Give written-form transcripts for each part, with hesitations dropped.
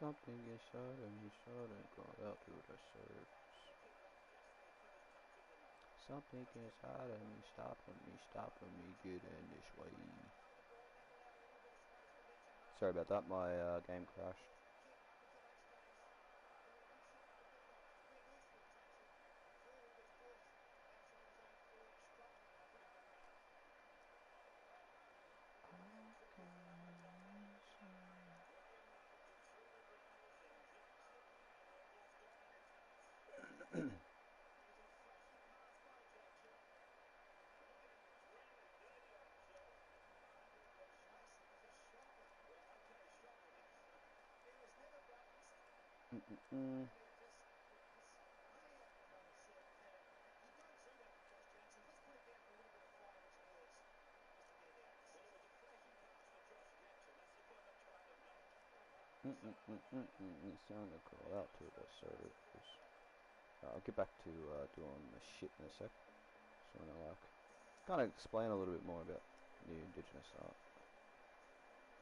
Something inside of me shouldn't go out to the surface. Something inside of me stopping me getting this way. Sorry about that, my game crashed. It's time to call out to the surface. I'll get back to doing the shit in a sec. So I'm gonna kind of explain a little bit more about new Indigenous art. I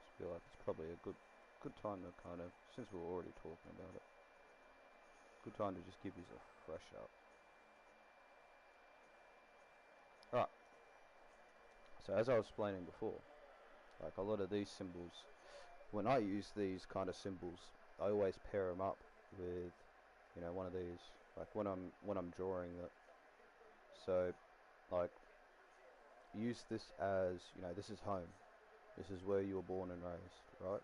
just feel like it's probably a good time to kind of, since we're already talking about it, good time to just give you a fresh up. Right. So as I was explaining before, like a lot of these symbols, when I use these kind of symbols, I always pair them up with, you know, one of these. Like when I'm drawing it. So, like, use this as, you know, this is home. This is where you were born and raised, right?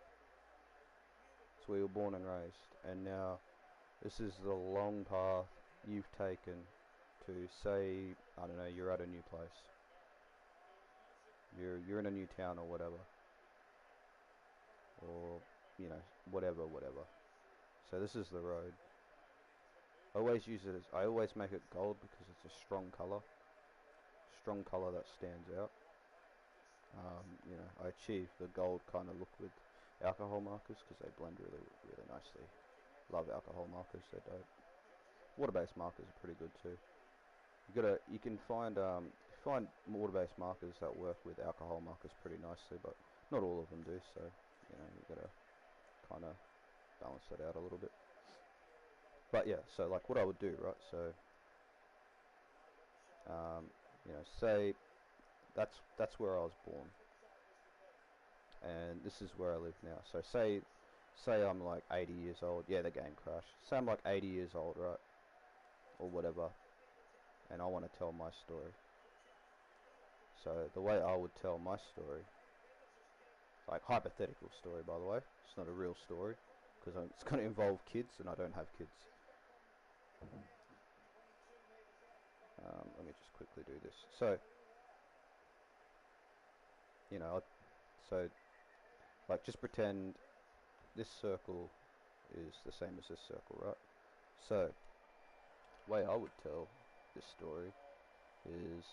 It's where you were born and raised, and now this is the long path you've taken to, say, I don't know, you're at a new place. You're in a new town or whatever. Or, you know, whatever. So this is the road. I always make it gold because it's a strong color that stands out. You know, I achieve the gold kind of look with alcohol markers because they blend really nicely. Love alcohol markers, they're dope. Water-based markers are pretty good too. You can find water-based markers that work with alcohol markers pretty nicely, but not all of them do. So, you know, you gotta kind of balance that out a little bit. But yeah, so like what I would do, right? So, you know, say that's where I was born, and this is where I live now. So say I'm like 80 years old. Yeah, the game crashed. Say I'm like 80 years old, right? Or whatever, and I want to tell my story. So the way I would tell my story, like hypothetical story by the way, it's not a real story, because it's going to involve kids and I don't have kids. Let me just quickly do this. So, you know, so like just pretend this circle is the same as this circle, right? So, the way I would tell this story is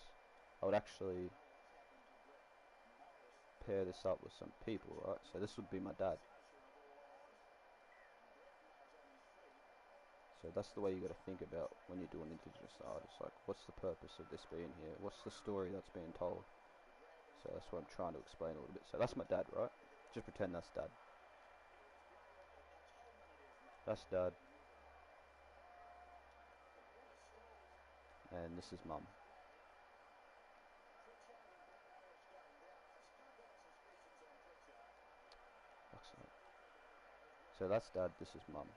I would actually pair this up with some people, right? So this would be my dad. So that's the way you got to think about when you're doing Indigenous art. It's like, what's the purpose of this being here? What's the story that's being told? So that's what I'm trying to explain a little bit. So that's my dad, right? Just pretend that's dad. That's dad. And this is mum. Excellent. So that's dad, this is mum.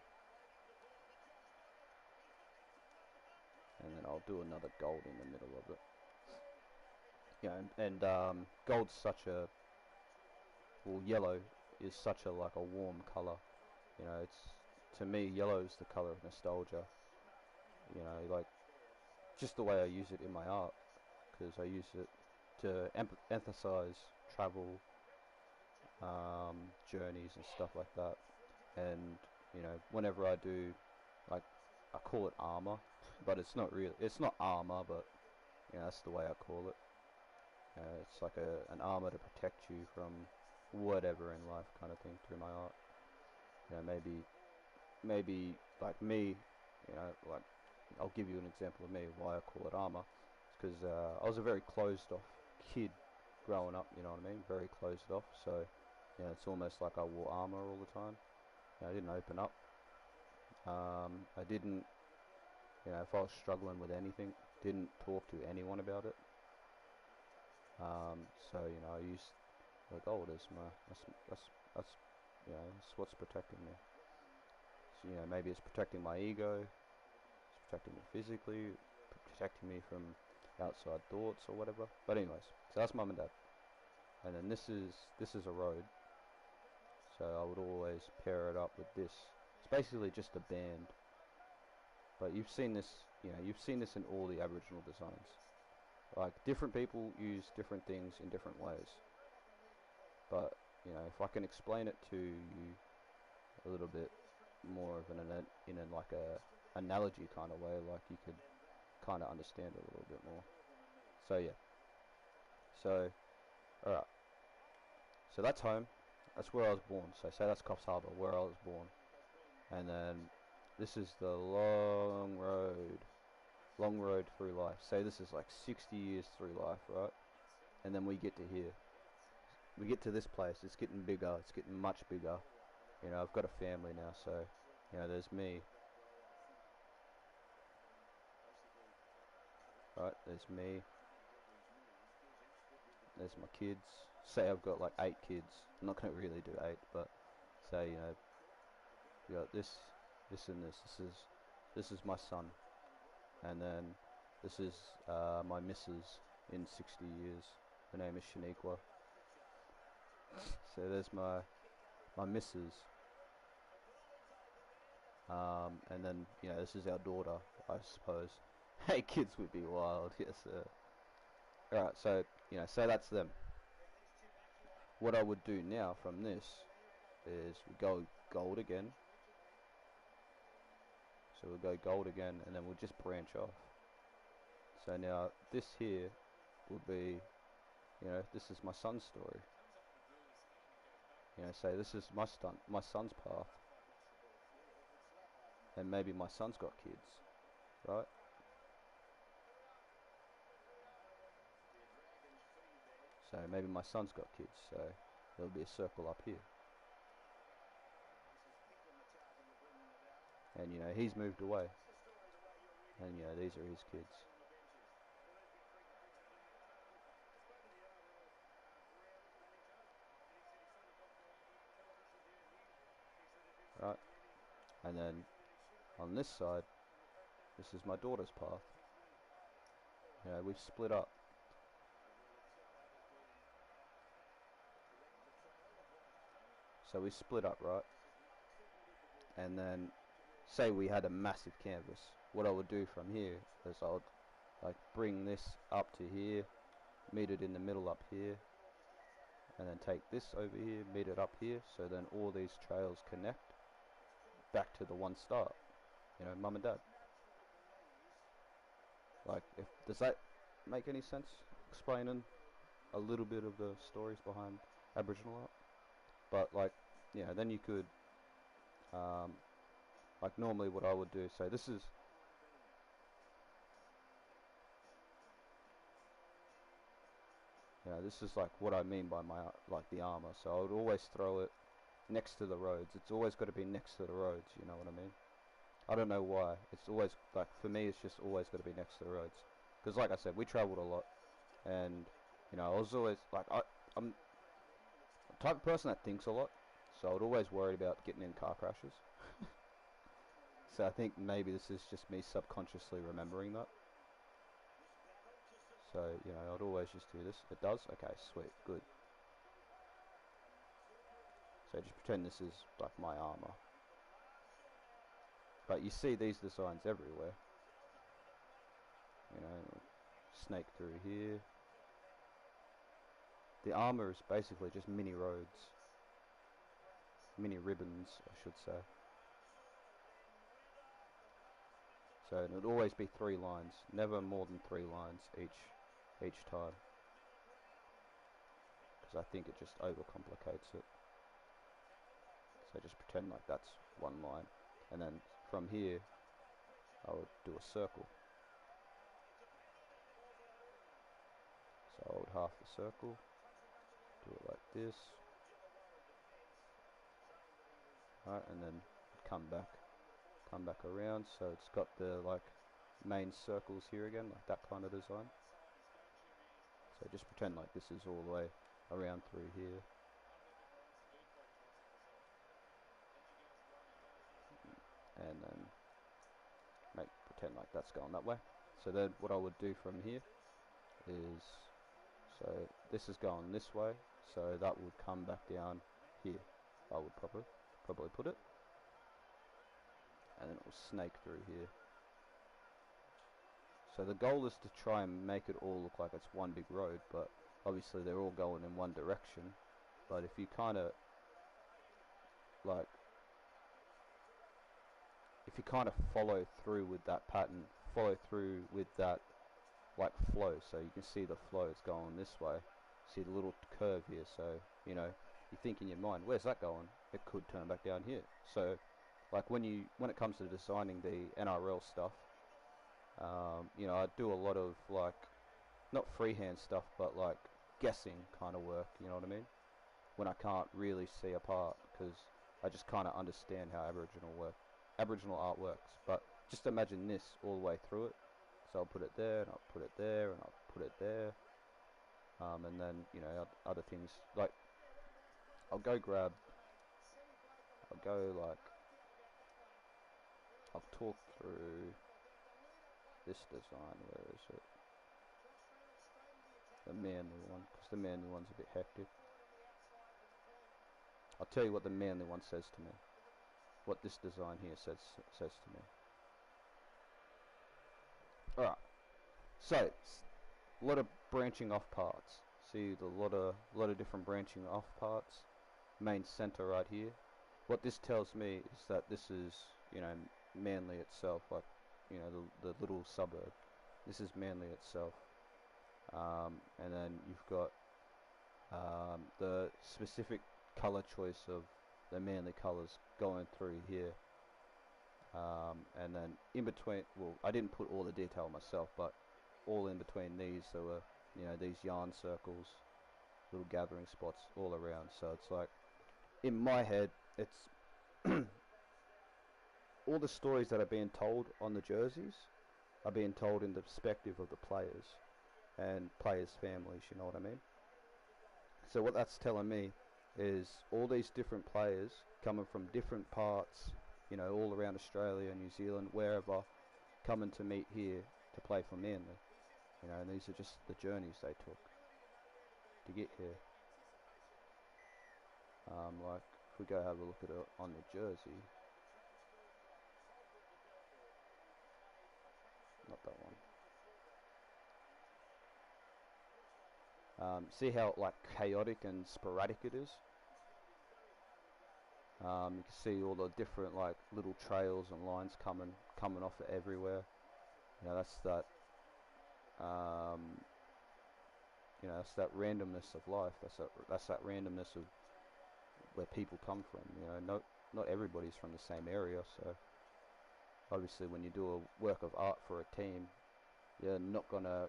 And then I'll do another gold in the middle of it. Yeah, and gold's such a, well, yellow is such a, like a warm colour. You know, it's, to me, yellow is the colour of nostalgia. You know, like, just the way I use it in my art, because I use it to emphasize travel, journeys and stuff like that. And, you know, whenever I do, like, I call it armor, but it's not armor, but, you know, that's the way I call it. It's like an armor to protect you from whatever in life kind of thing through my art. You know, maybe like me, you know, like I'll give you an example of me why I call it armor. It's because I was a very closed off kid growing up. You know what I mean? Very closed off. So, you know, it's almost like I wore armor all the time. You know, I didn't open up. I didn't, you know, if I was struggling with anything, didn't talk to anyone about it. So you know, I used the gold as my that's you know, that's what's protecting me. So, you know, maybe it's protecting my ego, it's protecting me physically, protecting me from outside thoughts or whatever. But anyways, so that's mum and dad, and then this is a road. So I would always pair it up with this. It's basically just a band, but you've seen this, you know, you've seen this in all the Aboriginal designs. Like, different people use different things in different ways. But, you know, if I can explain it to you a little bit more of in like a analogy kind of way, like you could kind of understand it a little bit more. So yeah. So, alright. So that's home. That's where I was born. So say that's Coffs Harbour, where I was born. And then this is the long road. Long road through life. Say this is like 60 years through life, right? And then we get to here. We get to this place. It's getting bigger. It's getting much bigger. You know, I've got a family now, so, you know, there's me. Right, there's me. There's my kids. Say I've got like 8 kids. I'm not going to really do 8, but say, you know, you got this, this and this. This is my son. And then this is my missus in 60 years. Her name is Shaniqua. So there's my missus. And then, you know, this is our daughter, I suppose. Hey, kids would be wild, yes sir. Alright, so, you know, so that's them. What I would do now from this is we go gold again. So we'll go gold again, and then we'll just branch off. So now, this here will be, you know, this is my son's story. You know, say this is my son's path. And maybe my son's got kids, right? So maybe my son's got kids, so there'll be a circle up here. And, you know, he's moved away. And, you know, these are his kids. Right? And then on this side, this is my daughter's path. You know, we've split up. So we split up, right? And then, say we had a massive canvas. What I would do from here is I would like bring this up to here, meet it in the middle up here, and then take this over here, meet it up here, so then all these trails connect back to the one start. You know, mum and dad. Like, does that make any sense? Explaining a little bit of the stories behind Aboriginal art, but like, you know, then you could, like normally what I would do. So this is, you know, this is like what I mean by my like the armor. So I would always throw it next to the roads. It's always got to be next to the roads. You know what I mean? I don't know why. It's always like for me. It's just always got to be next to the roads. Because like I said, we travelled a lot, and you know, I was always like I'm the type of person that thinks a lot, so I would always worry about getting in car crashes. So I think maybe this is just me subconsciously remembering that. So, you know, I'd always just do this. It does? Okay, sweet, good. So just pretend this is like my armor. But you see these designs everywhere. You know, snake through here. The armor is basically just mini roads. Mini ribbons, I should say. So it would always be 3 lines. Never more than 3 lines each time. because I think it just overcomplicates it. So just pretend like that's one line, and then from here I would do a circle. So I would half the circle, do it like this, right, and then come back around, so it's got the like main circles here again, like that kind of design. So just pretend like this is all the way around through here. And then pretend like that's going that way. So then what I would do from here is, so this is going this way, so that would come back down here. I would probably put it, and then it will snake through here. So the goal is to try and make it all look like it's one big road, but obviously they're all going in one direction. But if you kind of like, if you kind of follow through with that pattern, follow through with that like flow, so you can see the flow is going this way, see the little curve here, so you know, you think in your mind, where's that going? It could turn back down here. So like when it comes to designing the NRL stuff, you know, I do a lot of like, not freehand stuff, but like guessing kind of work, you know what I mean, when I can't really see a part, because I just kind of understand how Aboriginal art works. But just imagine this all the way through it. So I'll put it there, and I'll put it there, and I'll put it there, and then, you know, other things, like I'll go like, I'll talk through this design. Where is it? The Manly one, because the Manly one's a bit hectic. I'll tell you what the Manly one says to me, what this design here says to me. Alright, so a lot of branching off parts. See a lot of different branching off parts. Main center right here. What this tells me is that this is, you know, Manly itself, like, you know, the little suburb. This is Manly itself. And then you've got the specific color choice of the Manly colors going through here. And then in between, well, I didn't put all the detail myself, but all in between these, there were, you know, these yarn circles, little gathering spots all around. So it's like, in my head, it's all the stories that are being told on the jerseys are being told in the perspective of the players and players' families, you know what I mean? So what that's telling me is all these different players coming from different parts, you know, all around Australia, New Zealand, wherever, coming to meet here to play for Manly. You know, and these are just the journeys they took to get here. Like, if we go have a look at it on the jersey, not that one. See how like chaotic and sporadic it is? You can see all the different like little trails and lines coming off it everywhere. You know, that's that. You know, that's that randomness of life. That's that randomness of where people come from. You know, not everybody's from the same area, so obviously when you do a work of art for a team, you're not gonna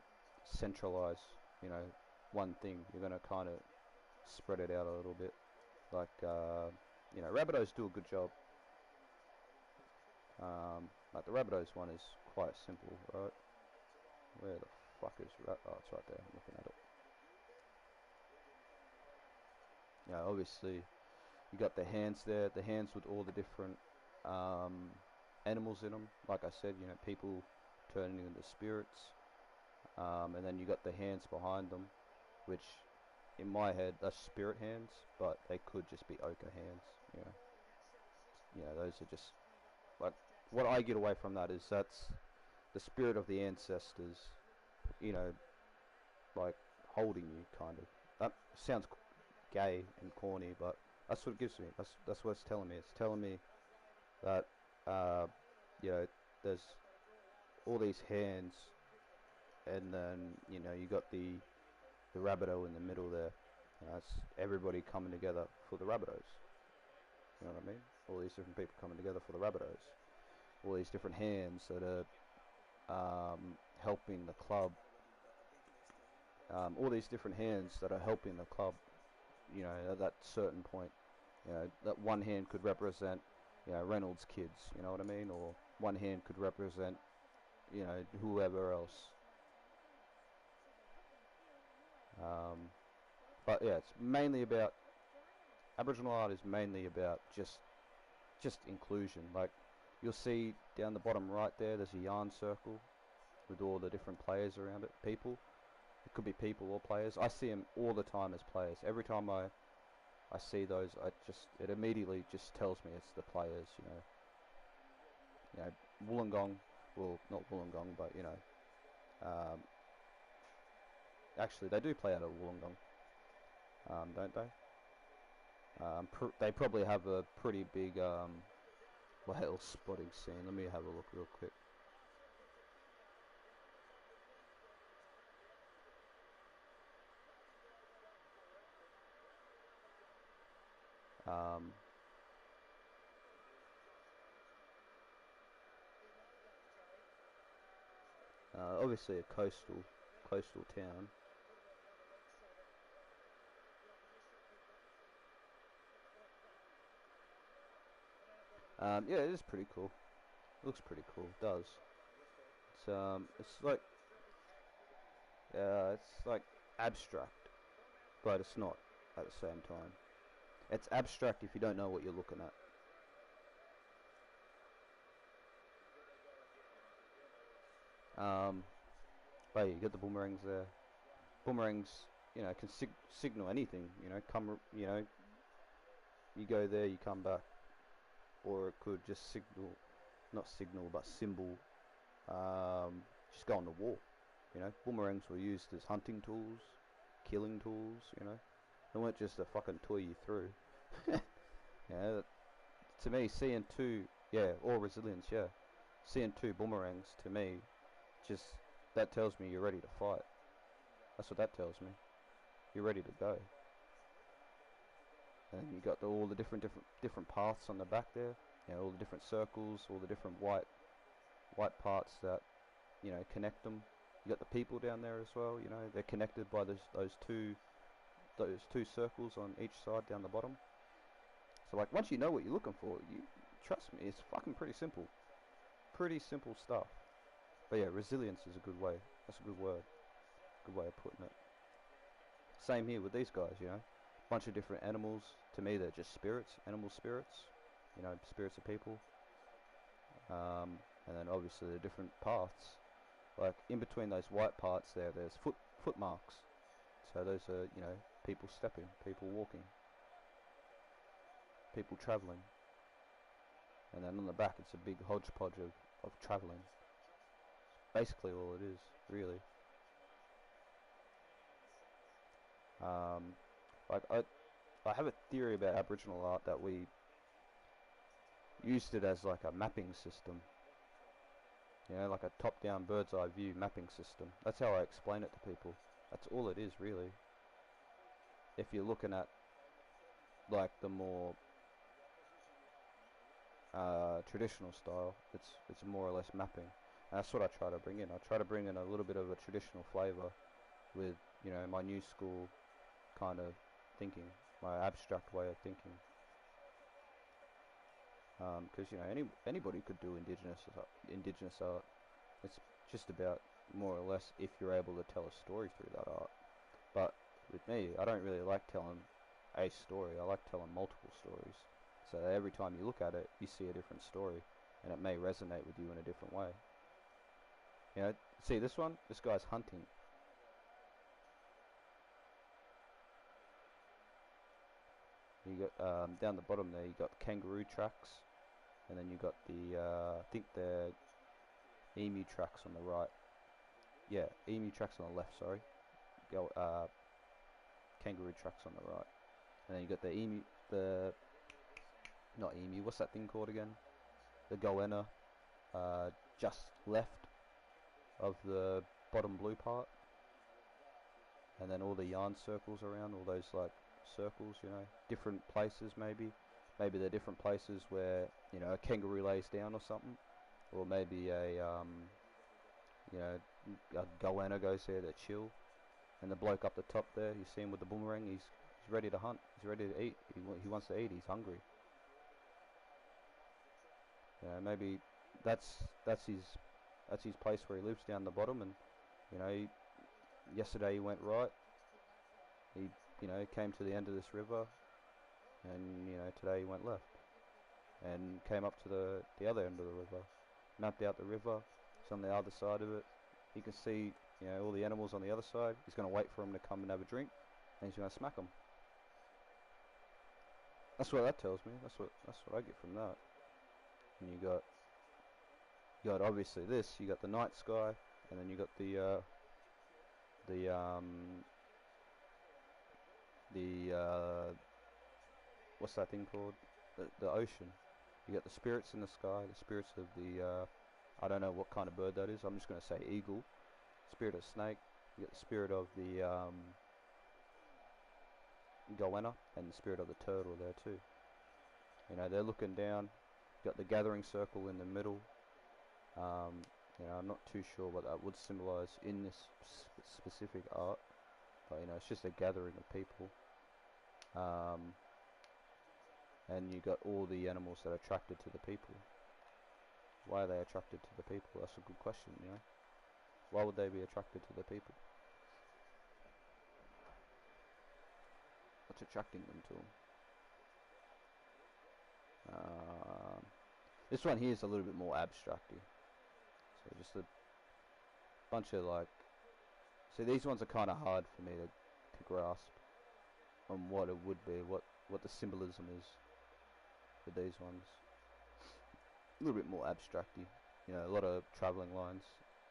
centralize, you know, one thing. You're gonna kind of spread it out a little bit. Like, you know, Rabbitohs do a good job. Like the Rabbitohs one is quite simple, right? Where the fuck is oh, it's right there. I'm looking at it. Yeah, obviously you got the hands there, the hands with all the different animals in them. Like I said, you know, people turning into spirits, and then you got the hands behind them, which in my head are spirit hands, but they could just be ochre hands. You know, those are just like, what I get away from that is that's the spirit of the ancestors. You know, like holding you, kind of. That sounds gay and corny, but that's what it gives me. That's what it's telling me. It's telling me that you know, there's all these hands, and then, you know, you got the Rabbitoh in the middle there, It's everybody coming together for the Rabbitohs. You know what I mean? All these different people coming together for the Rabbitohs. All these different hands that are helping the club. All these different hands that are helping the club. You know, at that certain point. You know, that one hand could represent, you know, Reynolds' kids. You know what I mean? Or one hand could represent, you know, whoever else. But yeah, it's mainly about Aboriginal art is mainly about just inclusion. Like you'll see down the bottom right there's a yarn circle with all the different players around it. People, it could be people or players. I see them all the time as players. Every time I see those, it immediately just tells me it's the players. You know, Wollongong, well, not Wollongong, but you know, actually they do play out of Wollongong, don't they? They probably have a pretty big whale spotting scene. Let me have a look real quick. Obviously a coastal town. Yeah, it is pretty cool. It looks pretty cool. It does. It's like abstract, but it's not at the same time. It's abstract if you don't know what you're looking at. But yeah, you got the boomerangs there. Boomerangs, you know, can signal anything. You know, you know, you go there, you come back, or it could just signal, not signal, but symbol. Just go on the wall. You know, boomerangs were used as hunting tools, killing tools. You know, they weren't just a fucking toy you threw. Yeah, to me, seeing two, yeah, or resilience, yeah, seeing two boomerangs to me, just that tells me you're ready to fight. That's what that tells me. You're ready to go. And you got all the different paths on the back there. You know, all the different circles, all the different white parts that, you know, connect them. You got the people down there as well. You know, they're connected by those two circles on each side down the bottom. So like once you know what you're looking for, you trust me, it's fucking pretty simple. Pretty simple stuff. But yeah, resilience is a good way. That's a good word. Good way of putting it. Same here with these guys, you know. Bunch of different animals. To me, they're just spirits, animal spirits. You know, spirits of people. And then obviously the different paths. Like in between those white parts there's footmarks. So those are, you know, people stepping, people walking, people travelling. And then on the back it's a big hodgepodge of travelling. Basically all it is, really. Like I have a theory about Aboriginal art that we used it as like a mapping system. You know, like a top-down bird's-eye view mapping system. That's how I explain it to people. That's all it is, really. If you're looking at like the more traditional style, it's more or less mapping. And that's what I try to bring in. I try to bring in a little bit of a traditional flavour with, you know, my new school kind of thinking, my abstract way of thinking. Because you know anybody could do indigenous art. It's just about more or less if you're able to tell a story through that art. But with me, I don't really like telling a story. I like telling multiple stories. So that every time you look at it, you see a different story, and it may resonate with you in a different way. You know, see this one? This guy's hunting. You got down the bottom there. You got the kangaroo tracks, and then you got the I think the emu tracks on the right. Yeah, emu tracks on the left. Sorry, go kangaroo tracks on the right, and then you got the emu, the not emu. What's that thing called again? The goanna, just left of the bottom blue part. and then all the yarn circles around, all those like circles, different places maybe. Maybe they're different places where, a kangaroo lays down or something, or maybe a goanna goes there to chill, and the bloke up the top there, you see him with the boomerang, he's ready to hunt, he's ready to eat, he wants to eat, he's hungry. Maybe that's his place where he lives down the bottom, and yesterday he went right, he came to the end of this river, and today he went left and came up to the other end of the river, mapped out the river, it's on the other side of it, he can see all the animals on the other side, he's going to wait for them to come and have a drink, and he's going to smack them. That's what that tells me, that's what I get from that. And you got obviously this, you got the night sky, and then you got the what's that thing called? The ocean. You got the spirits in the sky, the spirits of the I don't know what kind of bird that is. I'm just going to say eagle. Spirit of snake. You got the spirit of the goanna, and the spirit of the turtle there too. They're looking down. You got the gathering circle in the middle. I'm not too sure what that would symbolize in this specific art, but it's just a gathering of people. And you got all the animals that are attracted to the people. Why are they attracted to the people? That's a good question, Why would they be attracted to the people? What's attracting them to them? This one here is a little bit more abstracty. So just a bunch of see, these ones are kind of hard for me to grasp on what it would be, what the symbolism is for these ones. A little bit more abstracty, a lot of travelling lines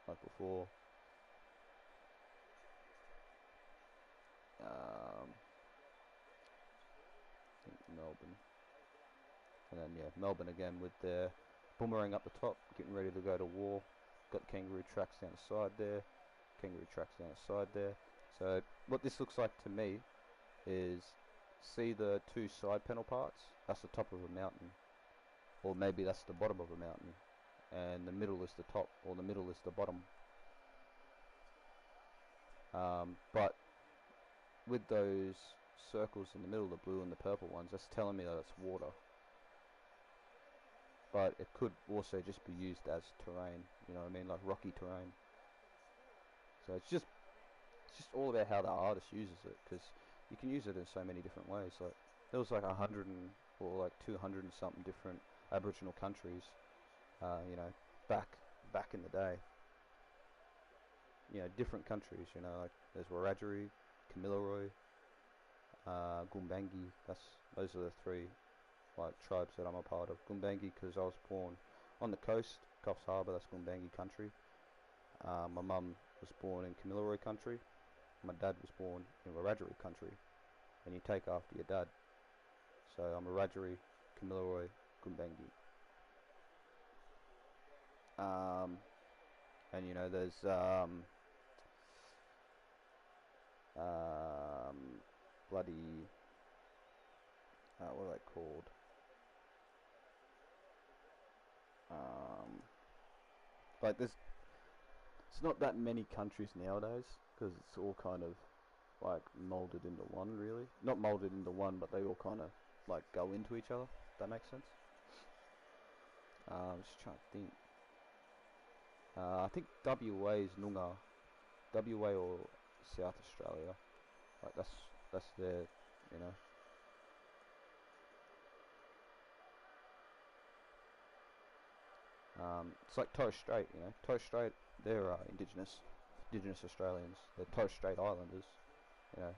like before. I think Melbourne, and then Melbourne again with their boomerang up the top, getting ready to go to war. Got kangaroo tracks down the side there, kangaroo tracks down the side there. So what this looks like to me is, see the two side panel parts? That's the top of a mountain, or maybe that's the bottom of a mountain, and the middle is the top, or the middle is the bottom. But with those circles in the middle, the blue and the purple ones, that's telling me that it's water. But it could also just be used as terrain, like rocky terrain. So it's just all about how the artist uses it, because you can use it in so many different ways. Like there was like 100 or like 200 and something different Aboriginal countries, back in the day. Different countries. Like there's Wiradjuri, Kamilaroi, Gumbaynggirr. Those are the three tribes that I'm a part of. Gumbaynggirr because I was born on the coast, Coffs Harbour. That's Gumbaynggirr country. My mum was born in Kamilaroi country. My dad was born in Wiradjuri country, and you take after your dad. So I'm Wiradjuri, Kamilaroi, Gumbaynggirr. And there's bloody what are they called? There's it's not that many countries nowadays, because it's all kind of molded into one, really. Not molded into one, but they all kind of go into each other. If that makes sense. Just trying to think. I think WA is Noongar. WA or South Australia. That's their, it's like Torres Strait, Torres Strait, they're indigenous Australians. They're Torres Strait Islanders, you know.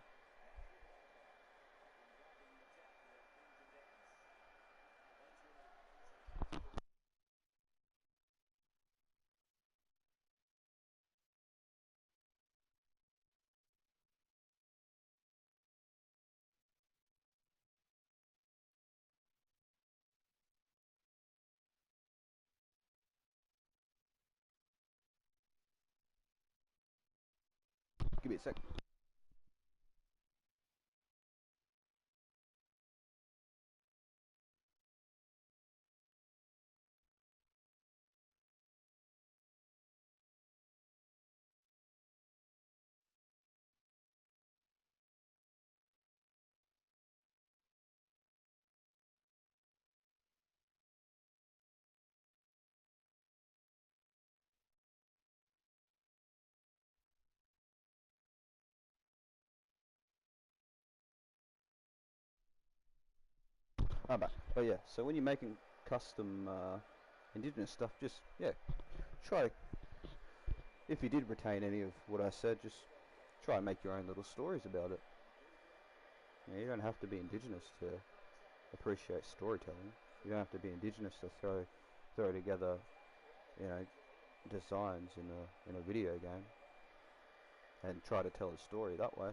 Give me a sec. But yeah, so when you're making custom indigenous stuff, just yeah, try to, if you did retain any of what I said, just try and make your own little stories about it. You don't have to be indigenous to appreciate storytelling. You don't have to be indigenous to throw together, you know, designs in a video game and try to tell a story that way.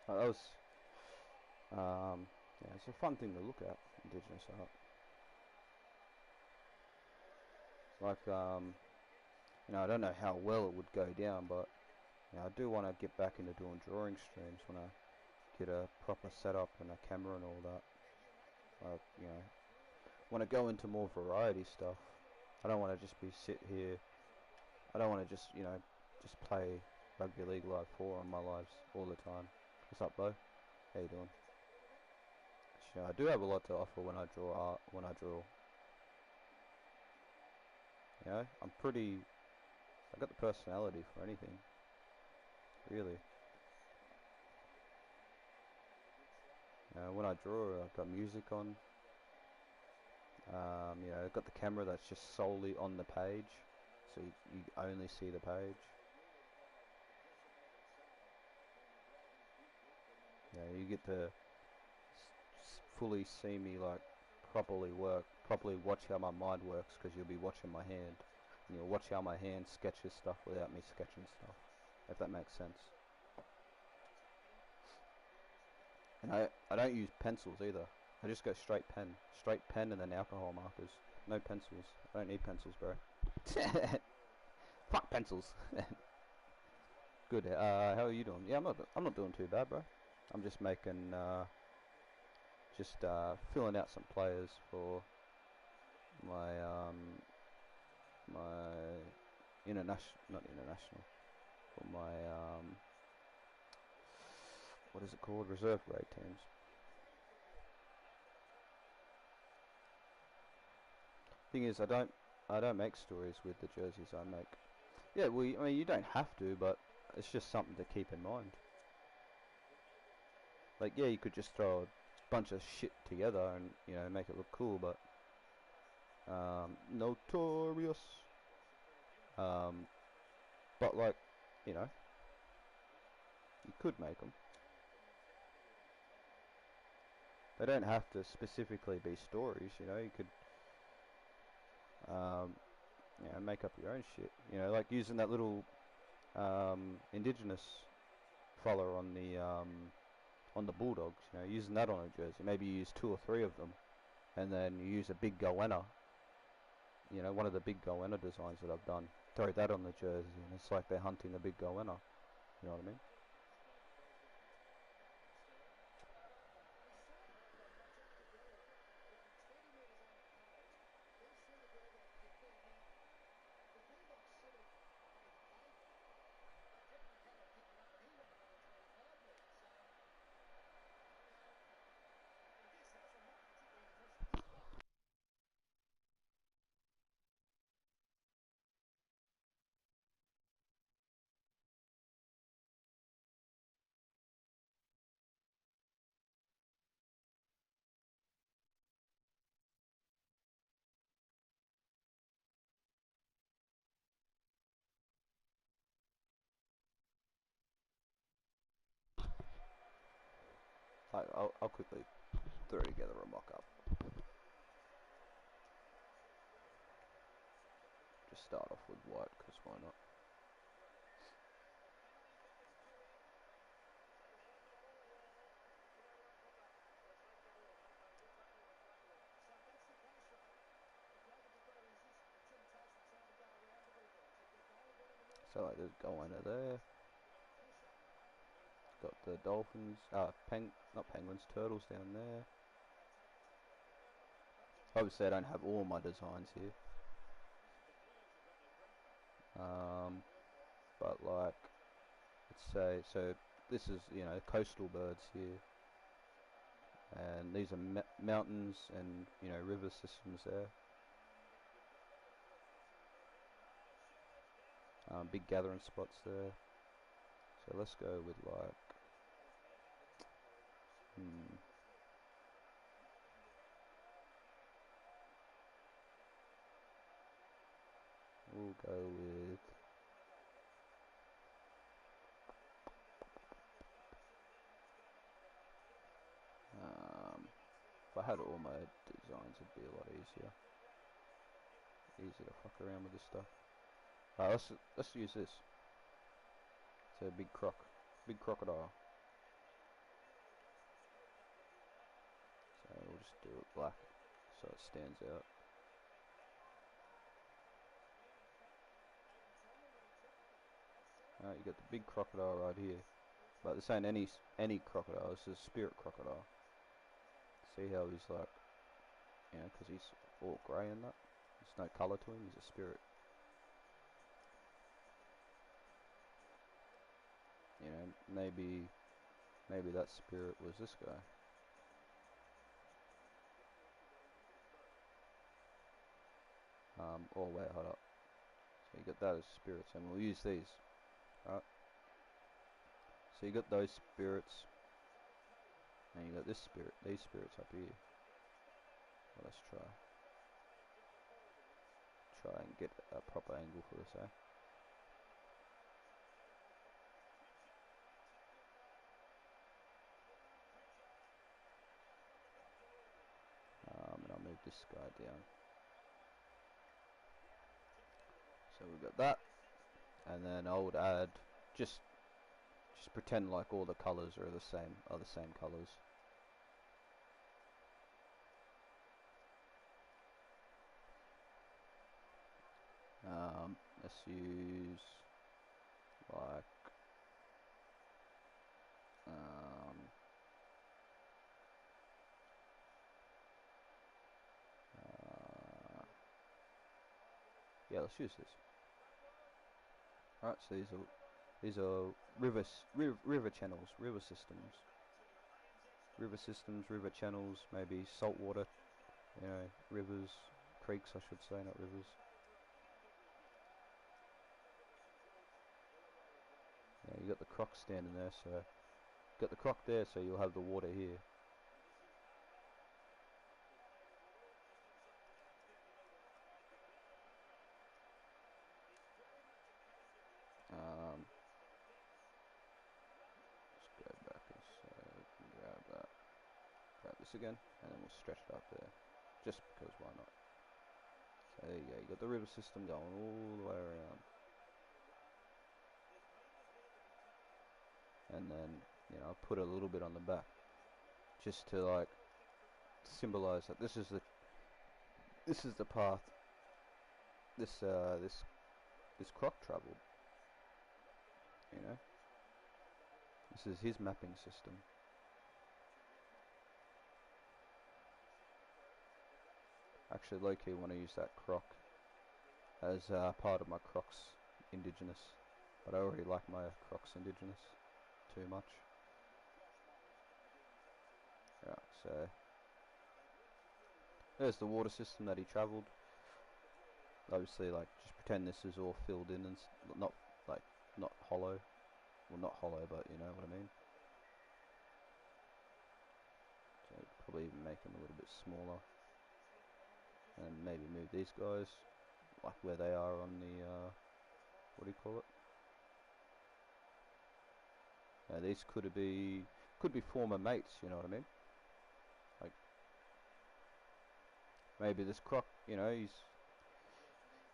That was yeah, it's a fun thing to look at, indigenous art. Like I don't know how well it would go down, but I do want to get back into doing drawing streams when I get a proper setup and a camera and all that. Like, want to go into more variety stuff. I don't want to just be sit here. I don't want to just play Rugby League Live 4 on my lives all the time. What's up, Bo? How you doing? I do have a lot to offer when I draw art. When I draw, I'm pretty. I got the personality for anything, really. When I draw, I've got music on. I've got the camera that's just solely on the page, so you only see the page. You get to fully see me like properly watch how my mind works, because you'll be watching my hand, and you'll watch how my hand sketches stuff without me sketching stuff, if that makes sense. And I don't use pencils either. I just go straight pen and then alcohol markers. No pencils. I don't need pencils, bro. Fuck pencils. Good. How are you doing? Yeah, I'm not doing too bad, bro. I'm just making filling out some players for my my not international, for my what is it called, reserve grade teams. Thing is, I don't make stories with the jerseys I make. Yeah, I mean, you don't have to, but it's just something to keep in mind. Like, yeah, you could just throw a bunch of shit together and make it look cool, but notorious. But like, you know, you could make them. They don't have to specifically be stories. You could make up your own shit. Like using that little indigenous fella on the Bulldogs. Using that on a jersey. Maybe you use 2 or 3 of them, and then you use a big goanna. One of the big goanna designs that I've done. Throw that on the jersey, and it's like they're hunting a big goanna. You know what I mean? I'll quickly throw together a mock-up. Just start off with white, because why not? So like there's goanna there. Got the dolphins, not penguins, turtles down there. Obviously I don't have all my designs here. But like, let's say, so this is, you know, coastal birds here, and these are mountains and, you know, river systems there. Big gathering spots there. So let's go with like, we'll go with if I had all my designs, it'd be a lot easier. Easy to fuck around with this stuff. Let's use this. It's a big crocodile. So we'll just do it black, so it stands out. Alright, you got the big crocodile right here, but this ain't any crocodile. This is a spirit crocodile. See how he's like, you know, because he's all grey and that. There's no colour to him. He's a spirit. You know, maybe that spirit was this guy. Oh wait, hold up. So you got that as spirits, and we'll use these. Right. So you got those spirits, and you got this spirit, these spirits up here. Well, let's try and get a proper angle for this, eh? And I'll move this guy down. So we've got that, and then I would add just pretend like all the colours are the same colours. Let's use like yeah, let's use this. Alright, so these are river channels, river systems, river channels, maybe saltwater, you know, rivers, creeks, I should say, not rivers. Yeah, you got the croc standing there, so got the croc there, so you'll have the water here. Let's go back and so we can grab this again, and then we'll stretch it up there, just because why not? So there you go, you got the river system going all the way around. And then, you know, put a little bit on the back, just to like symbolize that this is the path this croc traveled. You know, this is his mapping system. Actually, low-key want to use that croc as part of my crocs indigenous, but I already like my crocs indigenous too much. Right, so there's the water system that he travelled. Obviously, like, just pretend this is all filled in and not hollow. Well, not hollow, but you know what I mean. So probably even make them a little bit smaller, and maybe move these guys like where they are on the what do you call it? Now these could be former mates. You know what I mean? Like maybe this croc, you know,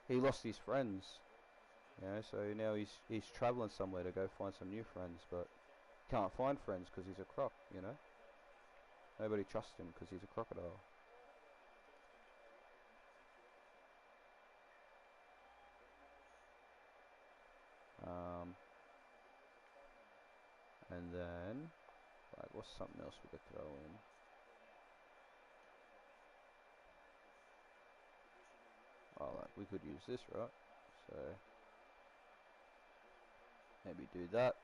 he lost his friends. You know, so now he's traveling somewhere to go find some new friends, but can't find friends because he's a croc. You know, nobody trusts him because he's a crocodile. And then, like, what's something else we could throw in? Oh, like, we could use this, right? So, maybe do that.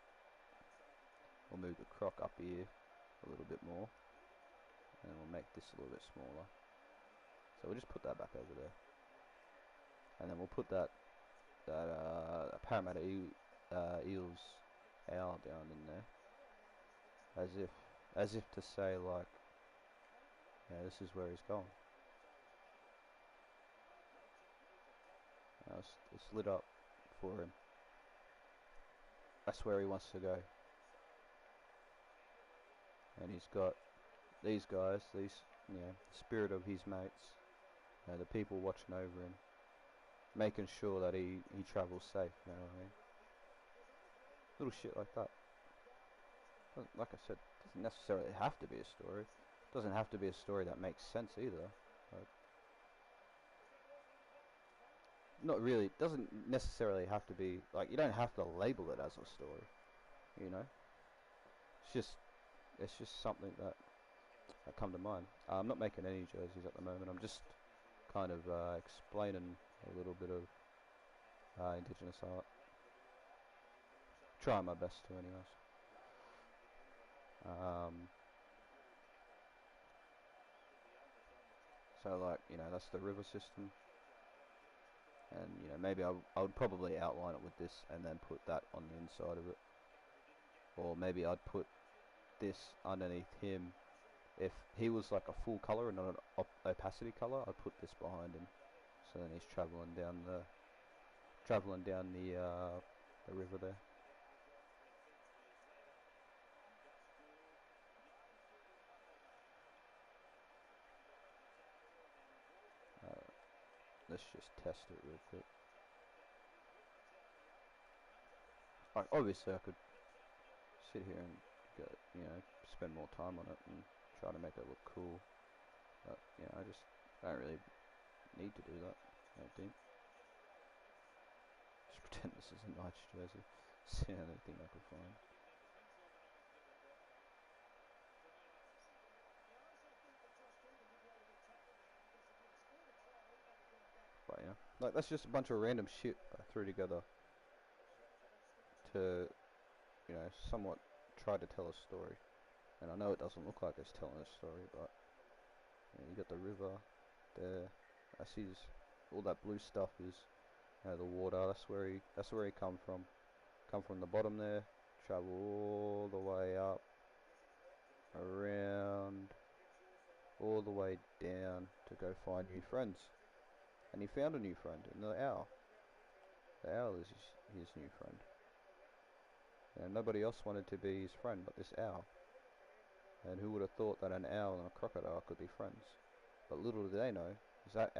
we'll move the croc up here a little bit more, and we'll make this a little bit smaller. So we'll just put that back over there, and then we'll put that Parramatta Eels owl down in there, as if to say, like, yeah, this is where he's going. It's lit up for him. That's where he wants to go. And he's got these guys, spirit of his mates, the people watching over him, making sure that he travels safe, you know what I mean? Little shit like that. Like I said, doesn't necessarily have to be a story. Doesn't have to be a story that makes sense either. Like, not really. Doesn't necessarily have to be, like, you don't have to label it as a story, you know? It's just something that come to mind. I'm not making any jerseys at the moment. I'm just kind of explaining a little bit of Indigenous art. Trying my best to, anyways. So, like, that's the river system, and maybe I would probably outline it with this and then put that on the inside of it, or maybe I'd put this underneath him. If he was like a full color and not an opacity color, I'd put this behind him, so then he's traveling down the river there. Let's just test it real quick. Obviously I could sit here and spend more time on it and try to make it look cool, but I just don't really need to do that, I don't think. Just pretend this is a Knights jersey. It's the only thing I could find. But yeah, like, that's just a bunch of random shit I threw together to, somewhat try to tell a story. And I know it doesn't look like it's telling a story, but you got the river there. I see all that blue stuff is the water. That's where he come from. Come from the bottom there, travel all the way up, around, all the way down to go find new friends. And he found a new friend in the owl. The owl is his new friend. And nobody else wanted to be his friend but this owl. And who would have thought that an owl and a crocodile could be friends? But little do they know, is that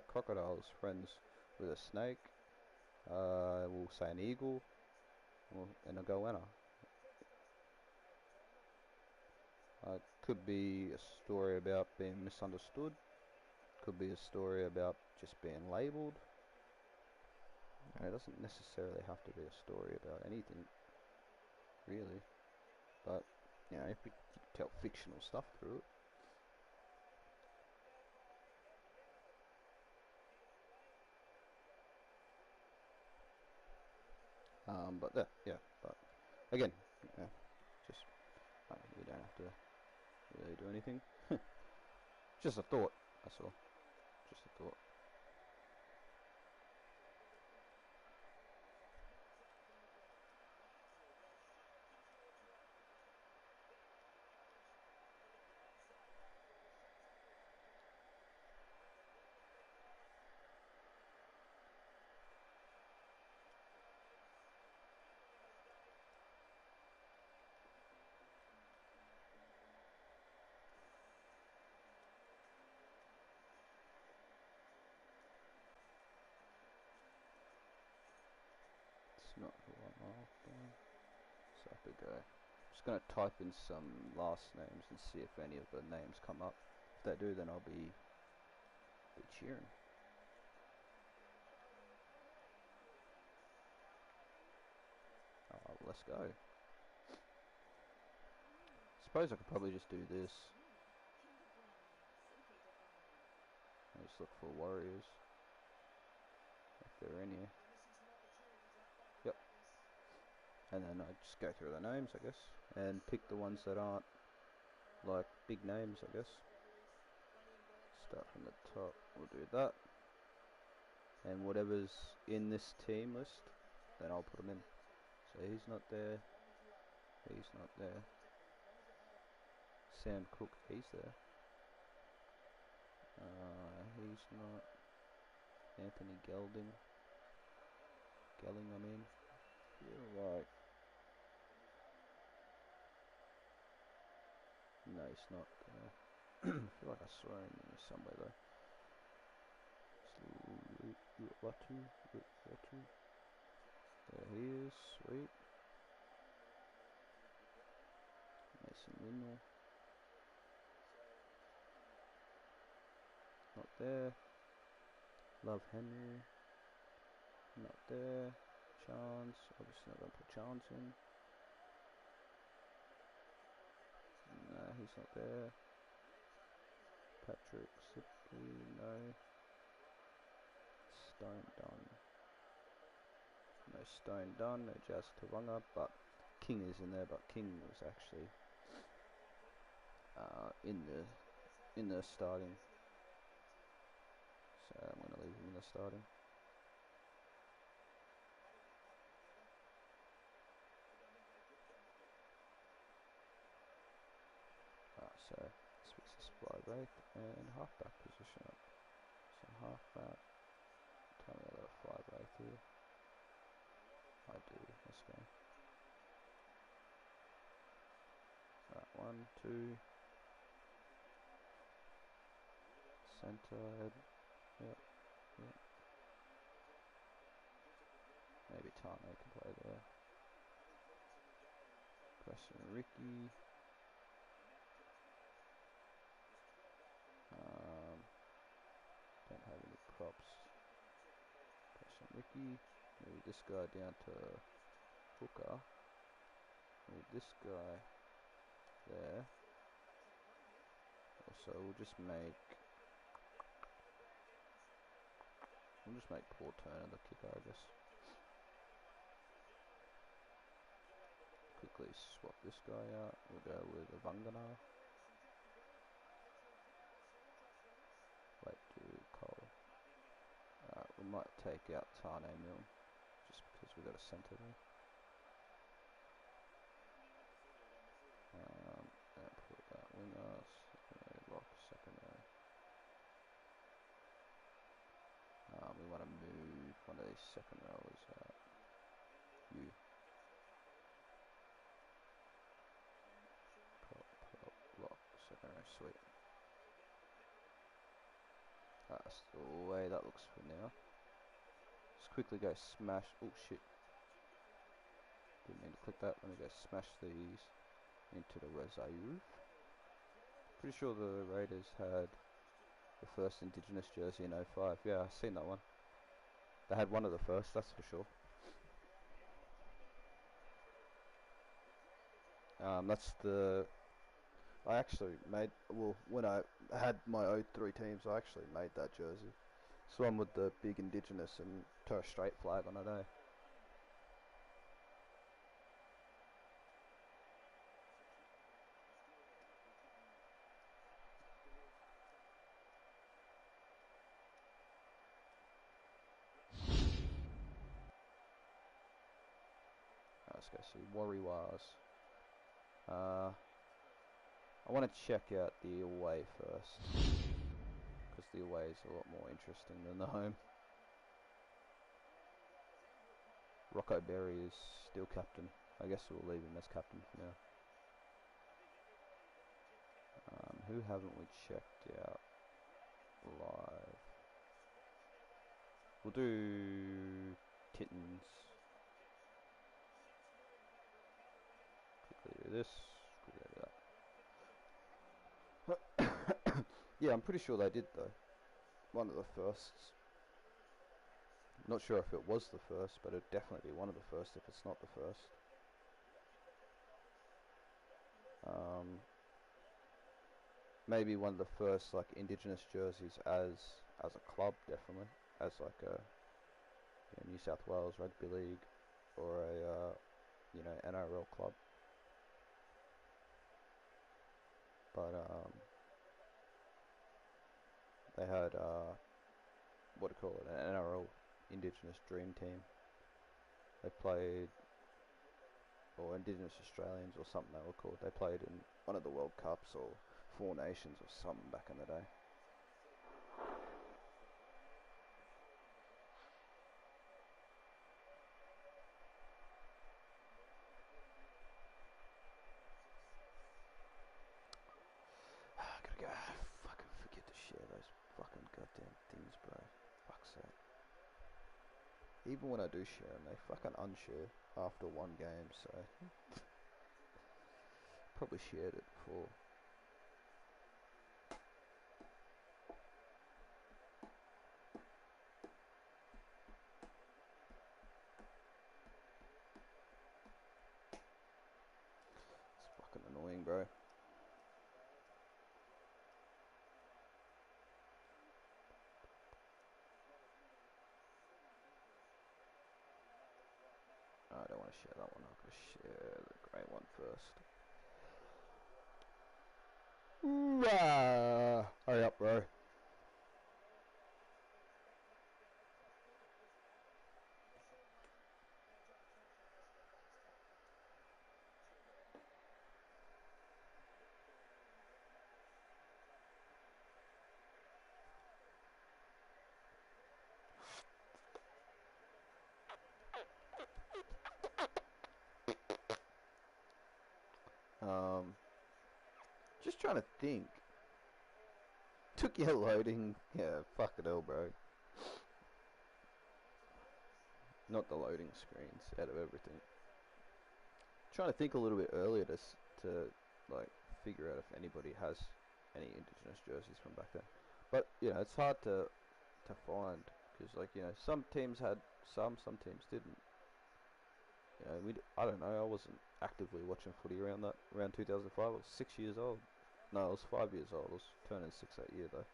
crocodile is friends with a snake, we'll say an eagle, and a goanna. Could be a story about being misunderstood. Could be a story about just being labelled. It doesn't necessarily have to be a story about anything, really. But, you can tell fictional stuff through it. But again, just we don't have to really do anything. Just a thought, that's all. Just a thought. It's not who I'm after. So up we go. Just gonna type in some last names and see if any of the names come up. If they do, then I'll be cheering. Oh, let's go. Suppose I could probably just do this. I just look for warriors, if they're in here. Yep. and then I just go through the names, I guess, and pick the ones that aren't like big names, I guess. Start from the top, we'll do that, and whatever's in this team list, then I'll put them in. So he's not there, he's not there, Sam Cook, he's there, he's not, Anthony Gelling, I mean, you're right. No, he's not there. I feel like I saw him in there somewhere though. Watu. There he is, sweet. Mason Linnell. Not there. Love Henry. Not there. Chance. Obviously not going to put Chance in. Nah, he's not there. Patrick Sipley, no. Stone Dunn. No Stone Dunn, no Jazz Tavanga, but King is in there, but King was actually in the starting. So I'm going to leave him in the starting. So switch this flyweight and halfback position up. So halfback. Tell me I got a flyweight here. I do. Let's go. Right, 1, 2. Centre. Yep. Maybe Tane can play there. Preston Ricky. Don't have any props. Preston Ricky. Move this guy down to hooker. Move this guy there. Also, we'll just make Paul Turner the kicker, I guess. Quickly swap this guy out. We'll go with a Vangana. Wait, do Cole. We might take out Tane Milne just because we got a centre there. And put that winger, lock, second row. We want to move one of these second rowers out. Lock, second row, sweet. That's the way that looks for now. Just quickly go smash. Oh shit. Didn't mean to click that. Let me go smash these into the reserve. Pretty sure the Raiders had the first Indigenous jersey in 05. Yeah, I've seen that one. They had one of the first, that's for sure. That's the... I actually made... Well, when I had my 03 teams, I actually made that jersey. It's the one with the big Indigenous and Torres Strait flag on it, eh? Let's go see Warriors. I want to check out the away first, because the away is a lot more interesting than the home. Rocco Berry is still captain. I guess we'll leave him as captain for now. Who haven't we checked out live? We'll do Titans. Quickly do this. Quickly do that. Yeah, I'm pretty sure they did though. One of the firsts. Not sure if it was the first, but it'd definitely be one of the first if it's not the first. Maybe one of the first like Indigenous jerseys as a club, definitely as like a New South Wales Rugby League or a you know, NRL club. But they had what do you call it, an NRL Indigenous Dream Team. They played, or Indigenous Australians or something they were called. They played in one of the World Cups or Four Nations or something back in the day. I gotta go. Fucking forget to share those fucking goddamn things, bro. Fuck's sake. Even when I do share them, they fucking unshare after one game, so probably shared it before. It's fucking annoying, bro. I don't want to share that one. I'm gonna share the grey one first. Hurry up, bro. Just trying to think. Took your loading. Yeah, fuck it all, bro. Not the loading screens, out of everything. Trying to think a little bit earlier to like figure out if anybody has any Indigenous jerseys from back then. But you know, it's hard to find because like you know, some teams had some teams didn't. You know, I don't know. I wasn't actively watching footy around 2005. I was 6 years old. No, I was 5 years old. I was turning 6 that year though.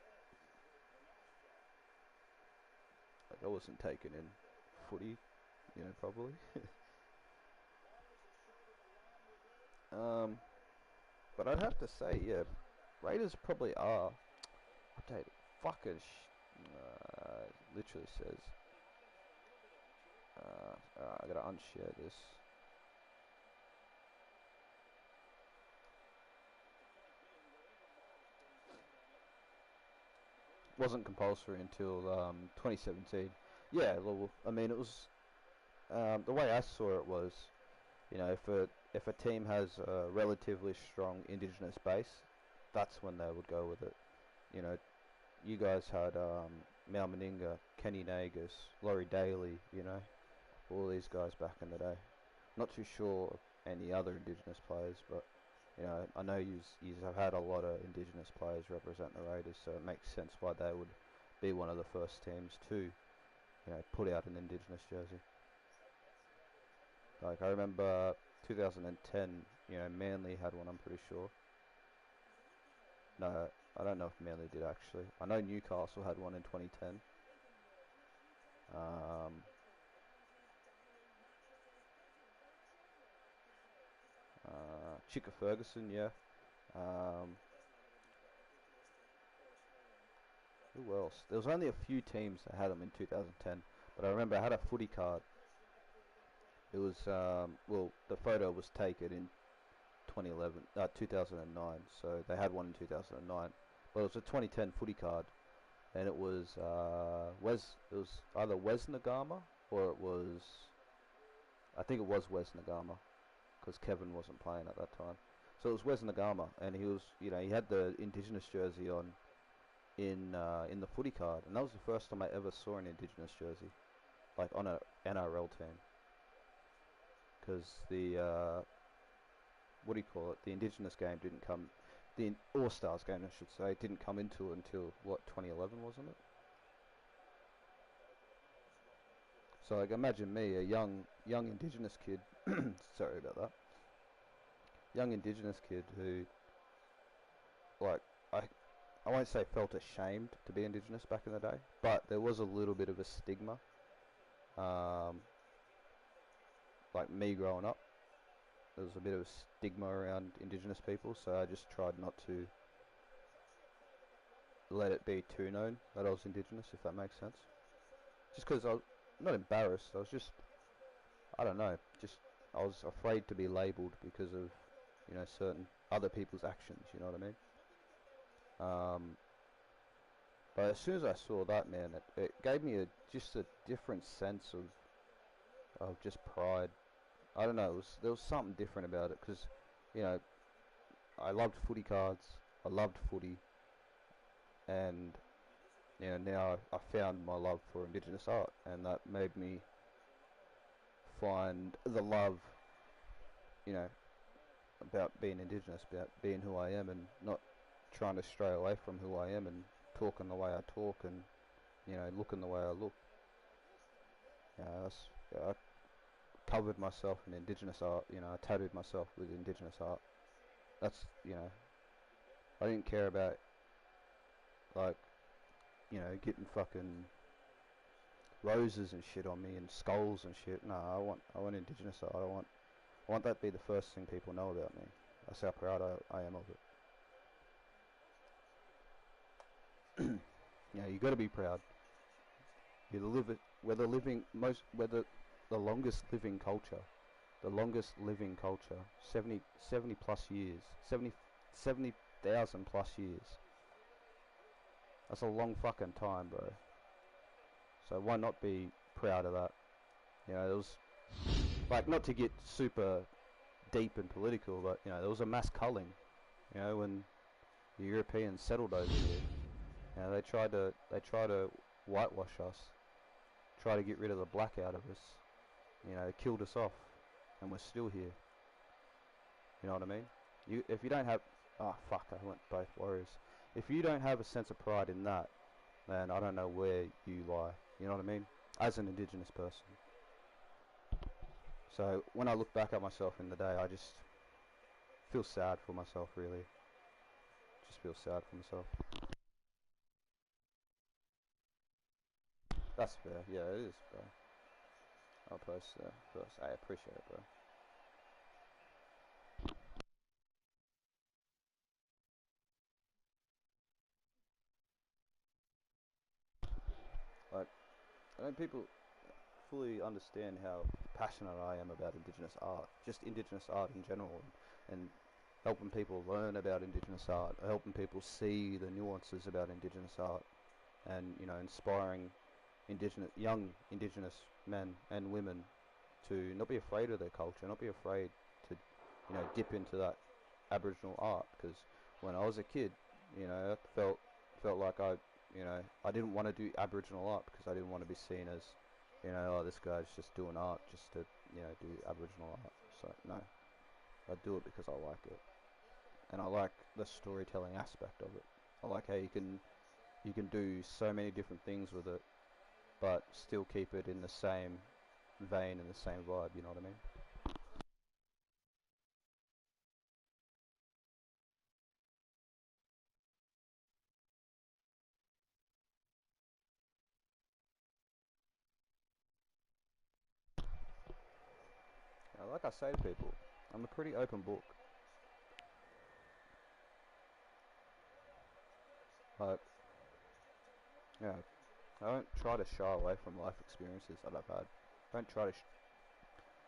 Like I wasn't taking in footy, you know, probably. But I'd have to say, yeah, Raiders probably are updated. Fucking literally says. I gotta unshare this. Wasn't compulsory until 2017. Yeah, well, I mean, it was the way I saw it was, you know, if a team has a relatively strong Indigenous base, that's when they would go with it. You know, you guys had Mal Meninga, Kenny Nagus, Laurie Daly, you know, all these guys back in the day. Not too sure of any other Indigenous players, but you know, I know you have had a lot of Indigenous players represent the Raiders, so it makes sense why they would be one of the first teams to, you know, put out an Indigenous jersey. Like I remember 2010, you know, Manly had one. I'm pretty sure. No, I don't know if Manly did actually. I know Newcastle had one in 2010. Chicka Ferguson, yeah. Um, who else? There was only a few teams that had them in 2010, but I remember I had a footy card. It was well, the photo was taken in 2009, so they had one in 2009. But it was a 2010 footy card, and it was it was either Wes Nagama or it was, I think it was Wes Nagama, because Kevin wasn't playing at that time. So it was Wes Nagama, and he was, you know, he had the Indigenous jersey on in the footy card, and that was the first time I ever saw an Indigenous jersey, like on a NRL team, because the what do you call it? The Indigenous game didn't come, the All Stars game, I should say, didn't come into it until what, 2011, wasn't it? So like, imagine me, a young Indigenous kid. Sorry about that. Young Indigenous kid who, like, I won't say felt ashamed to be Indigenous back in the day, but there was a little bit of a stigma. Um, like me growing up. there was a bit of a stigma around Indigenous people, so I just tried not to let it be too known that I was Indigenous, if that makes sense. Just because I was not embarrassed, I was just, I don't know, just I was afraid to be labelled because of, you know, certain other people's actions, you know what I mean? But as soon as I saw that, man, it gave me just a different sense of just pride. I don't know, there was something different about it, because, you know, I loved footy cards, I loved footy, and, you know, now I found my love for Indigenous art, and that made me find the love, you know, about being Indigenous, about being who I am, and not trying to stray away from who I am, and talking the way I talk, and, you know, looking the way I look. You know, I covered myself in Indigenous art, you know, I tattooed myself with Indigenous art. That's, you know, I didn't care about, like, you know, getting fucking roses and shit on me and skulls and shit. No, I want Indigenous art. I want that to be the first thing people know about me. That's how proud I am of it. You know, you got to be proud. You're we're the living we're the longest living culture. The longest living culture, 70 plus years, 70,000 plus years. That's a long fucking time, bro. So why not be proud of that? You know, there was, like, not to get super deep and political, but, you know, there was a mass culling, you know, when the Europeans settled over here. You know, they tried to whitewash us, try to get rid of the black out of us. You know, killed us off, and we're still here. You know what I mean? If you don't have, oh fuck, I went both Warriors. If you don't have a sense of pride in that, then I don't know where you lie. You know what I mean? As an Indigenous person. So when I look back at myself in the day, I just feel sad for myself, really. Just feel sad for myself. That's fair. Yeah, it is, bro. I'll post that first. I appreciate it, bro. Like, I don't people fully understand how passionate I am about Indigenous art, just Indigenous art in general, and helping people learn about Indigenous art, helping people see the nuances about Indigenous art, and, you know, inspiring young Indigenous men and women to not be afraid of their culture, not be afraid to, you know, dip into that Aboriginal art. Because when I was a kid, you know, I felt like I didn't want to do Aboriginal art because I didn't want to be seen as, you know, oh, this guy's just doing art just to, you know, do Aboriginal art. So no, I do it because I like it, and I like the storytelling aspect of it. I like how you can do so many different things with it, but still keep it in the same vein and the same vibe. You know what I mean? You know, like I say to people, I'm a pretty open book. Like, yeah, I don't try to shy away from life experiences that I've had. I don't try to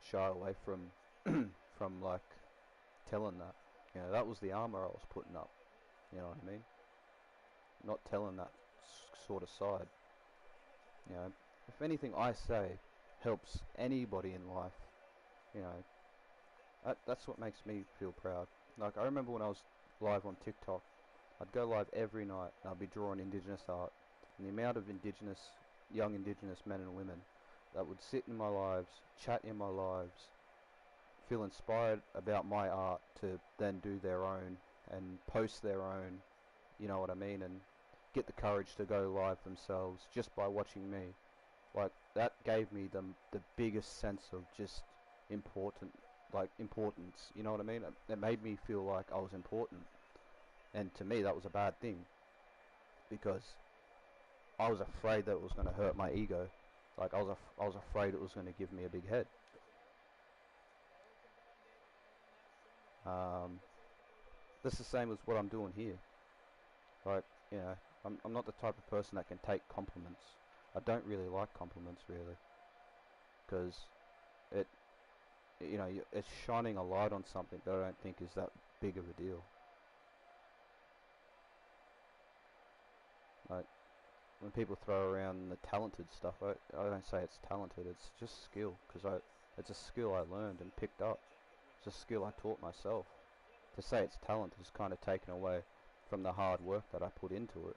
shy away from from, like, telling that. You know, that was the armor I was putting up. You know what I mean? Not telling that sort of side. You know, if anything I say helps anybody in life, you know, that's what makes me feel proud. Like, I remember when I was live on TikTok, I'd go live every night and I'd be drawing Indigenous art. And the amount of young Indigenous men and women that would sit in my lives, chat in my lives, feel inspired about my art to then do their own and post their own, you know what I mean, and get the courage to go live themselves just by watching me. Like, that gave me the biggest sense of just importance, you know what I mean? It made me feel like I was important. And to me, that was a bad thing, because I was afraid that it was going to hurt my ego. Like, I was afraid it was going to give me a big head. That's the same as what I'm doing here. Like, you know, I'm not the type of person that can take compliments. I don't really like compliments, really, because it, you know, it's shining a light on something that I don't think is that big of a deal. Like, when people throw around the talented stuff, I don't say it's talented, it's just skill, because it's a skill I learned and picked up. It's a skill I taught myself. To say it's talent is kind of taken away from the hard work that I put into it.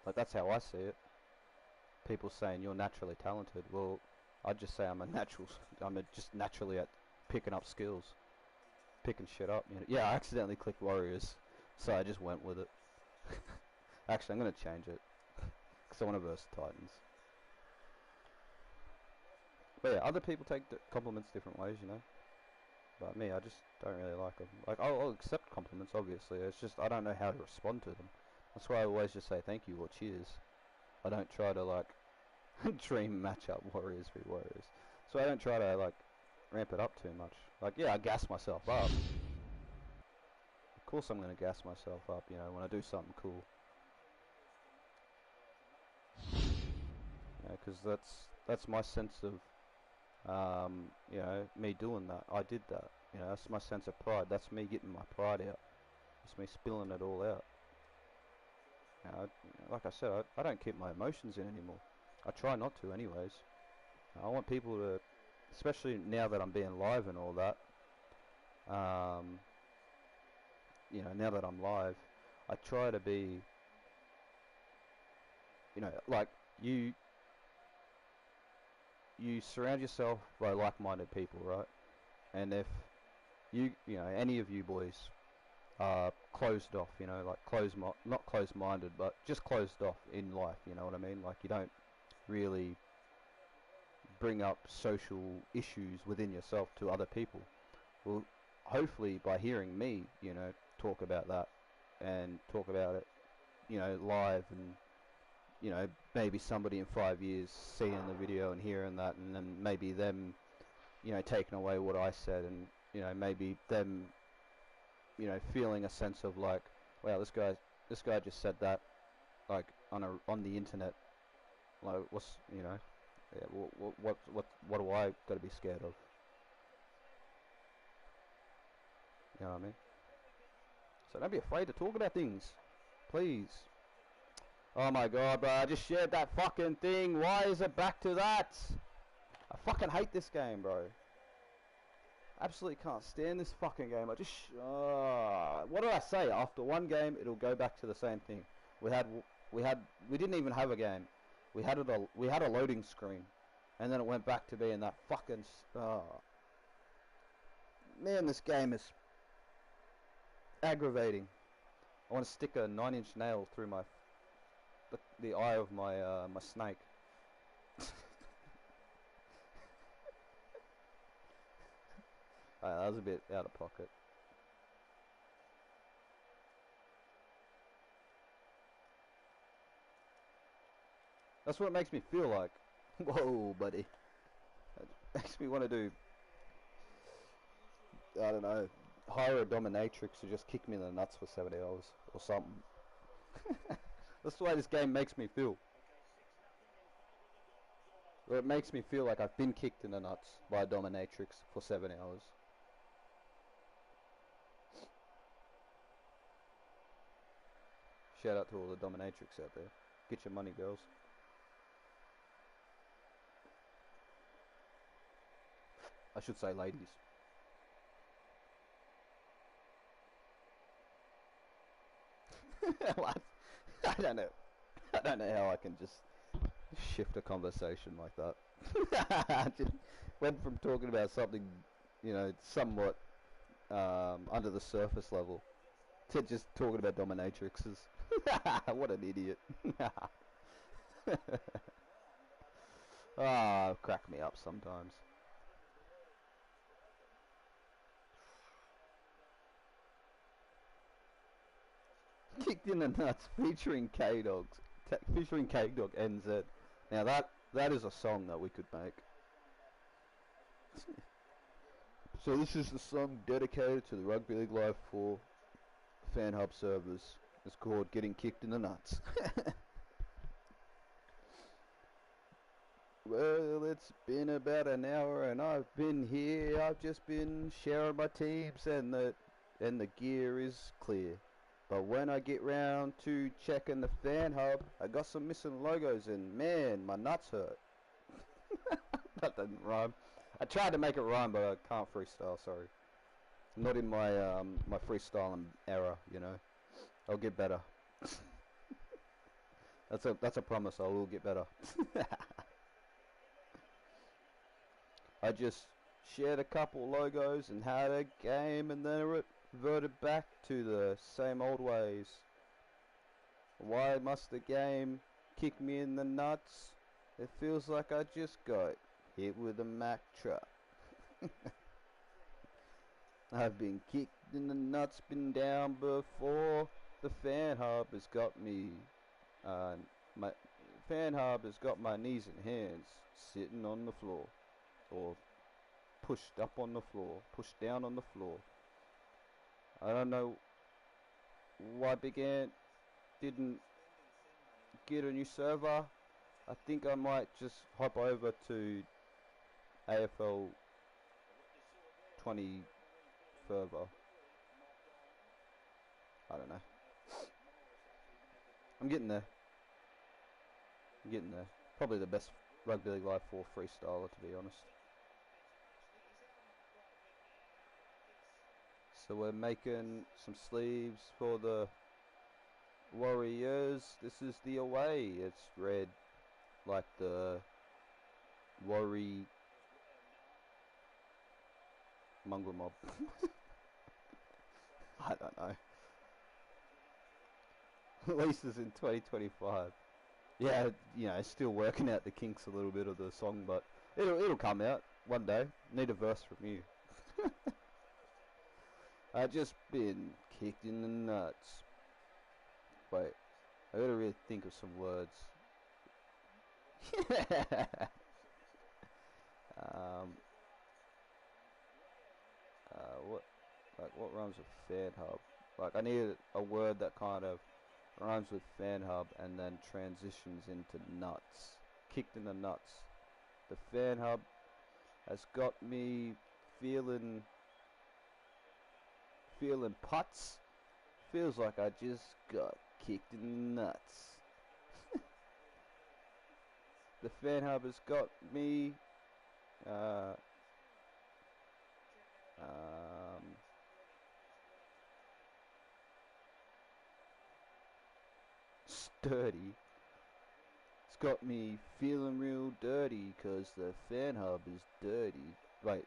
Like, that's how I see it. People saying you're naturally talented. Well, I'd just say I'm just naturally at picking up skills. Picking shit up. You know? Yeah, I accidentally clicked Warriors, so I just went with it. Actually, I'm going to change it, because I want to verse Titans. But yeah, other people take compliments different ways, you know. But me, I just don't really like them. Like, I'll accept compliments, obviously. It's just I don't know how to respond to them. That's why I always just say thank you or cheers. I don't try to, like, dream matchup Warriors v Warriors. So I don't try to, like, ramp it up too much. Like, yeah, I gas myself up. Of course I'm going to gas myself up, you know, when I do something cool. You know, because that's my sense of, you know, me doing that. I did that. You know, that's my sense of pride. That's me getting my pride out. It's me spilling it all out. You know, like I said, I don't keep my emotions in anymore. I try not to anyways. I want people to, especially now that I'm being live and all that, you know, now that I'm live, I try to be, you know, like, you surround yourself by like-minded people, right? And if you know, any of you boys are closed off, you know, like not closed-minded, but just closed off in life, you know what I mean? Like, you don't really bring up social issues within yourself to other people. Well, hopefully by hearing me, you know, talk about that and talk about it, you know, live, and, you know, maybe somebody in 5 years seeing the video and hearing that, and then maybe them, you know, taking away what I said, and, you know, maybe them, you know, feeling a sense of like, wow, this guy just said that, like, on the internet. Like, what's, you know, yeah, what do I got to be scared of? You know what I mean? So don't be afraid to talk about things, please. Oh my god, bro, I just shared that fucking thing. Why is it back to that? I fucking hate this game, bro. Absolutely can't stand this fucking game. I just... what did I say? After one game, it'll go back to the same thing. We didn't even have a game. We had a loading screen. And then it went back to being that fucking... Man, this game is aggravating. I want to stick a 9-inch nail through the eye of my my snake. That was a bit out of pocket. That's what it makes me feel like. Whoa, buddy. It makes me want to do, I don't know, hire a dominatrix to just kick me in the nuts for 70 hours or something. That's the way this game makes me feel. Or it makes me feel like I've been kicked in the nuts by a dominatrix for 7 hours. Shout out to all the dominatrix out there. Get your money, girls. I should say ladies. What? I don't know. I don't know how I can just shift a conversation like that. Just went from talking about something, you know, somewhat under the surface level, to just talking about dominatrixes. What an idiot. Crack me up sometimes. Kicked in the nuts, featuring K-Dogs, featuring K-Dog NZ. Now that is a song that we could make. So this is the song dedicated to the Rugby League Live 4 fan hub servers. It's called Getting Kicked in the Nuts. Well, it's been about an hour and I've been here. I've just been sharing my teams and the gear is clear. But when I get round to checking the fan hub, I got some missing logos and man, my nuts hurt. That didn't rhyme. I tried to make it rhyme, but I can't freestyle. Sorry, not in my my freestyling era. You know, I'll get better. That's a promise. I will get better. I just shared a couple logos and had a game, and then it reverted back to the same old ways. Why must the game kick me in the nuts? It feels like I just got hit with a Mack truck. I've been kicked in the nuts, been down before. The fan hub has got me. My fan hub has got my knees and hands sitting on the floor, or pushed up on the floor, pushed down on the floor. I don't know why Big Ant didn't get a new server. I think I might just hop over to AFL 20 further. I don't know. I'm getting there. I'm getting there. Probably the best Rugby League Live 4 freestyler, to be honest. So we're making some sleeves for the Warriors. This is the away. It's red like the Worry mongrel mob. I don't know. At least it's in 2025. Yeah, you know, still working out the kinks a little bit of the song, but it'll come out one day. Need a verse from you. I just been kicked in the nuts. Wait, I gotta really think of some words. What rhymes with fan hub? Like I need a word that kind of rhymes with fan hub and then transitions into nuts. Kicked in the nuts. The fan hub has got me feeling putts. Feels like I just got kicked in the nuts. The fan hub has got me sturdy. It's got me feeling real dirty because the fan hub is dirty. Wait,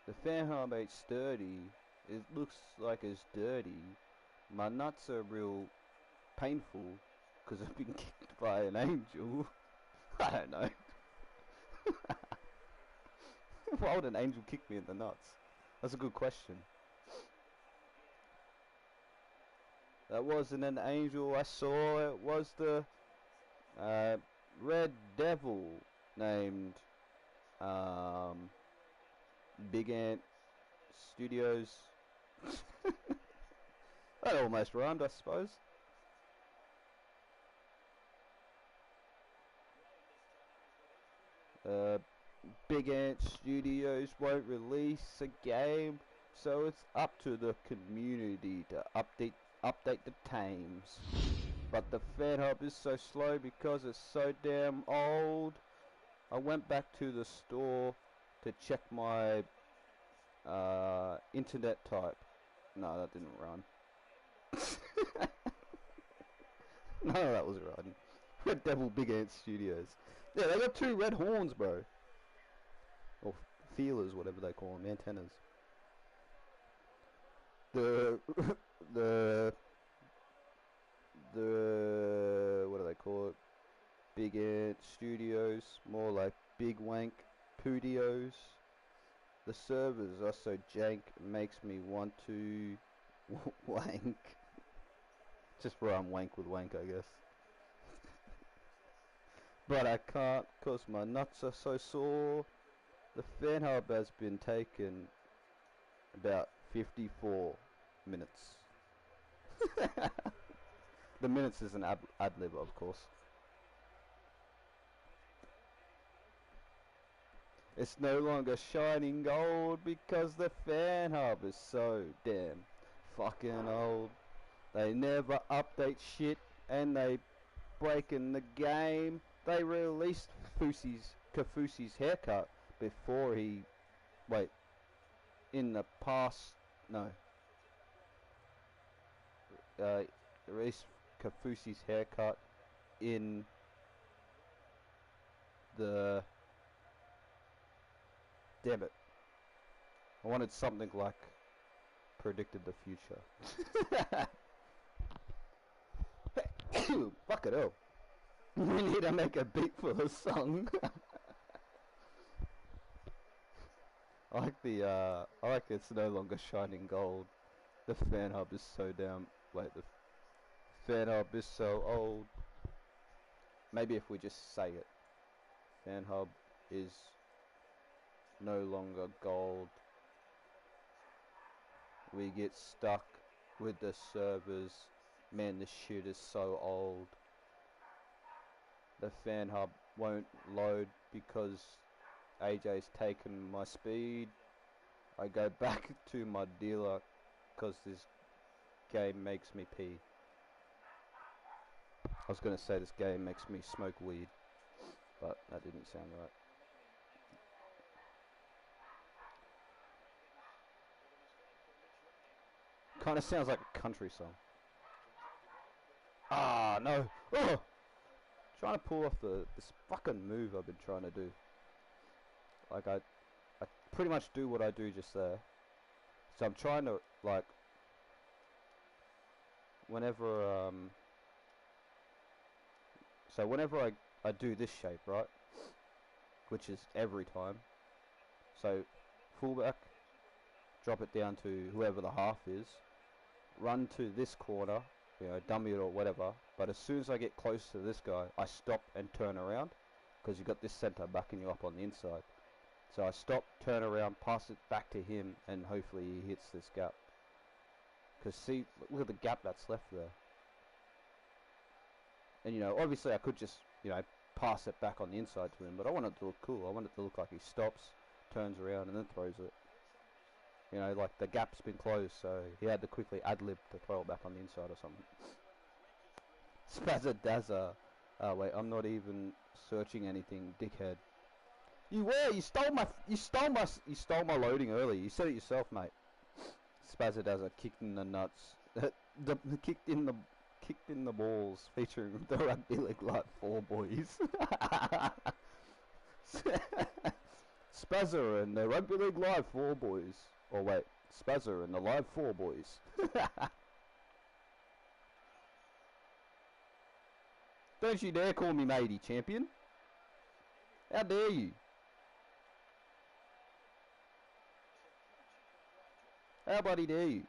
the fan hub ain't sturdy. It looks like it's dirty. My nuts are real painful because I've been kicked by an angel. I don't know. Why would an angel kick me in the nuts? That's a good question. That wasn't an angel I saw. It was the Red Devil named Big Ant Studios. That almost rhymed, I suppose. Big Ant Studios won't release a game, so it's up to the community to update the times. But the fan hub is so slow because it's so damn old. I went back to the store to check my internet type. No, that didn't run. No, that was right. Red Devil Big Ant Studios. Yeah, they got 2 red horns, bro. Or feelers, whatever they call them, antennas. The what do they call it? Big Ant Studios, more like Big Wank Pudios. The servers are so jank, it makes me want to wank. Just rhyme wank with wank, I guess. But I can't cause my nuts are so sore. The fan hub has been taken. about 54 minutes. The minutes is an ad-lib, of course. It's no longer shining gold because the fan hub is so damn fucking old. They never update shit and they breaking the game. They released Kafusi's haircut before he... Wait. In the past... No. Released Kafusi's haircut in the... Damn it. I wanted something like predicted the future. Fuck it up. We need to make a beat for the song. I like it's no longer shining gold. The fan hub is so damn... Wait, the fan hub is so old. Maybe if we just say it. Fan hub is no longer gold. We get stuck with the servers. Man, this shit is so old. The fan hub won't load because AJ's taken my speed. I go back to my dealer because this game makes me pee. I was going to say this game makes me smoke weed, but that didn't sound right. Kind of sounds like a country song. Ah, no. Oh! Trying to pull off this fucking move I've been trying to do. Like, I pretty much do what I do just there. So I'm trying to, like, whenever I do this shape, right? Which is every time. So, fullback, drop it down to whoever the half is. Run to this corner, you know, dummy it or whatever. But as soon as I get close to this guy, I stop and turn around. Because you've got this centre backing you up on the inside. So I stop, turn around, pass it back to him, and hopefully he hits this gap. Because see, look at the gap that's left there. And you know, obviously I could just, you know, pass it back on the inside to him. But I want it to look cool. I want it to look like he stops, turns around, and then throws it. You know, like the gap's been closed, so he had to quickly ad-lib to throw it back on the inside or something. Spazza Dazza. Oh wait, I'm not even searching anything, dickhead. You were. You stole my loading early. You said it yourself, mate. Spazza Dazza kicked in the nuts. Kicked in the balls, featuring the Rugby League Live 4 boys. Spazza and the Rugby League Live 4 boys. Or wait, Spazza and the Live 4 boys. Don't you dare call me matey, champion. How dare you? How bloody dare you?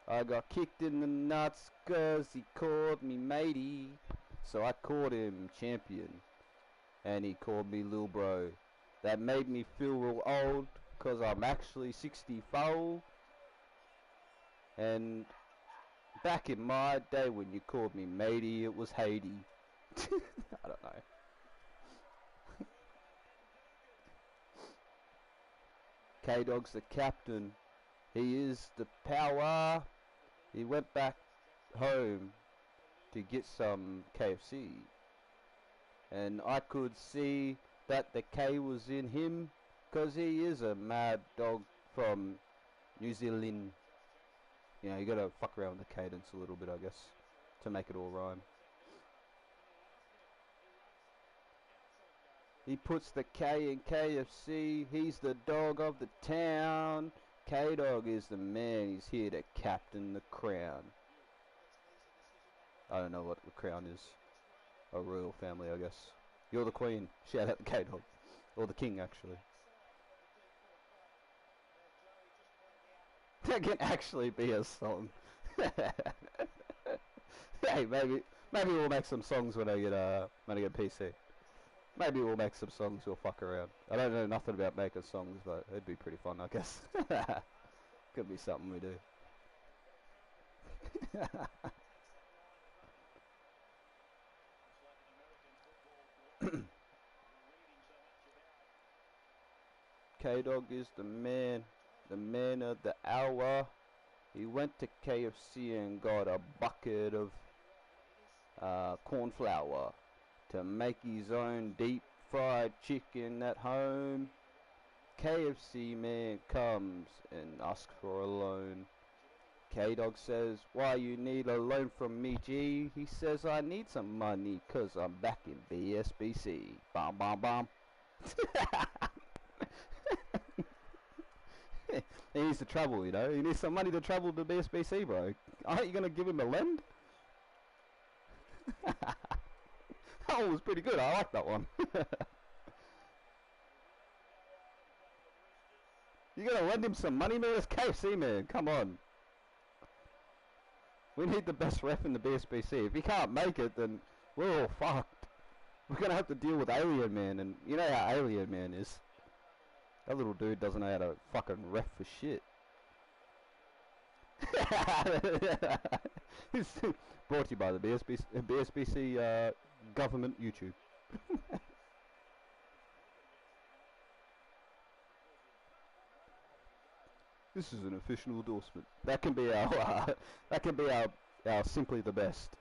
I got kicked in the nuts 'cause he called me matey. So I called him champion. And he called me lil bro. That made me feel real old 'cause I'm actually 64. And back in my day when you called me matey, it was Haiti. I don't know. K-Dog's the captain. He is the power. He went back home to get some KFC. And I could see that the K was in him, 'cause he is a mad dog from New Zealand. You know, you gotta fuck around with the cadence a little bit, I guess, to make it all rhyme. He puts the K in KFC. He's the dog of the town. K-Dog is the man. He's here to captain the crown. I don't know what the crown is. A royal family, I guess. You're the queen. Shout out the K-Dog. Or the king, actually. That can actually be a song. Hey, maybe we'll make some songs when I get PC. Maybe we'll make some songs. We'll fuck around. I don't know nothing about making songs, but it'd be pretty fun, I guess. Could be something we do. K-Dog is the man of the hour. He went to KFC and got a bucket of corn flour to make his own deep fried chicken at home. KFC man comes and asks for a loan. K-Dog says, why you need a loan from me, G? He says, I need some money cause I'm back in BSBC. Bam, bam, bam. He needs to travel, you know. He needs some money to travel to BSBC, bro. Aren't you gonna give him a lend? That one was pretty good. I like that one. You gonna lend him some money, man? It's KFC, man. Come on. We need the best ref in the BSBC. If he can't make it, then we're all fucked. We're gonna have to deal with Alien Man, and you know how Alien Man is. That little dude doesn't know how to fucking ref for shit. It's brought to you by the BSBC government YouTube. This is an official endorsement. That can be our simply the best.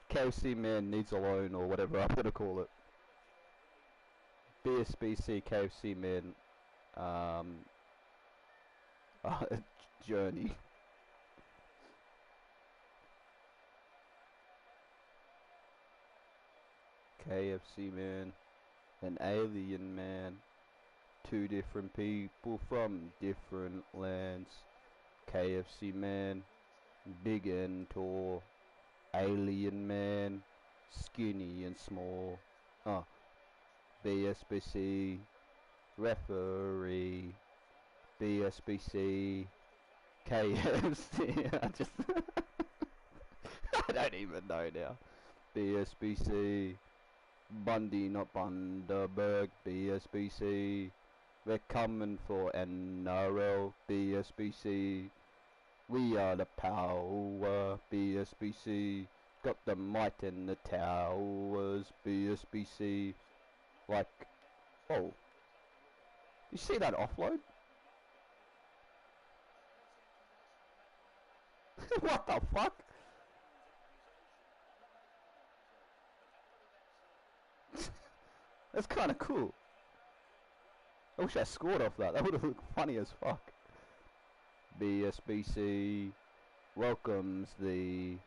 KFC man needs a loan or whatever I'm gonna call it. BSBC KFC man journey. KFC man, an alien man, two different people from different lands. KFC man, big and tall. Alien man, skinny and small. BSBC referee. BSBC KFC. I don't even know now. BSBC Bundy, not Bundaberg. BSBC, we're coming for NRL. BSBC, we are the power. BSBC, got the might in the towers. BSBC, like, oh, you see that offload? What the fuck? That's kind of cool. I wish I scored off that. That would have looked funny as fuck. BSBC welcomes to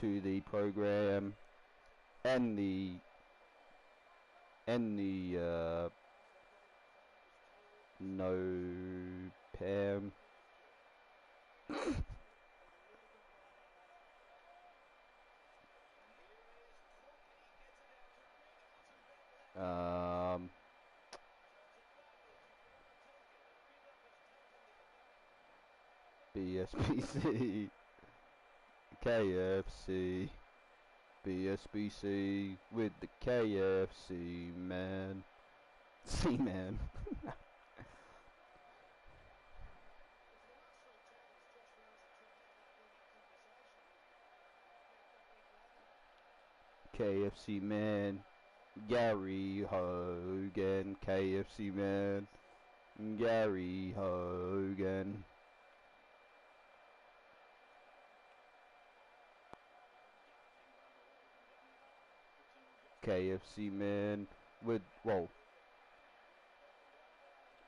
the program and the no Pam. BSBC KFC BSBC with the KFC man. C-man. KFC man, Gary Hogan. KFC man, Gary Hogan. KFC man with, well,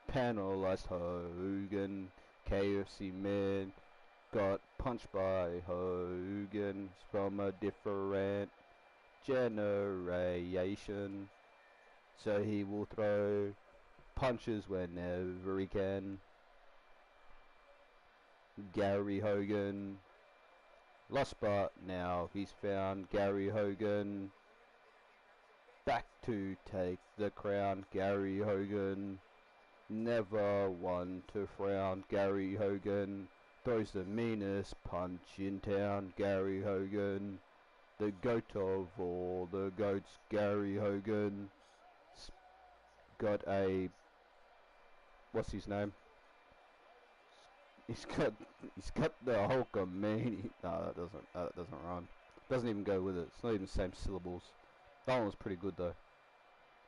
penalized Hogan. KFC man got punched by Hogan from a different generation, so he will throw punches whenever he can. Gary Hogan lost, but now he's found. Gary Hogan back to take the crown. Gary Hogan never one to frown. Gary Hogan throws the meanest punch in town. Gary Hogan the goat of all the goats, Gary Hogan, got a, what's his name? He's got the Hulkamania. No, that doesn't rhyme. Doesn't even go with it. It's not even the same syllables. That one was pretty good though.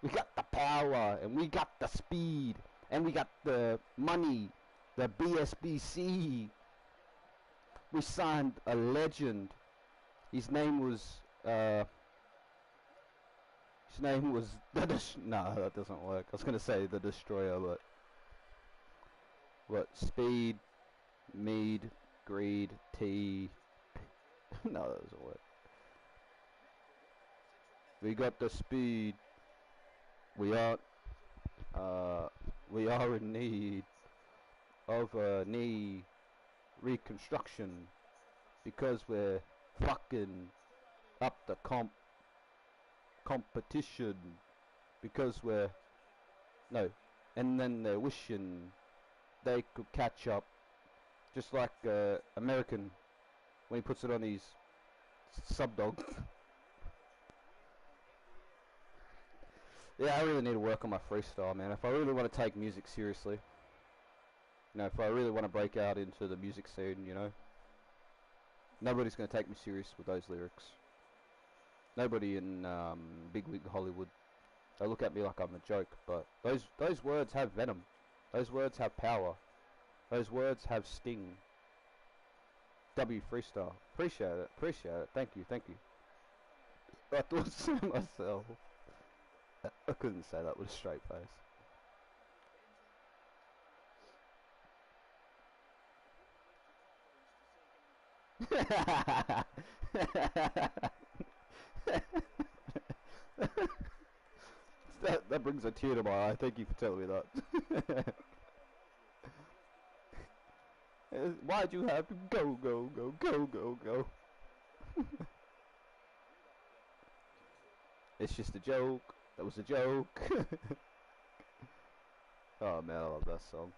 We got the power, and we got the speed, and we got the money, the BSBC. We signed a legend. His name was no, that doesn't work. I was gonna say the Destroyer, but what? Speed, mead, greed, tea. No, that doesn't work. We got the speed. We are in need of a knee reconstruction because we're fucking up the competition because we're no, and then they're wishing they could catch up, just like American when he puts it on his sub dog. Yeah, I really need to work on my freestyle, man. If I really want to take music seriously, you know, if I really want to break out into the music scene, you know, nobody's going to take me serious with those lyrics. Nobody in bigwig Hollywood. They look at me like I'm a joke, but those words have venom. Those words have power. Those words have sting. W freestyle. Appreciate it. Appreciate it. Thank you. Thank you. I thought to myself. I couldn't say that with a straight face. that brings a tear to my eye. Thank you for telling me that. Why'd you have to go, go, go, go, go, go? It's just a joke. That was a joke. Oh man, I love that song.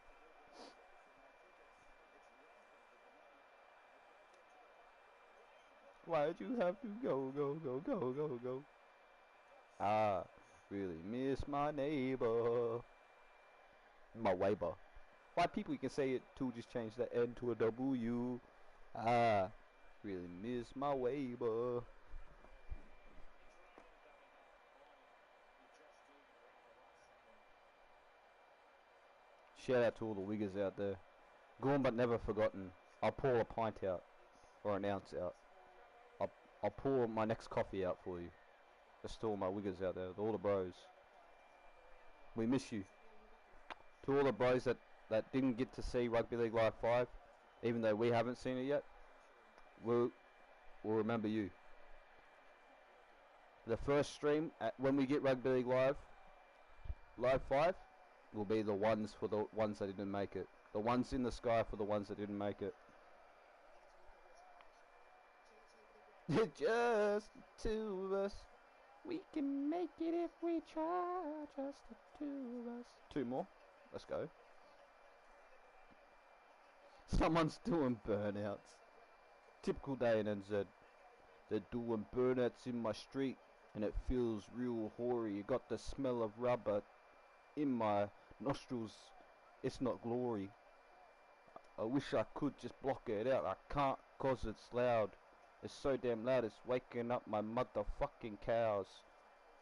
Why'd you have to go, go, go, go, go, go? I really miss my neighbor. My neighbor. Why people can say it too, just change the N to a W. I really miss my neighbor. Shout out to all the wiggers out there. Gone but never forgotten. I'll pour a pint out. Or an ounce out. I'll pour my next coffee out for you. Just to all my wiggers out there. All the bros. We miss you. To all the bros that didn't get to see Rugby League Live 5, even though we haven't seen it yet, we'll remember you. The first stream, when we get Rugby League Live 5, will be the ones for the ones that didn't make it. The ones in the sky for the ones that didn't make it. Just the two of us. We can make it if we try. Just the two of us. Two more. Let's go. Someone's doing burnouts. Typical day in NZ. They're doing burnouts in my street, and it feels real hoary. You got the smell of rubber in my nostrils. It's not glory. I wish I could just block it out. I can't, cause it's loud. It's so damn loud, it's waking up my motherfucking cows.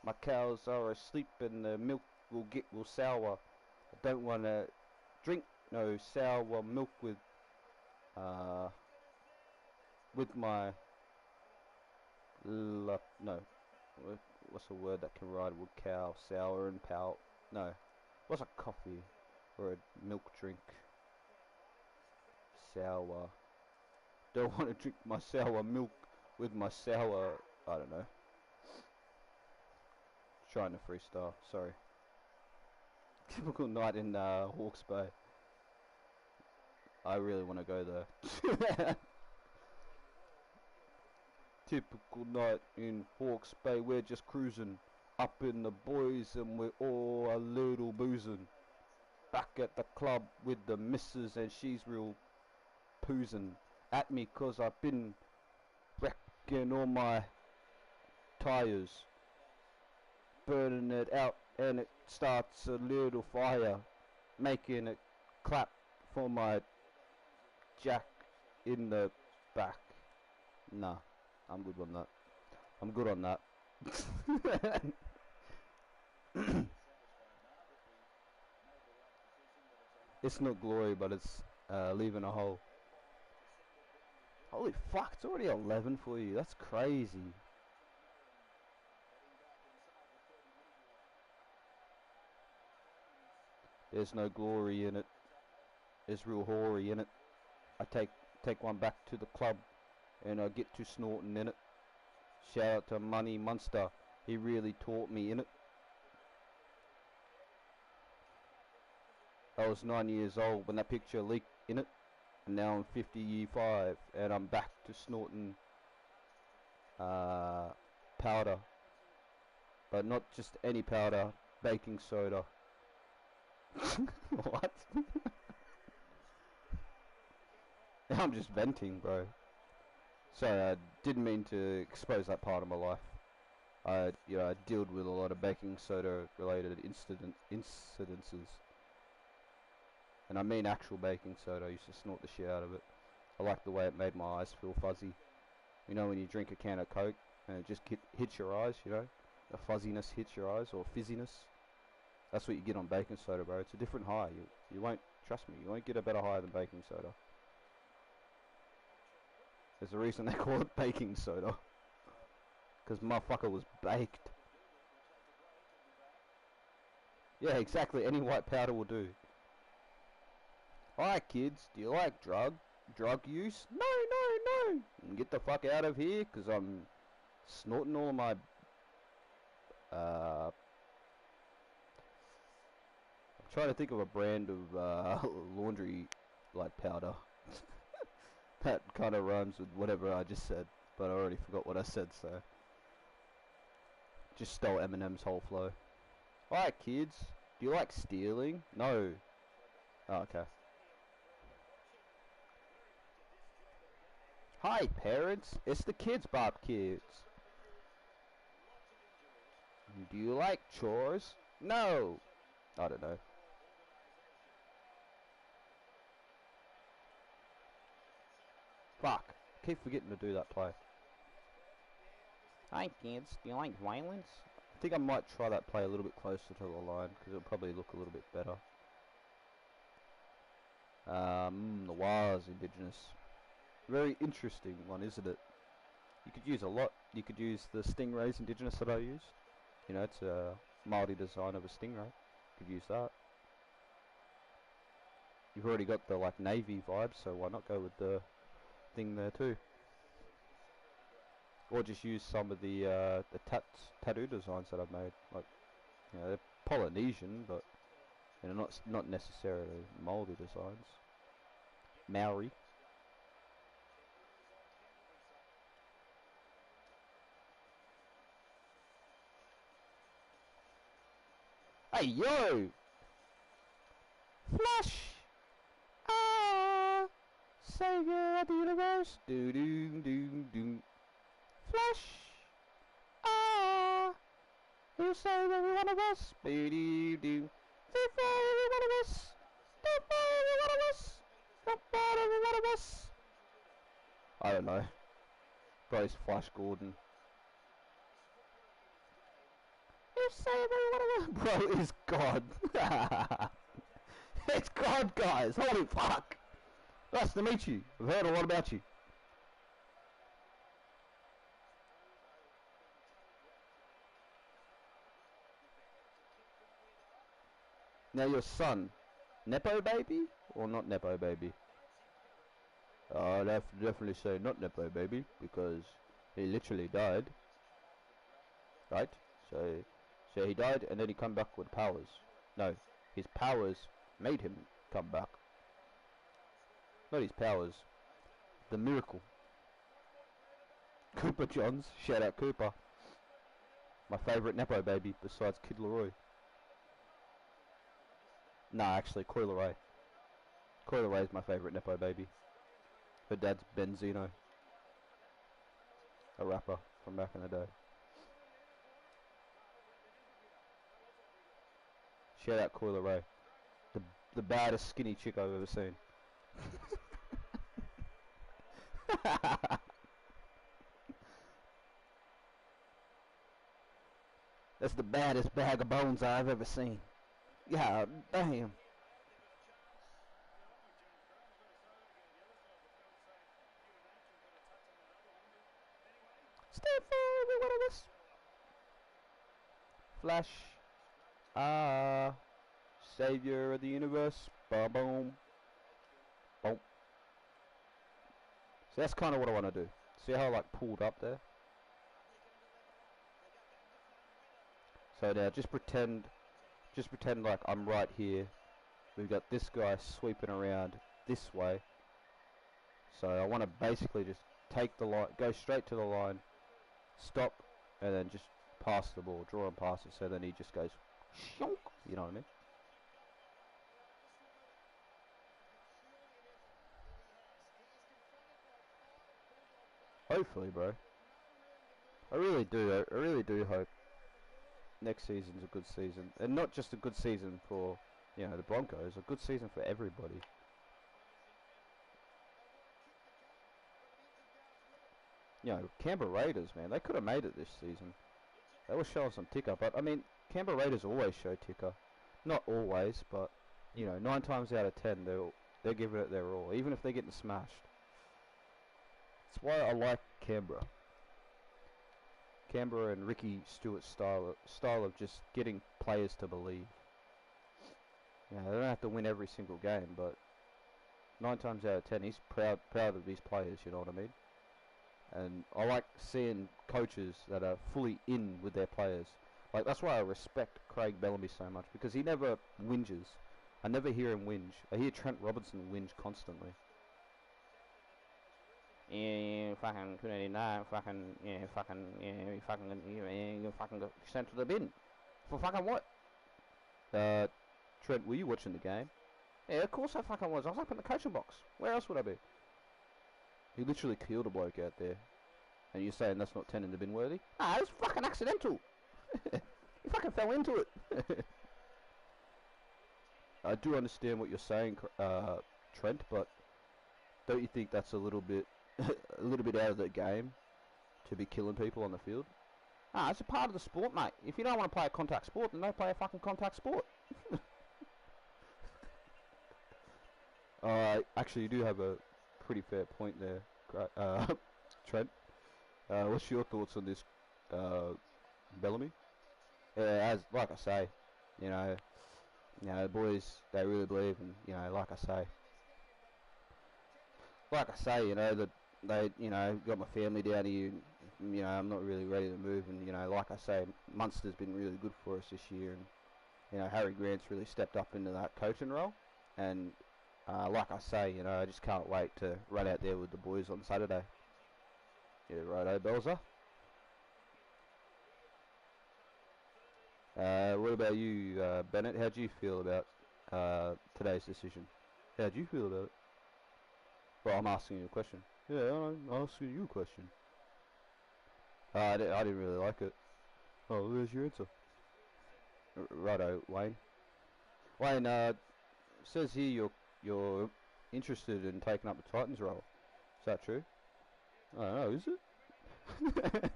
My cows are asleep and the milk will get real sour. I don't wanna drink no sour milk with my no. What's a word that can rhyme with cow? Sour and pout. No. What's a coffee or a milk drink? Sour. Don't want to drink my sour milk with my sour. I don't know. Trying to freestyle. Sorry. Typical night in Hawke's Bay. I really want to go there. Typical night in Hawke's Bay. We're just cruising up in the boys and we're all a little boozing. Back at the club with the missus and she's real poozing at me cause I've been wrecking all my tires, burning it out, and it starts a little fire, making it clap for my jack in the back. Nah, I'm good on that. I'm good on that. It's not glory, but it's leaving a hole. Holy fuck, it's already 11 for you. That's crazy. There's no glory in it. There's real hoary in it. I take one back to the club, and I get to snorting in it. Shout out to Money Monster. He really taught me in it. I was 9 years old when that picture leaked in it, and now I'm 55, and I'm back to snorting powder, but not just any powder, baking soda. What? I'm just venting, bro. Sorry, I didn't mean to expose that part of my life. I dealt with a lot of baking soda related incidences. And I mean actual baking soda. I used to snort the shit out of it. I liked the way it made my eyes feel fuzzy. You know when you drink a can of Coke and it just hits your eyes, you know? The fuzziness hits your eyes, or fizziness. That's what you get on baking soda, bro. It's a different high. You won't, trust me, you won't get a better high than baking soda. There's a reason they call it baking soda. Because motherfucker was baked. Yeah, exactly. Any white powder will do. Alright kids, do you like drug use? No, no, no! Get the fuck out of here, because I'm snorting all of my I'm trying to think of a brand of laundry like powder that kind of rhymes with whatever I just said, but I already forgot what I said, so just stole Eminem's whole flow. Alright kids, do you like stealing? No. Oh, okay. Hi parents, it's the Kids Bop Kids. Do you like chores? No. I don't know. Fuck. Keep forgetting to do that play. Hi kids, do you like violence? I think I might try that play a little bit closer to the line, because it'll probably look a little bit better. The Wires Indigenous. Very interesting one, isn't it? You could use a lot. You could use the Stingray's Indigenous that I use. You know, it's a Māori design of a stingray. You could use that. You've already got the like navy vibe, so why not go with the thing there too? Or just use some of the tattoo designs that I've made. Like, you know, they're Polynesian, but you know, not necessarily Māori designs. Maori. Hey yo! Flash! Ah! Savior of the universe! Doo doo doo doo. Flash! Ah! He'll save every one of us! Doo doo doo. Save every one of us! Save every one of us! Save every one of us! I don't know. Bro's Flash Gordon. He'll save every one of us! Bro is God! It's God, guys! Holy fuck! Nice to meet you. I've heard a lot about you. Now your son, Nepo baby or not Nepo baby? I'd have to definitely say not Nepo baby, because he literally died. Right? So he died and then he come back with powers. No, his powers made him come back. Not his powers. The miracle. Cooper Johns. Shout out Cooper. My favourite Nepo baby besides Kid Leroy. Nah, actually, Coi Leray. Coi Leray is my favourite Nepo baby. Her dad's Benzino. A rapper from back in the day. Shout out Coyle Ray. The baddest skinny chick I've ever seen. That's the baddest bag of bones I've ever seen. God damn. Stay for one of us. Flash. Savior of the universe. Ba boom. Boom. So that's kind of what I want to do. See how I like pulled up there? So now just pretend like I'm right here. We've got this guy sweeping around this way. So I want to basically just take the line, go straight to the line, stop, and then just pass the ball, draw and pass it. So then he just goes, shonk, you know what I mean? Hopefully, bro. I really do. I really do hope next season's a good season, and not just a good season for, you know, the Broncos, a good season for everybody. You know, Canberra Raiders, man, they could have made it this season. They were showing some ticker, but I mean, Canberra Raiders always show ticker. Not always, but you know, 9 times out of 10, they're giving it their all, even if they're getting smashed. That's why I like Canberra. Canberra and Ricky Stewart's style of just getting players to believe. You know, they don't have to win every single game, but 9 times out of 10, he's proud of his players. You know what I mean? And I like seeing coaches that are fully in with their players. Like, that's why I respect Craig Bellamy so much, because he never whinges. I never hear him whinge. I hear Trent Robinson whinge constantly. Yeah, fucking 289, you fucking got sent to the bin. For fucking what? Trent, were you watching the game? Yeah, of course I fucking was. I was up in the coaching box. Where else would I be? He literally killed a bloke out there. And you're saying that's not 10 in the bin worthy? Ah, it was fucking accidental. He fucking fell into it. I do understand what you're saying, Trent, but don't you think that's a little bit out of the game to be killing people on the field? Ah, it's a part of the sport, mate. If you don't want to play a contact sport, then don't play a fucking contact sport. Actually, you do have a pretty fair point there, Trent. What's your thoughts on this, Bellamy? As like I say, you know, the boys, they really believe, and you know, like I say, you know, that they, you know, got my family down here. And, you know, I'm not really ready to move, and you know, like I say, Munster's been really good for us this year, and you know, Harry Grant's really stepped up into that coaching role, and like I say, you know, I just can't wait to run out there with the boys on Saturday. Yeah, righto, Belzer. What about you, Bennett? How do you feel about today's decision? How do you feel about it? Well, I'm asking you a question. Yeah, I'm asking you a question. I didn't really like it. Oh, there's your answer. Righto, Wayne. Wayne, says here you're interested in taking up the Titans role. Is that true? I don't know, is it?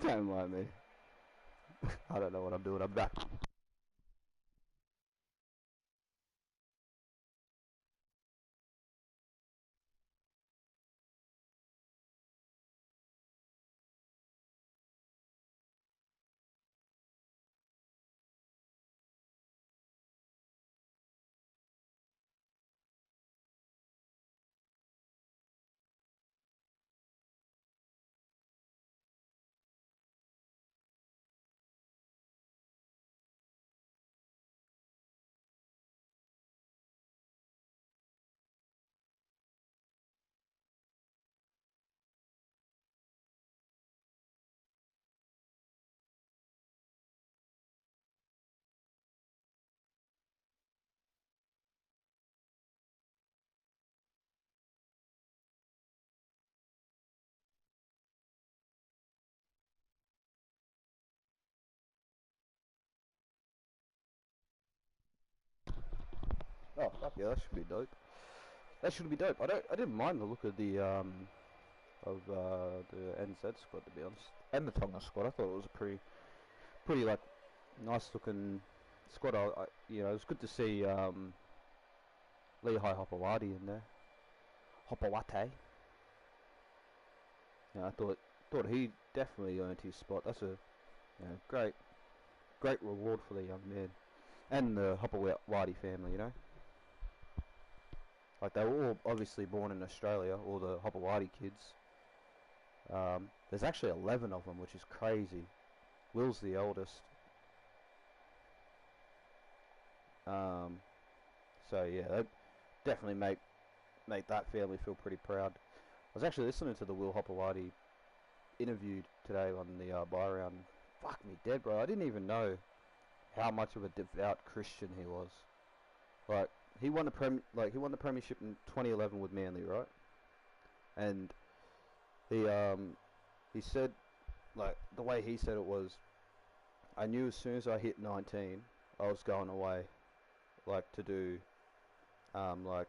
Don't mind me. I don't know what I'm doing. I'm back. Oh fuck yeah, that should be dope. That should be dope. I didn't mind the look of the NZ squad, to be honest, and the Tonga squad. I thought it was a pretty like nice looking squad. It was good to see Lehigh Hopewadi in there. Hopewate. Yeah, I thought he definitely earned his spot. That's a great reward for the young man and the Hopewadi family. Like they were all obviously born in Australia, all the Hopewadi kids. There's actually 11 of them, which is crazy. Will's the eldest. So yeah, they definitely make that family feel pretty proud. I was actually listening to the Will Hopewadi interview today on the buy round. Fuck me dead, bro. I didn't even know how much of a devout Christian he was. Like he won the premiership in 2011 with Manly, right? And he said, like, the way he said it was, I knew as soon as I hit 19, I was going away, like, to do, like,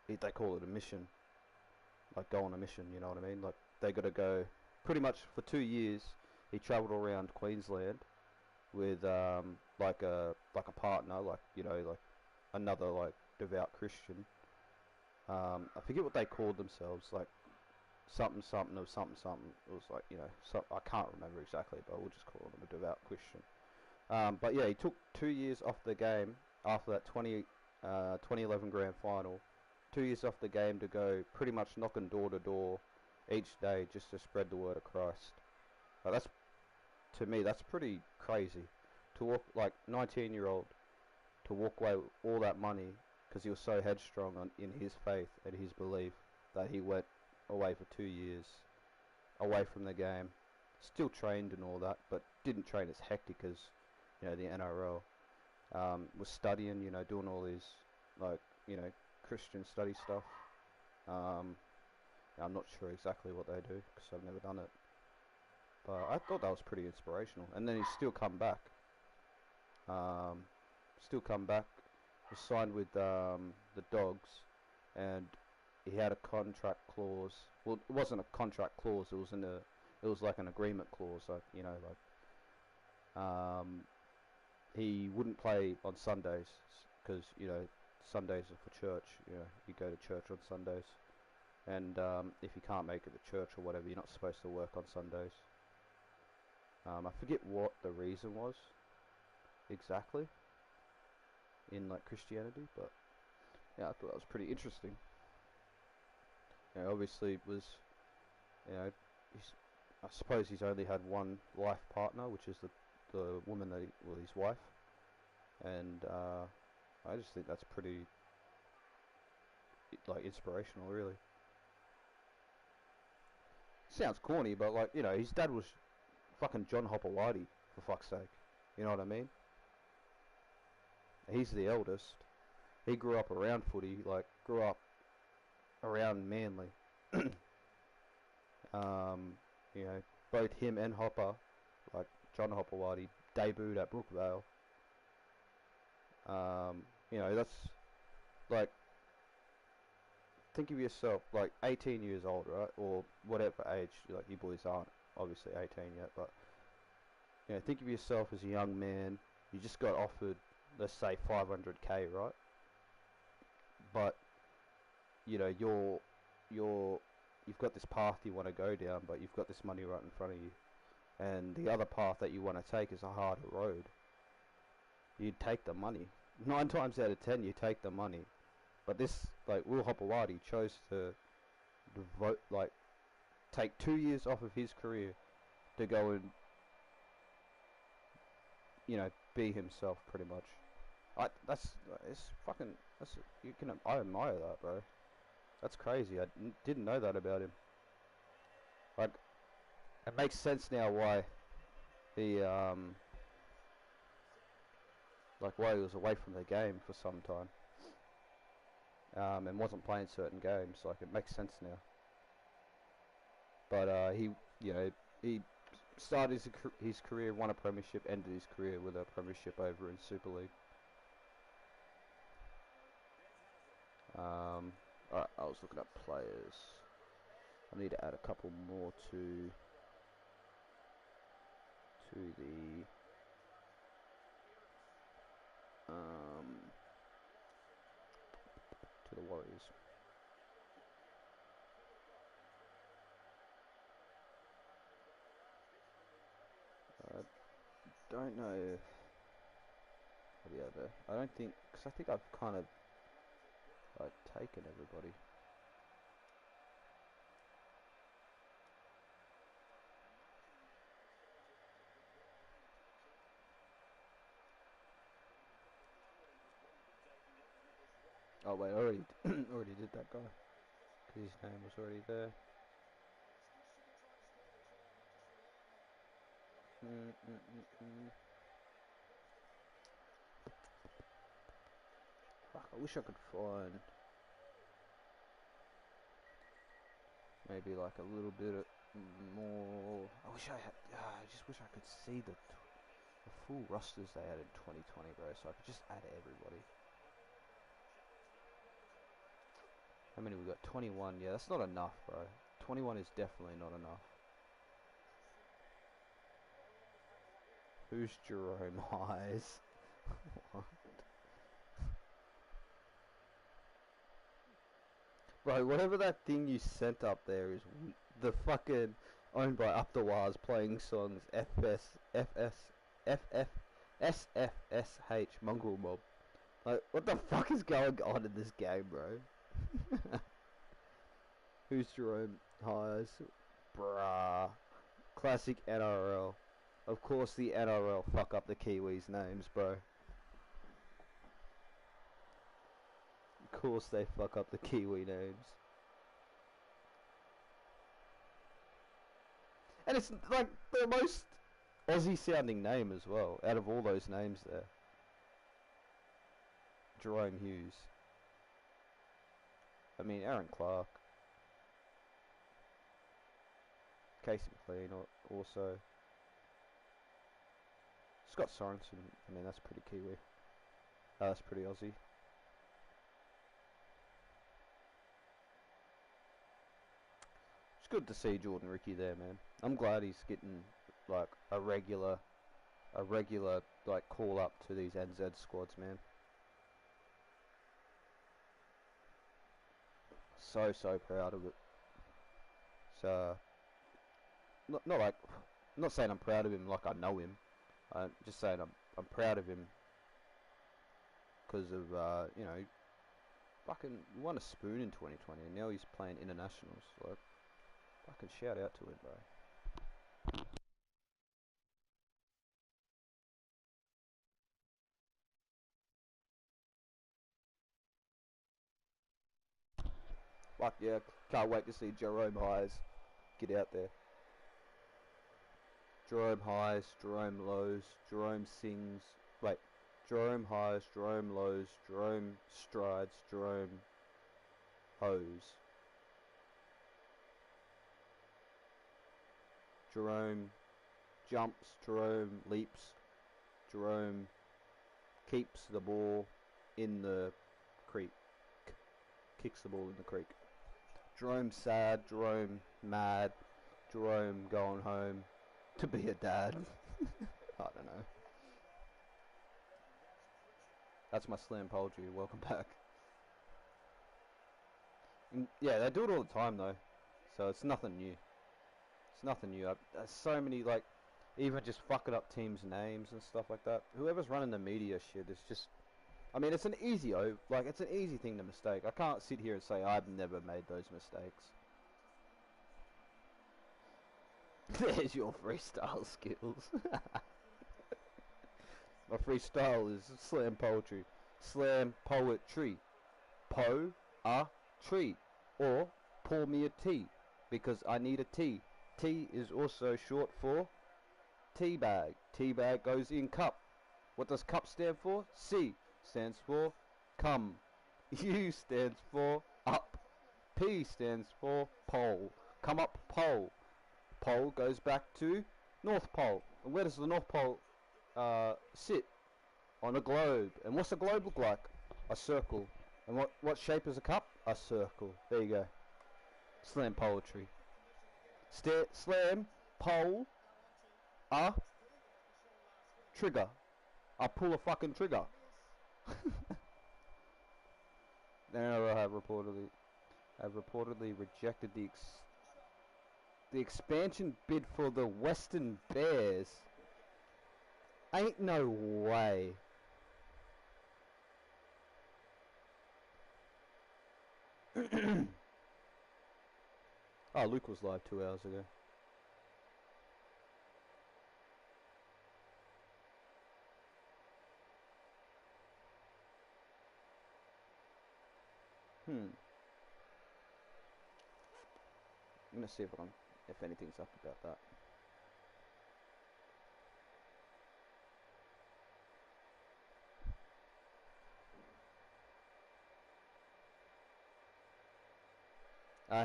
they call it a mission, like, go on a mission, you know what I mean? Like, they got to go, pretty much for 2 years, he travelled around Queensland with, like a partner, like, like, another, like, devout Christian. I forget what they called themselves, like, something something or something something. It was like, I can't remember exactly, but we'll just call him a devout Christian. But yeah, he took 2 years off the game after that 2011 grand final. 2 years off the game to go pretty much knocking door to door each day just to spread the word of Christ. That's, to me, that's pretty crazy. To walk, like, 19-year-old, to walk away with all that money because he was so headstrong in his faith and his belief that he went away for 2 years, away from the game, still trained and all that, but didn't train as hectic as, the NRL. Was studying, doing all these, like, Christian study stuff. I'm not sure exactly what they do because I've never done it, but I thought that was pretty inspirational. And then he's still come back. Was signed with the Dogs, and he had a contract clause. Well, it wasn't a contract clause. It was like an agreement clause. Like, he wouldn't play on Sundays because Sundays are for church. You go to church on Sundays, and if you can't make it to church or whatever, you're not supposed to work on Sundays. I forget what the reason was exactly in like Christianity, but yeah, I thought that was pretty interesting. Obviously it was, I suppose he's only had one life partner, which is the woman his wife, and I just think that's pretty, like, inspirational, really. Sounds corny, but, like, his dad was fucking John Hopewadi, for fuck's sake. You know what I mean? He's the eldest. He grew up around footy, like, grew up around Manly. um, both him and Hopper, like John Hopewadi, debuted at Brookvale. That's like, think of yourself like 18 years old, right, or whatever age. Like, you boys aren't obviously 18 yet, but think of yourself as a young man. You just got offered, let's say, 500k, right? But you've got this path you want to go down, but you've got this money right in front of you, and the other path that you want to take is a harder road. You'd take the money. 9 times out of 10, you take the money. But this, like, Will Hopewadi chose to devote, like, take 2 years off of his career to go and, be himself, pretty much. I admire that, bro. That's crazy. Didn't know that about him. Like, it makes sense now why he, why he was away from the game for some time. And wasn't playing certain games. Like, it makes sense now. But he started his career, won a premiership, ended his career with a premiership over in Super League. Alright, I was looking at players. I need to add a couple more to the Warriors. I don't know. I don't think, because I think I've kind of like taken everybody. Oh wait, I already already did that guy, because his name was already there. Fuck, I wish I could find maybe like a little bit more. I just wish I could see the full rosters they had in 2020, bro, so I could just add everybody. How many we got? 21. Yeah, that's not enough, bro. 21 is definitely not enough. Who's Jerome Highs? What? Bro, whatever that thing you sent up there is, the fucking owned by Up the Wires playing songs SFSH Mongrel Mob. Like, what the fuck is going on in this game, bro? Who's Jerome Highs? Bruh. Classic NRL. Of course the NRL fuck up the Kiwis' names, bro. Of course they fuck up the Kiwi names. And it's like the most Aussie sounding name as well, out of all those names there. Jerome Hughes. I mean, Aaron Clark. Casey McLean also. Scott Sorensen, I mean, that's pretty Kiwi. That's pretty Aussie. It's good to see Jordan Ricky there, man. I'm glad he's getting like a regular like call up to these NZ squads, man. So proud of it. So not like, I'm not saying I'm proud of him like I know him. I'm just saying I'm proud of him because of you know, fucking won a spoon in 2020 and now he's playing internationals. Like, fucking shout out to him, bro. Fuck yeah, can't wait to see Jerome Highs get out there. Jerome Highs, Jerome Lows, Jerome Sings, wait, Jerome Highs, Jerome Lows, Jerome Strides, Jerome Hose, Jerome Jumps, Jerome Leaps, Jerome keeps the ball in the creek, kicks the ball in the creek. Jerome Sad, Jerome Mad, Jerome going home to be a dad. I don't know. That's my slam poetry. Welcome back. Yeah, they do it all the time though, so it's nothing new. It's nothing new. There's so many, like, even just fucking up teams' names and stuff like that. Whoever's running the media shit is just, I mean, it's an easy it's an easy thing to mistake. I can't sit here and say I've never made those mistakes. There's your freestyle skills. My freestyle is slam poetry. Slam poetry. A tree. Or pour me a tea. Because I need a tea. Tea is also short for tea bag. Tea bag goes in cup. What does cup stand for? C stands for come. U stands for up. P stands for pole. Come up pole. Pole goes back to North Pole. And where does the North Pole sit? On a globe. And what's a globe look like? A circle. And what shape is a cup? A circle. There you go. Slam poetry. Slam pole a trigger. I pull a fucking trigger. Now I have reportedly rejected the expansion bid for the Western Bears. Ain't no way. Oh, Luke was live 2 hours ago. I'm gonna see if anything's up about that.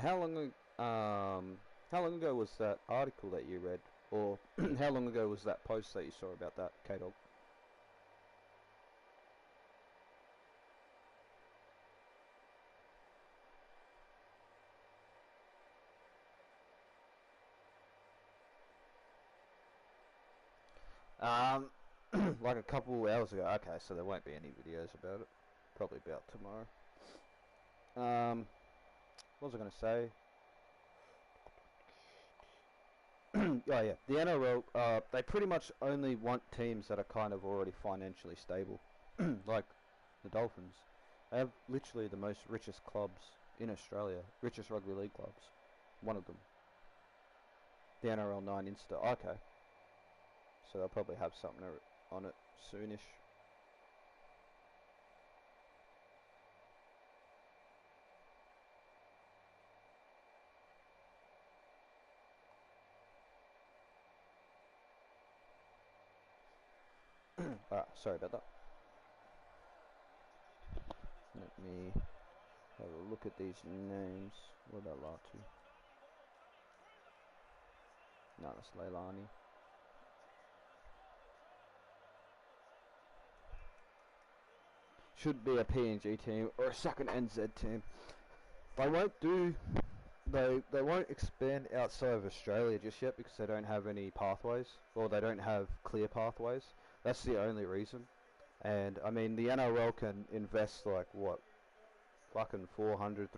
How long ago was that article that you read, or how long ago was that post that you saw about that, K-Dog? Like a couple hours ago. Okay, so there won't be any videos about it. Probably about tomorrow. What was I going to say? Oh yeah, the NRL, they pretty much only want teams that are kind of already financially stable. Like the Dolphins. They have literally the most richest clubs in Australia. Richest rugby league clubs. One of them. The NRL 9 Insta. Okay. So they'll probably have something on it soonish. Alright, sorry about that. Let me have a look at these names. What about Latu? No, that's Leilani. Should be a PNG team or a second NZ team. They won't do. They won't expand outside of Australia just yet because they don't have any pathways, or they don't have clear pathways. That's the only reason. And I mean, the NRL can invest like what, fucking 300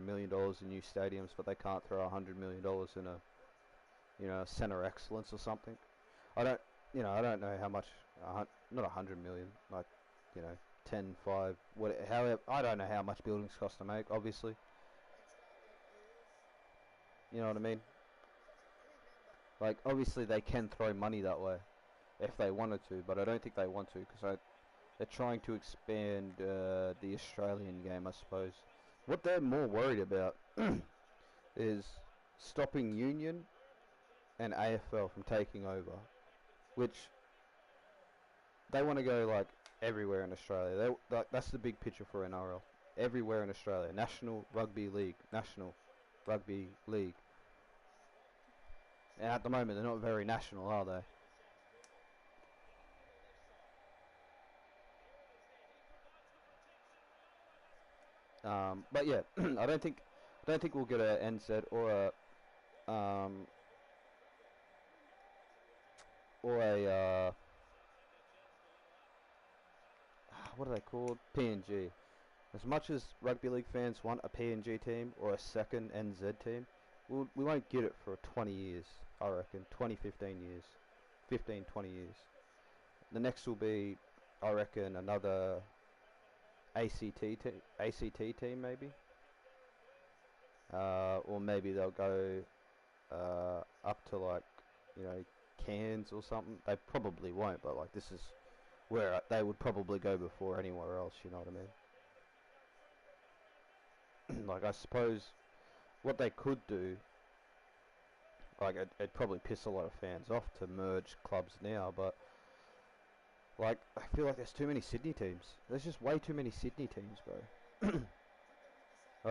million dollars in new stadiums, but they can't throw $100 million in a center excellence or something. I don't know how much. Not 100 million, like, 10, 5, however. I don't know how much buildings cost to make. Obviously, you know what I mean. Like, obviously they can throw money that way if they wanted to, but I don't think they want to because they're trying to expand the Australian game, I suppose. What they're more worried about is stopping Union and AFL from taking over, which they want to go like everywhere in Australia. That's the big picture for NRL. Everywhere in Australia. National Rugby League. National Rugby League. And at the moment, they're not very national, are they? But yeah, I don't think we'll get a NZ um, or a what are they called? PNG. As much as rugby league fans want a PNG team or a second NZ team, we won't get it for 20 years, I reckon. 20, 15 years. 15, 20 years. The next will be, I reckon, another ACT team maybe. Or maybe they'll go up to like, Cairns or something. They probably won't, but like this is where they would probably go before anywhere else, you know what I mean? Like, I suppose what they could do, like, it'd probably piss a lot of fans off to merge clubs now, but like, I feel like there's too many Sydney teams. There's just way too many Sydney teams, bro.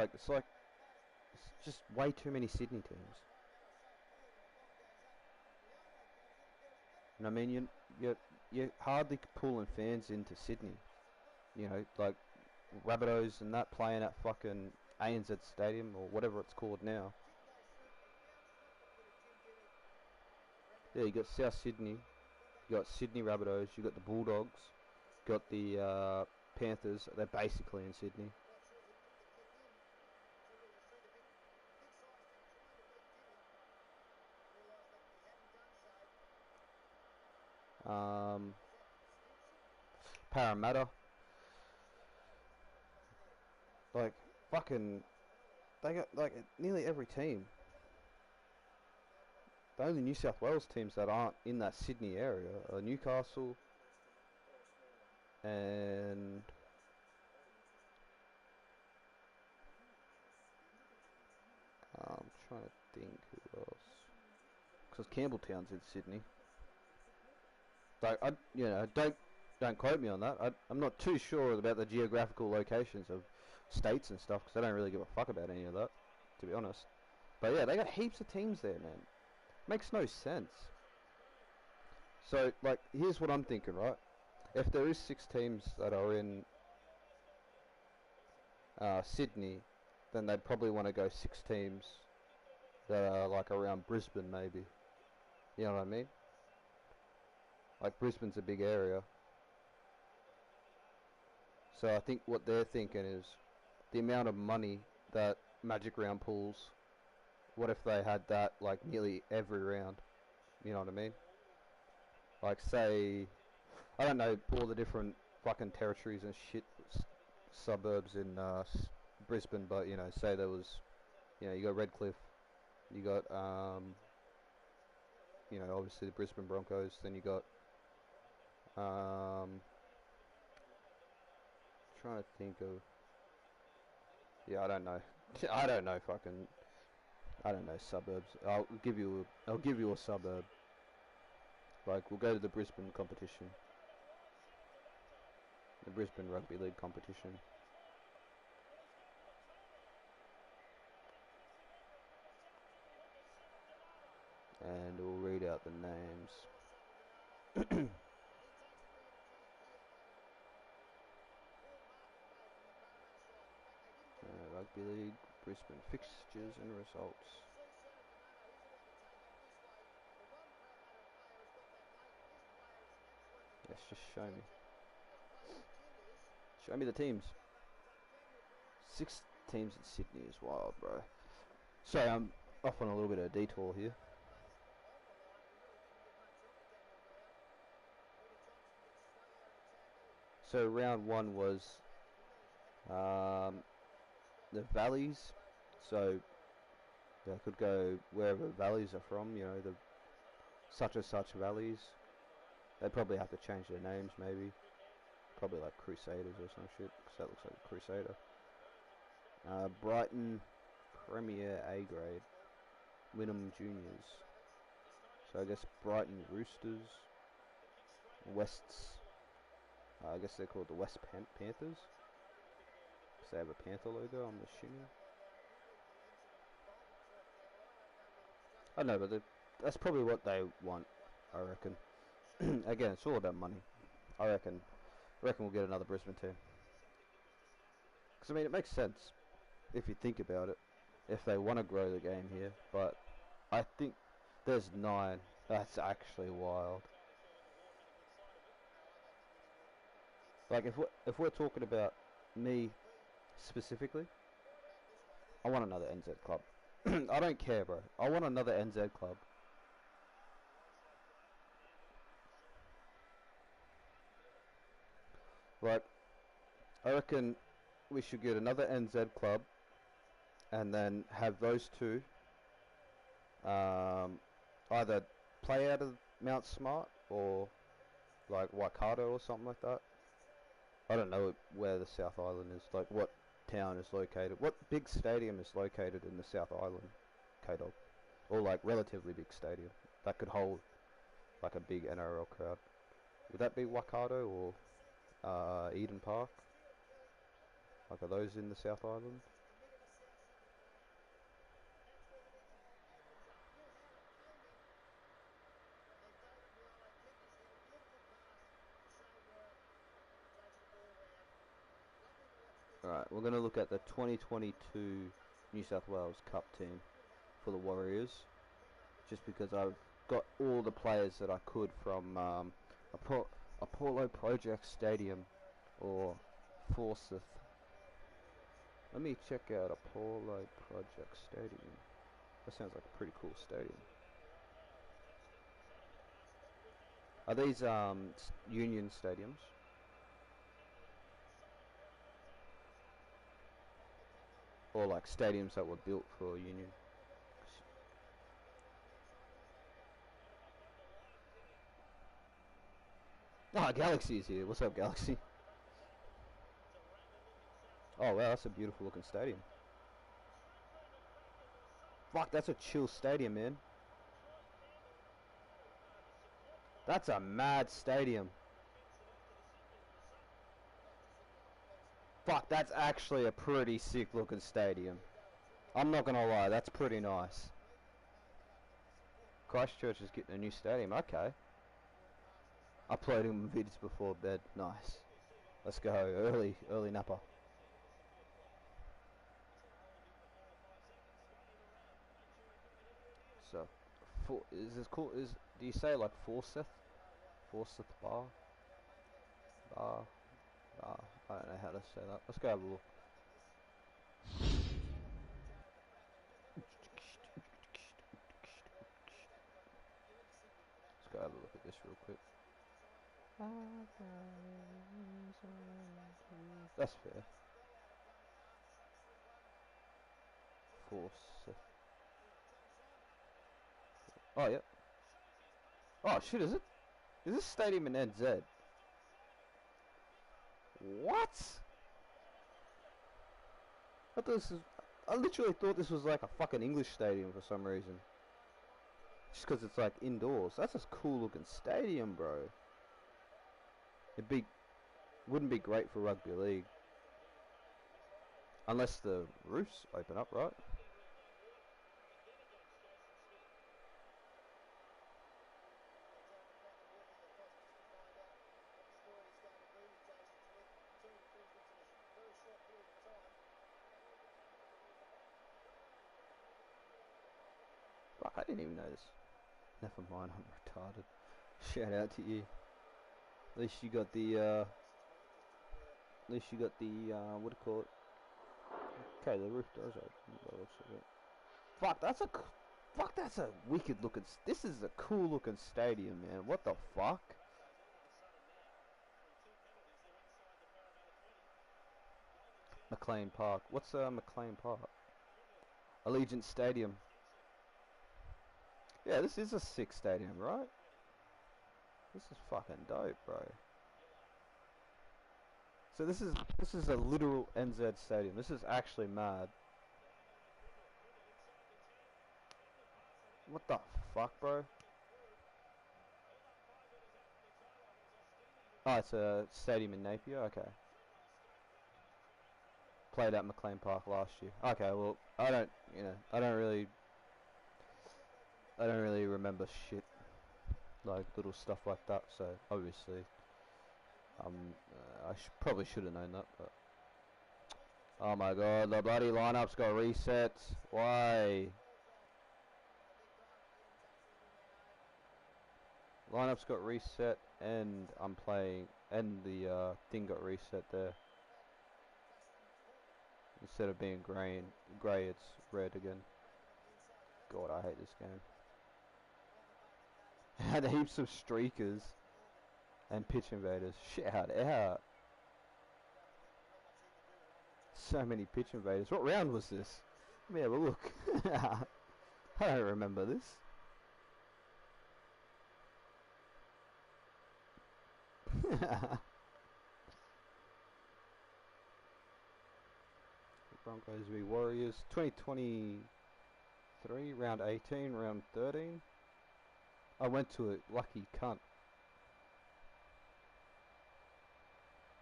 It's just way too many Sydney teams. And I mean, you're hardly pulling fans into Sydney. Like, Rabbitohs and that playing at fucking ANZ Stadium or whatever it's called now. Yeah, you got South Sydney, you got Sydney Rabbitohs, you got the Bulldogs, you got the Panthers. They're basically in Sydney. Parramatta, like fucking, they got like nearly every team. The only New South Wales teams that aren't in that Sydney area are Newcastle and I'm trying to think who else. Because Campbelltown's in Sydney. Like don't quote me on that. I'm not too sure about the geographical locations of states and stuff because I don't really give a fuck about any of that, to be honest. But yeah, they got heaps of teams there, man. Makes no sense. So like, here's what I'm thinking, right? If there is 6 teams that are in Sydney, then they'd probably want to go 6 teams that are like around Brisbane, maybe. You know what I mean? Like Brisbane's a big area. So I think what they're thinking is the amount of money that Magic Round pulls. What if they had that like nearly every round? You know what I mean? Like say, I don't know, all the different fucking territories and shit, suburbs in Brisbane, but you know, say there was, you know, you got Redcliffe, you got you know, obviously the Brisbane Broncos, then you got trying to think of, yeah, I don't know. I don't know fucking, I don't know suburbs. I'll give you a suburb. Like we'll go to the Brisbane competition, the Brisbane Rugby League competition. And we'll read out the names. Rugby League, Brisbane fixtures and results. Yes, just show me. Show me the teams. 6 teams in Sydney is wild, bro. Sorry, I'm off on a little bit of a detour here. So round 1 was the valleys. So they could go wherever valleys are from, you know, the such and such valleys. They'd probably have to change their names, maybe. Probably like Crusaders or some shit, because that looks like a Crusader. Brighton Premier A grade. Wynnum Juniors. So I guess Brighton Roosters. Wests. I guess they're called the West Panthers. Because they have a panther logo, I'm assuming. I don't know, but that's probably what they want, I reckon. Again, it's all about money. I reckon we'll get another Brisbane team. Because, I mean, it makes sense if you think about it. If they want to grow the game here. But I think there's 9. That's actually wild. Like, if we're talking about me specifically, I want another NZ club. I don't care, bro. I want another NZ club. Like, I reckon we should get another NZ club and then have those 2 either play out of Mount Smart or like Waikato or something like that. I don't know where the South Island is, like what town is located, what big stadium is located in the South Island, K-Dog, or like relatively big stadium that could hold like a big NRL crowd. Would that be Waikato or Eden Park? Like, are those in the South Island? we're going to look at the 2022 New South Wales Cup team for the Warriors, just because I've got all the players that I could from Apollo Project Stadium, or Forsyth. Let me check out Apollo Project Stadium. That sounds like a pretty cool stadium. Are these Union stadiums? Or like stadiums that were built for Union? Ah, Galaxy is here. What's up, Galaxy? Oh wow, that's a beautiful looking stadium. Fuck, that's a chill stadium, man. That's a mad stadium. Fuck, that's actually a pretty sick looking stadium. I'm not gonna lie, that's pretty nice. Christchurch is getting a new stadium, okay. Uploading vids before bed, nice. Let's go, early napper. So, is this cool? Do you say like Forsyth? Forsyth Bar? Bar? Bar? I don't know how to say that. Let's go have a look. Let's go have a look at this real quick. That's fair. Forsyth. Oh, yep. Oh, shit, is it? Is this stadium in NZ? What? I literally thought this was like a fucking English stadium for some reason. Just because it's like indoors. That's a cool looking stadium, bro. Wouldn't be great for rugby league. Unless the roofs open up, right? Fuck, I didn't even know this. Never mind, I'm retarded. Shout out to you. At least you got the, what do you call it? Okay, the roof does open. Fuck, that's a wicked looking, this is a cool looking stadium, man. What the fuck? McLean Park. What's, McLean Park? Allegiant Stadium. Yeah, this is a sick stadium, right? This is fucking dope, bro. So this is a literal NZ stadium. This is actually mad. What the fuck, bro? Oh, it's a stadium in Napier. Okay. Played at McLean Park last year. Okay, well, I don't really remember shit like little stuff like that. So obviously, I probably should have known that, but oh my god, the bloody lineup's got reset. Why? Lineup's got reset, and I'm playing, and the thing got reset there. Instead of being grey, it's red again. God, I hate this game. Had heaps of streakers and pitch invaders. Shout out. So many pitch invaders. What round was this? Let me have a look. I don't remember this. Broncos v Warriors. 2023, round 18, round 13. I went to it, lucky cunt.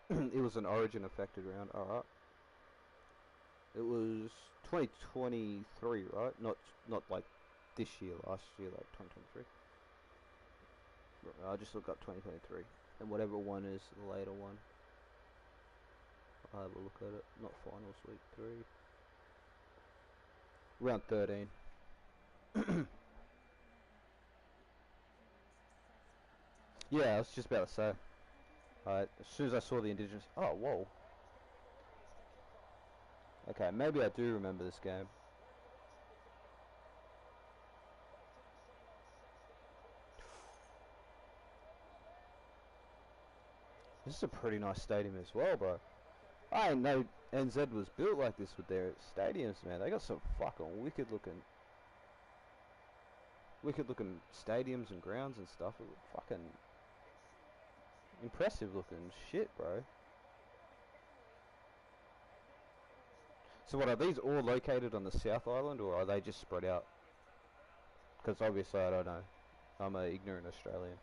It was an origin affected round, alright. It was 2023, right? Not like this year, last year, like 2023. I'll just look up 2023. And whatever one is the later one. I'll have a look at it. Not finals week 3. Round 13. Yeah, I was just about to say. As soon as I saw the Indigenous... Oh, whoa. Okay, maybe I do remember this game. This is a pretty nice stadium as well, bro. I didn't know NZ was built like this with their stadiums, man. They got some fucking wicked looking stadiums and grounds and stuff. It look fucking impressive looking shit, bro. So what, are these all located on the South Island, or are they just spread out? Because obviously I don't know. I'm an ignorant Australian.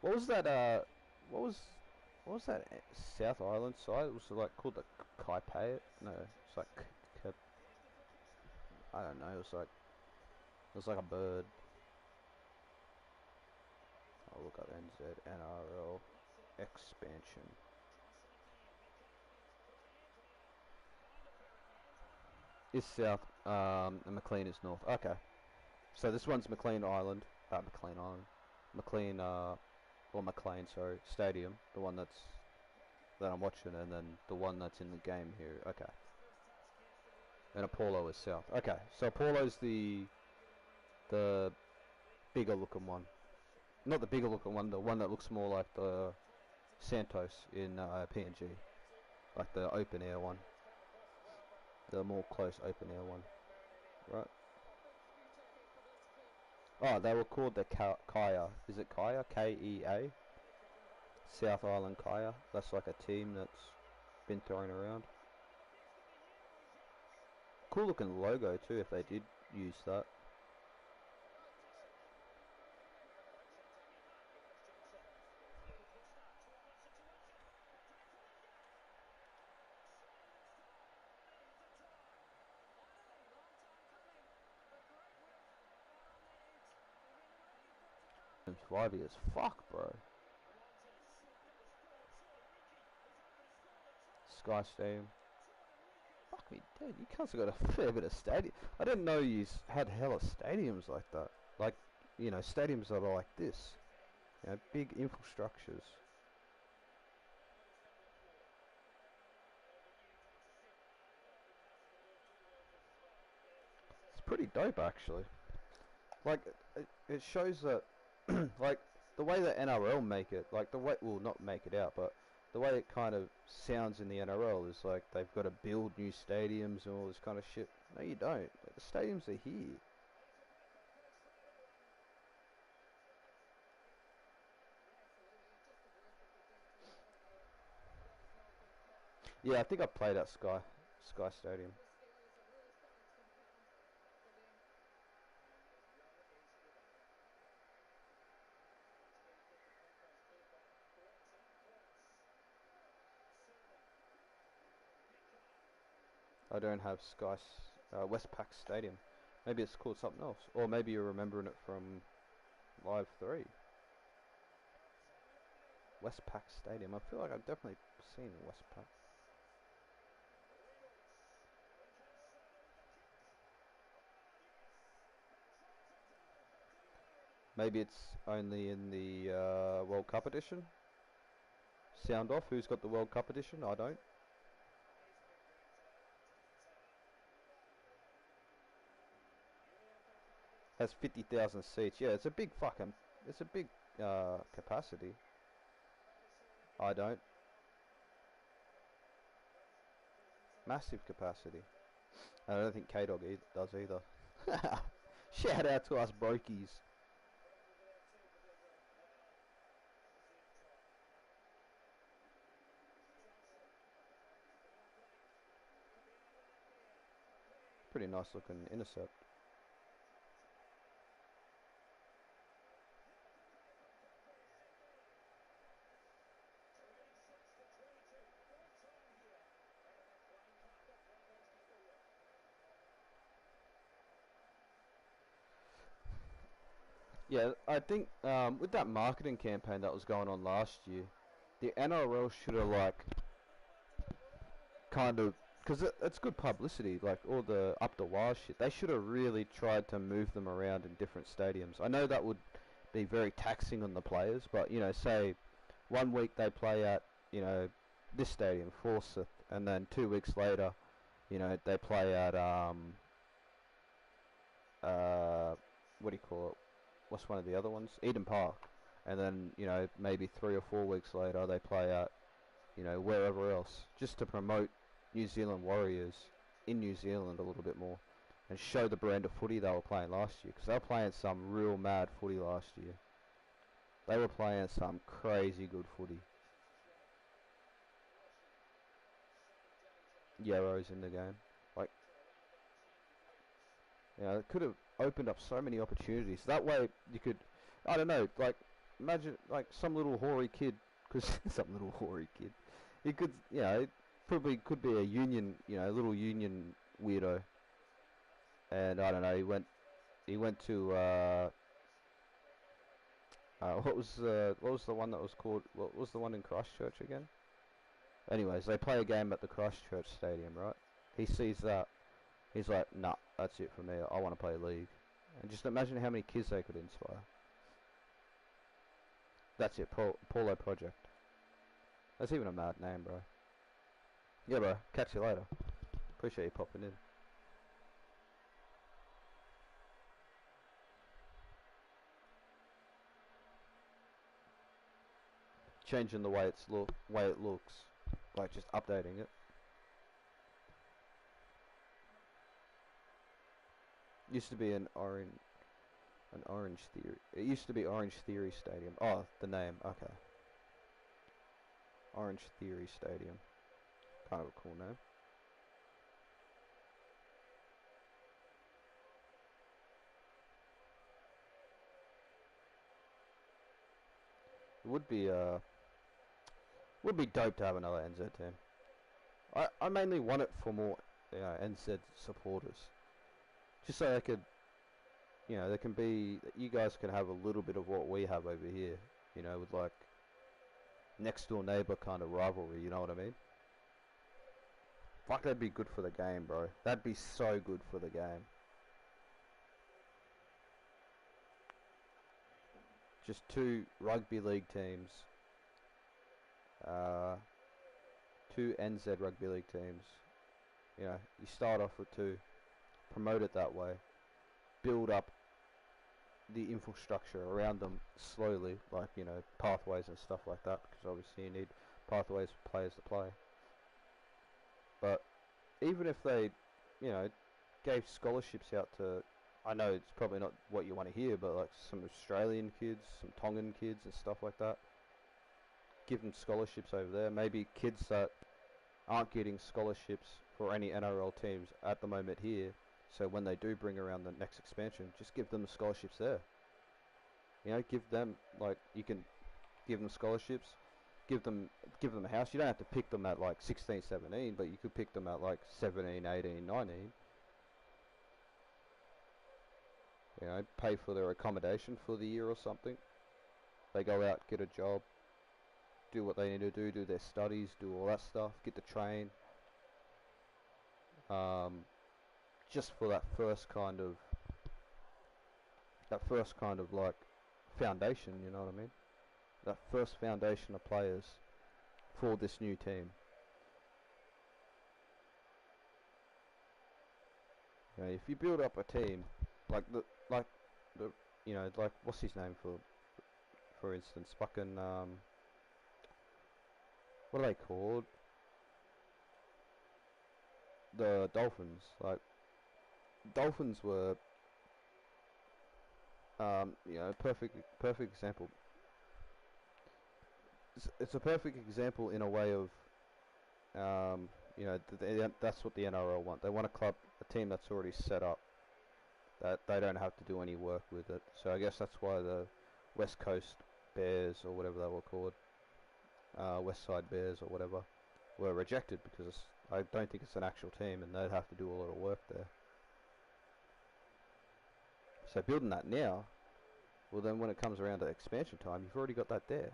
What was that, what was, what was that South Island side? It was like called the Kaipei? No, it's like, I don't know, it was like a bird. I'll look up NZ, NRL, expansion. Is south, and McLean is north. Okay. So this one's McLean Island, McLean Island. McLean, or McLean, sorry, Stadium, the one that I'm watching, and then the one that's in the game here. Okay. And Apollo is south. Okay, so Apollo's the bigger looking one. Not the bigger looking one, the one that looks more like the Santos in PNG. Like the open air one. The more close open air one. Right? Oh, they were called the Kaya. Is it Kaya? Kea? South Island Kaya. That's like a team that's been thrown around. Cool looking logo too if they did use that. It's 5 years. Fuck, bro. Sky Stadium. Fuck me dead. You cunts have got a fair bit of stadium. I didn't know you had hella stadiums like that. Like, you know, stadiums that are like this. You know, big infrastructures. It's pretty dope, actually. Like, it shows that, like, the way that NRL make it, like, the way, well, not make it out, but the way it kind of sounds in the NRL is like they've got to build new stadiums and all this kind of shit. No, you don't. Like, the stadiums are here. Yeah, I think I played at Sky Stadium. I don't have Westpac Stadium. Maybe it's called something else, or maybe you're remembering it from Live 3. Westpac Stadium. I feel like I've definitely seen Westpac. Maybe it's only in the World Cup edition. Sound off. Who's got the World Cup edition? I don't. Has 50,000 seats. Yeah, it's a big fucking. It's a big capacity. I don't. Massive capacity. I don't think K-Dog does either. Shout out to us brokies. Pretty nice looking intercept. Yeah, I think with that marketing campaign that was going on last year, the NRL should have like kind of, because it's good publicity, like all the up the wire shit. They should have really tried to move them around in different stadiums. I know that would be very taxing on the players, but you know, say 1 week they play at, you know, this stadium, Forsyth, and then 2 weeks later, you know, they play at what do you call it? What's one of the other ones? Eden Park, and then you know maybe 3 or 4 weeks later they play at, you know, wherever else, just to promote New Zealand Warriors in New Zealand a little bit more, and show the brand of footy they were playing last year, because they were playing some real mad footy last year. They were playing some crazy good footy. Yarrow's in the game. Like, you know, it could have opened up so many opportunities. That way you could, I don't know, like, imagine, like, some little hoary kid, because some little hoary kid, he could, you know, it probably could be a union, you know, little union weirdo. And I don't know, he went to, what was the one that was called, what was the one in Christchurch again? Anyways, they play a game at the Christchurch Stadium, right? He sees that. He's like, nah, that's it for me. I want to play league. And just imagine how many kids they could inspire. That's it, Paulo Project. That's even a mad name, bro. Yeah, bro. Catch you later. Appreciate you popping in. Changing the way way it looks, like just updating it. Used to be an Orange Theory. It used to be Orange Theory Stadium. Oh, the name. Okay. Orange Theory Stadium. Kind of a cool name. It would be dope to have another NZ team. I mainly want it for more, you know, NZ supporters, just so they could, you know, there can be, you guys can have a little bit of what we have over here, you know, with like next door neighbor kind of rivalry. You know what I mean? Fuck, that'd be good for the game, bro. That'd be so good for the game. Just two rugby league teams, uh, two NZ rugby league teams. You know, you start off with two, promote it that way, build up the infrastructure around them slowly, like, you know, pathways and stuff like that, because obviously you need pathways for players to play. But even if they, you know, gave scholarships out to, I know it's probably not what you want to hear, but like some Australian kids, some Tongan kids and stuff like that, give them scholarships over there. Maybe kids that aren't getting scholarships for any NRL teams at the moment here, so when they do bring around the next expansion, just give them the scholarships there. You know, give them, like, you can give them scholarships, give them a house. You don't have to pick them at like 16, 17, but you could pick them at like 17, 18, 19. You know, pay for their accommodation for the year or something. They go out, get a job, do what they need to do their studies, do all that stuff, get to train. Just for that first kind of like foundation, you know what I mean? That first foundation of players for this new team. You know, if you build up a team like the you know, like, what's his name, for instance, fucking what are they called? The Dolphins. Like, Dolphins were you know, perfect example. It's a perfect example in a way of, you know, that's what the NRL want. They want a team that's already set up, that they don't have to do any work with it. So I guess that's why the West Coast Bears, or whatever they were called, West Side Bears or whatever, were rejected, because I don't think it's an actual team and they'd have to do a lot of work there. So building that now, Well, then when it comes around to expansion time, you've already got that there.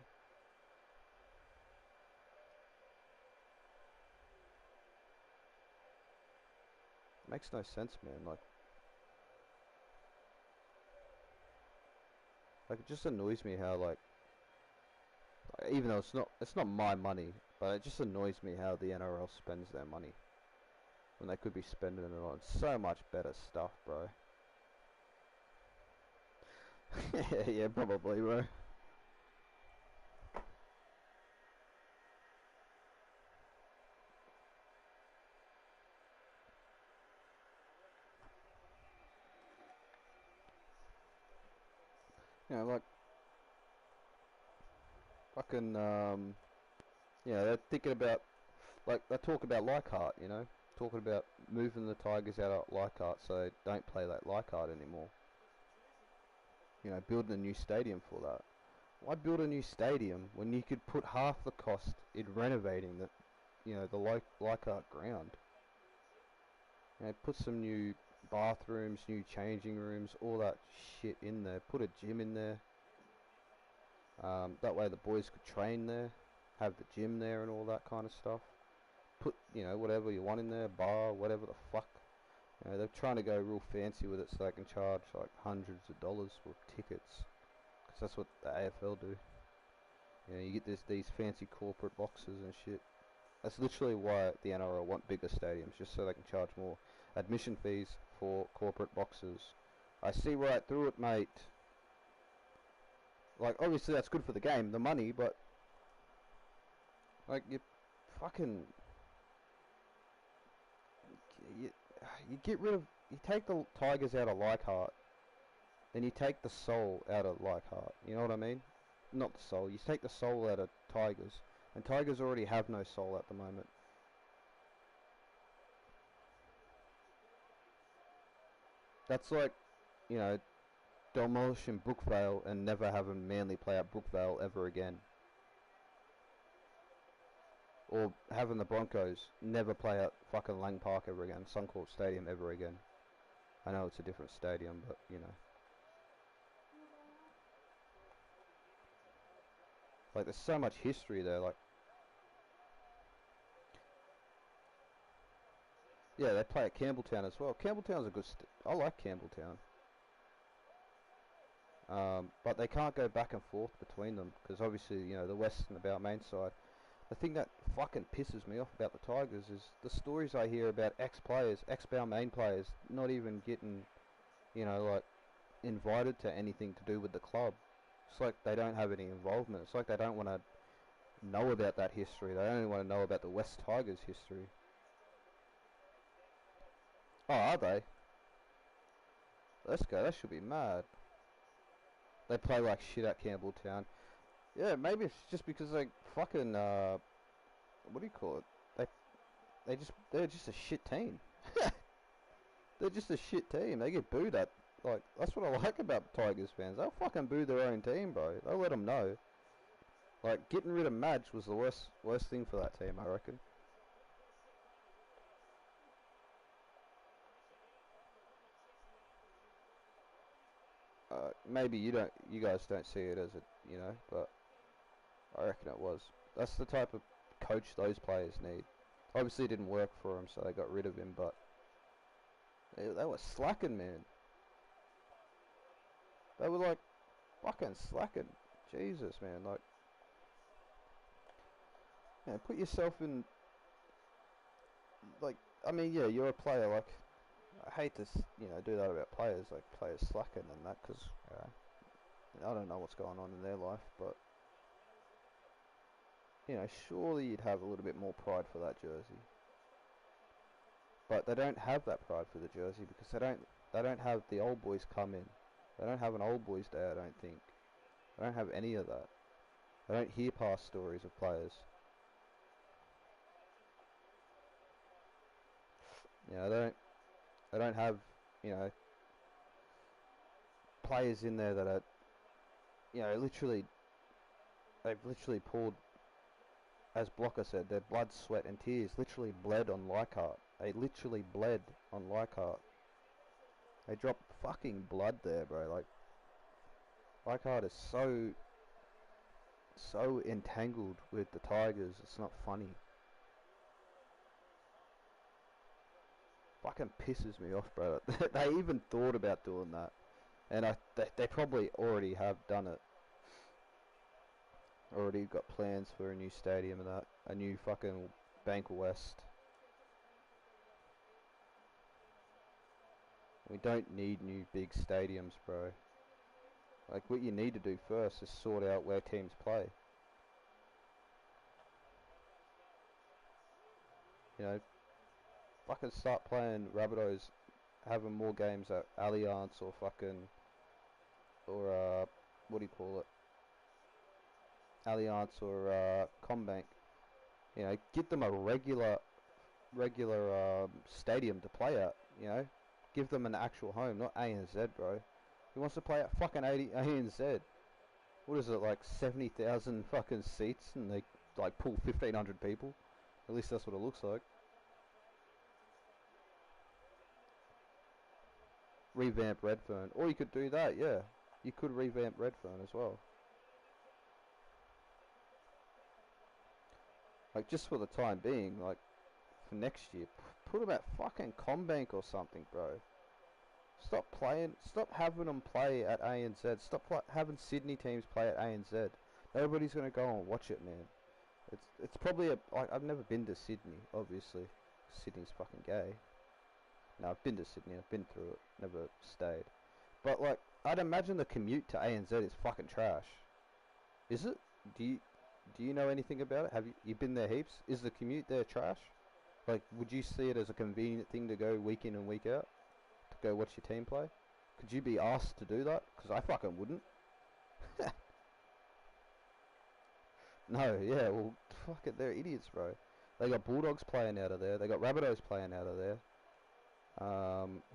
Makes no sense, man. Like it just annoys me how even though it's not my money, but it just annoys me how the NRL spends their money when they could be spending it on so much better stuff, bro. Yeah, probably, bro. You know, like fucking they're thinking about they talk about Leichhardt, talking about moving the Tigers out of Leichhardt so they don't play that Leichhardt anymore. Building a new stadium for that. Why build a new stadium when you could put half the cost in renovating the Leichhardt ground? Put some new bathrooms, new changing rooms, all that shit in there. Put a gym in there. That way the boys could train there, have the gym there and all that kind of stuff. Put, whatever you want in there, bar, whatever the fuck. They're trying to go real fancy with it so they can charge like hundreds of dollars for tickets. Because that's what the AFL do. You get these fancy corporate boxes and shit. That's literally why the NRL want bigger stadiums, just so they can charge more admission fees for corporate boxes. I see right through it, mate. Like, obviously that's good for the game, the money, but like you you, you get rid of, you take the Tigers out of Leichhardt, then you take the soul out of Leichhardt. You know what I mean? Not the soul. You take the soul out of Tigers, and Tigers already have no soul at the moment. That's like, demolishing Brookvale and never having Manly play at Brookvale ever again. Or having the Broncos never play at fucking Lang Park ever again, Suncorp Stadium ever again. I know it's a different stadium, but, Like, there's so much history there, like... Yeah, they play at Campbelltown as well. Campbelltown's a good... I like Campbelltown. But they can't go back and forth between them, because obviously, the West and the Balmain side. The thing that fucking pisses me off about the Tigers is the stories I hear about ex-players, ex-Balmain players, not even getting, like, invited to anything to do with the club. It's like they don't have any involvement. It's like they don't want to know about that history. They only want to know about the West Tigers history. Oh, are they? Let's go. That should be mad. They play like shit at Campbelltown. Yeah, maybe it's just because they fucking what do you call it? They're just a shit team. They're just a shit team. They get booed at. Like, that's what I like about Tigers fans. They'll fucking boo their own team, bro. They'll let them know. Like, getting rid of Madge was the worst thing for that team, I reckon. Maybe you guys don't see it as but I reckon it was. That's the type of coach those players need. Obviously, it didn't work for him, so they got rid of him. But they were slacking, man. They were like fucking slacking. Jesus, man. Like, put yourself in. Like, I mean, yeah, you're a player. Like, I hate to do that about players, like players slacking and that, because I don't know what's going on in their life, but surely you'd have a little bit more pride for that jersey. But they don't have that pride for the jersey because they don't have the old boys come in. They don't have an old boys day, I don't think. They don't have any of that. They don't hear past stories of players. They don't have players in there that are literally they've literally poured, as Blocker said, their blood, sweat and tears literally bled on Leichhardt. They literally bled on Leichhardt. They dropped fucking blood there, bro. Like, Leichhardt is so entangled with the Tigers, it's not funny. Fucking pisses me off, bro. They even thought about doing that, and they probably already have done it. Already got plans for a new stadium and that, a new fucking Bank West. We don't need new big stadiums, bro. Like, what you need to do first is sort out where teams play. You know, fucking start playing Rabbitohs, having more games at Allianz or fucking, or what do you call it? Allianz or Combank. You know, give them a regular stadium to play at. You know, give them an actual home, not ANZ, bro. He wants to play at fucking ANZ. What is it, like 70,000 fucking seats, and they like pull 1,500 people? At least that's what it looks like. Revamp Redfern, or you could do that, yeah. You could revamp Redfern as well. Like, just for the time being, like, for next year, put them at fucking Combank or something, bro. Stop having them play at ANZ. Stop having Sydney teams play at ANZ. Nobody's gonna go and watch it, man. It's probably like, I've never been to Sydney, obviously. Sydney's fucking gay. No, I've been to Sydney. I've been through it. Never stayed. But like, I'd imagine the commute to ANZ is fucking trash. Is it? Do you know anything about it? Have you been there heaps? Is the commute there trash? Like, would you see it as a convenient thing to go week in and week out? To go watch your team play? Could you be asked to do that? Because I fucking wouldn't. No, yeah, well, fuck it, they're idiots, bro. They got Bulldogs playing out of there. They got Rabbitohs playing out of there.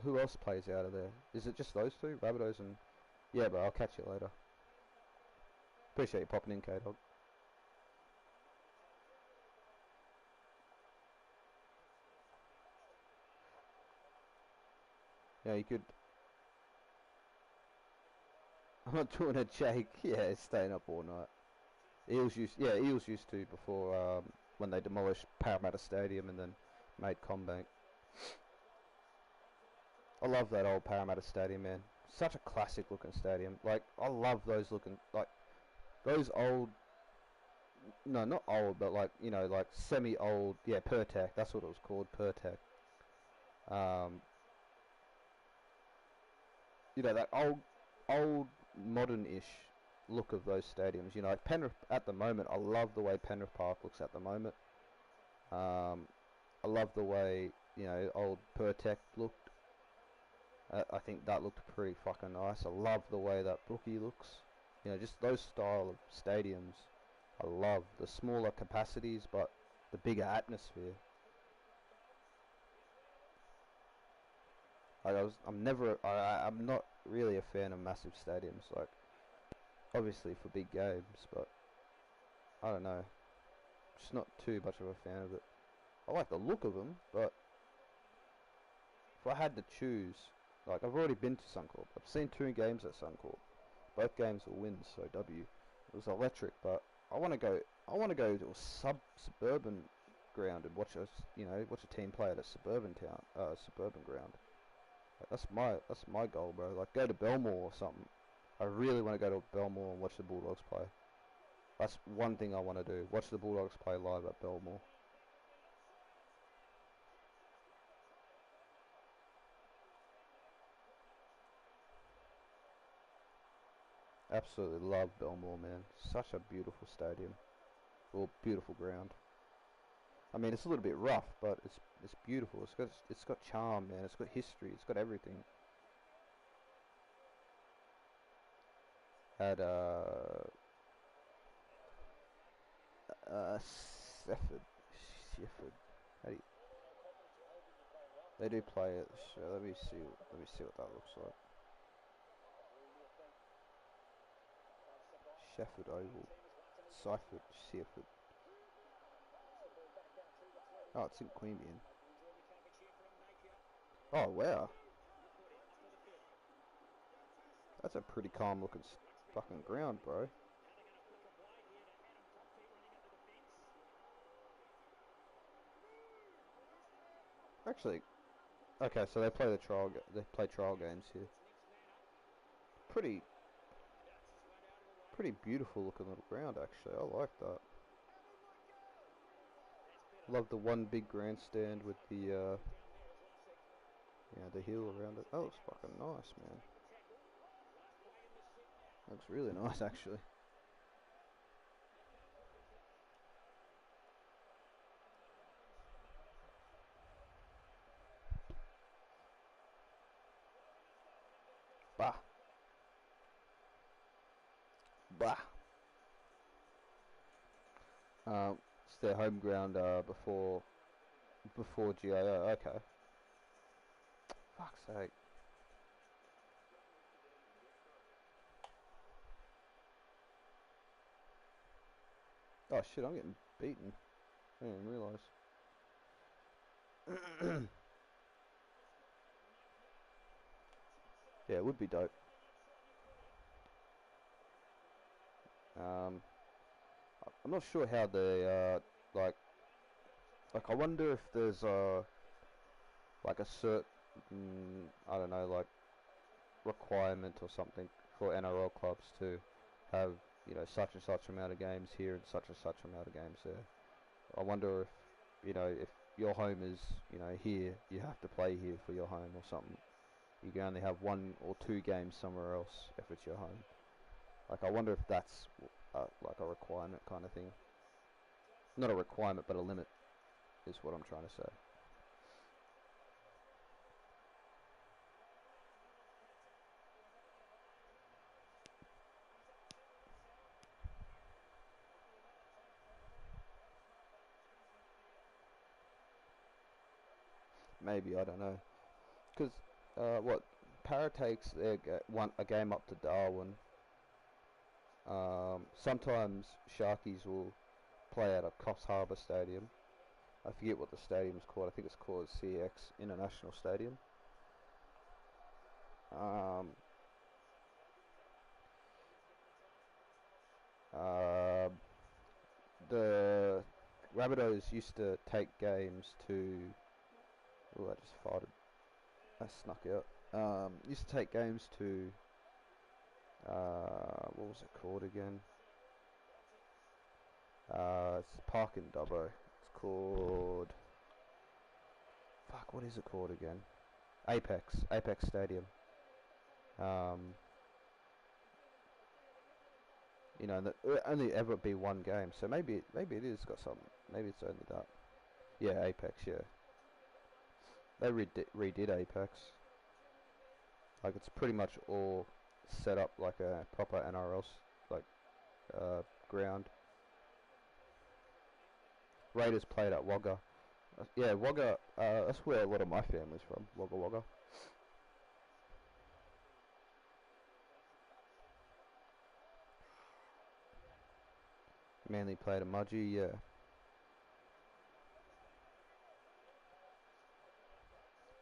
Who else plays out of there? Is it just those two? Rabbitohs and... Yeah, bro, I'll catch you later. Appreciate you popping in, K-Dog. Yeah, you could... I'm not doing a Jake. Yeah, staying up all night. Eels used to before, when they demolished Parramatta Stadium and then made Combank. I love that old Parramatta Stadium, man. Such a classic looking stadium. Like, I love those looking, like, those old, no, not old, but like, you know, like semi-old, yeah, Pertac, that's what it was called, Pertac. You know, that old, modern-ish look of those stadiums. You know, like Penrith at the moment, I love the way Penrith Park looks at the moment. I love the way, you know, old Pertac looked. I think that looked pretty fucking nice. I love the way that Brookie looks. You know, just those style of stadiums. I love the smaller capacities, but the bigger atmosphere. Like I'm not really a fan of massive stadiums. Like, obviously for big games, but I don't know. Just not too much of a fan of it. I like the look of them, but if I had to choose, like, I've already been to Suncorp. I've seen 2 games at Suncorp. Both games were wins, so W. It was electric, but I want to go. I want to go to a suburban ground and watch watch a team play at a suburban ground. Like, that's my goal, bro. Like, go to Belmore or something. I really want to go to Belmore and watch the Bulldogs play. That's one thing I want to do. Watch the Bulldogs play live at Belmore. Absolutely love Belmore, man. Such a beautiful stadium. Well, beautiful ground. I mean, it's a little bit rough, but it's beautiful. It's got charm, man. It's got history. It's got everything. Had Shefford. Shefford. How do you, they do play it. So let me see. Let me see what that looks like. Shefford Oval. Seifert. Shefford. Oh, it's in Queanbeyan. Oh, wow. That's a pretty calm looking fucking ground, bro. Actually, okay, so they play trial games here. Pretty beautiful looking little ground, actually. I like that. Love the one big grandstand with the the hill around it. That looks fucking nice, man. Looks really nice, actually. Bah. Bah. It's their home ground before GIO. Okay. Fuck's sake. Oh shit, I'm getting beaten. I didn't even realise. Yeah, it would be dope. I'm not sure how they like I wonder if there's like a certain I don't know, like requirement or something for NRL clubs to have, you know, such and such amount of games here and such amount of games there. I wonder if, you know, if your home is, you know, here, you have to play here for your home or something. You can only have 1 or 2 games somewhere else if it's your home. Like, I wonder if that's like a requirement kind of thing. Not a requirement, but a limit is what I'm trying to say. Maybe, I don't know. Because, what, Para takes a game up to Darwin. Sometimes Sharkies will play at a Coffs Harbour Stadium. I forget what the stadium's called. I think it's called CX International Stadium. Um, uh, the Rabbitohs used to take games to. Oh, I just farted. I snuck out. Used to take games to. What was it called again? It's Park in Dubbo. It's called. Fuck, what is it called again? Apex Stadium. Um, you know, that only ever be 1 game, so maybe it is got something. Maybe it's only that. Yeah, Apex. Yeah, they redid Apex. Like it's pretty much all set up like a proper NRL like ground. Raiders played at Wagga. Yeah, Wagga. That's where a lot of my family's from. Wagga Wagga. Manly played at Mudgee. Yeah.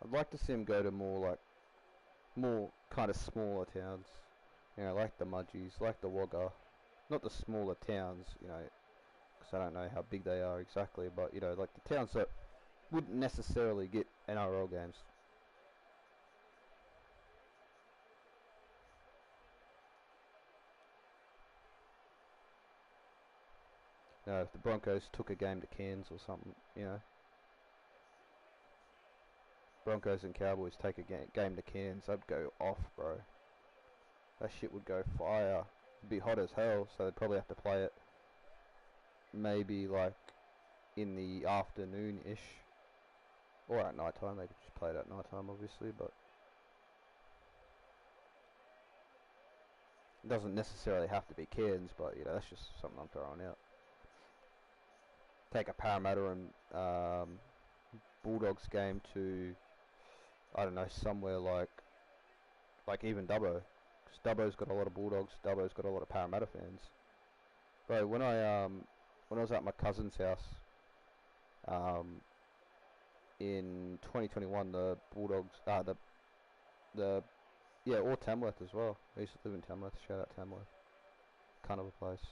I'd like to see him go to more kind of smaller towns. You know, like the Mudgees, like the Wagga. Not the smaller towns, you know, because I don't know how big they are exactly, but you know, like the towns that wouldn't necessarily get NRL games. You know, if the Broncos took a game to Cairns or something, you know, Broncos and Cowboys take a game to Cairns, I'd go off, bro. That shit would go fire. It'd be hot as hell, so they'd probably have to play it maybe like in the afternoon-ish. Or at night time, they could just play it at night time, obviously, but it doesn't necessarily have to be Cairns, but you know, that's just something I'm throwing out. Take a Parramatta and Bulldogs game to, I don't know, somewhere like even Dubbo. Because Dubbo's got a lot of Bulldogs, Dubbo's got a lot of Parramatta fans. Bro, when I was at my cousin's house, in 2021, the Bulldogs, the yeah, or Tamworth as well. I used to live in Tamworth. Shout out Tamworth. kind of a place.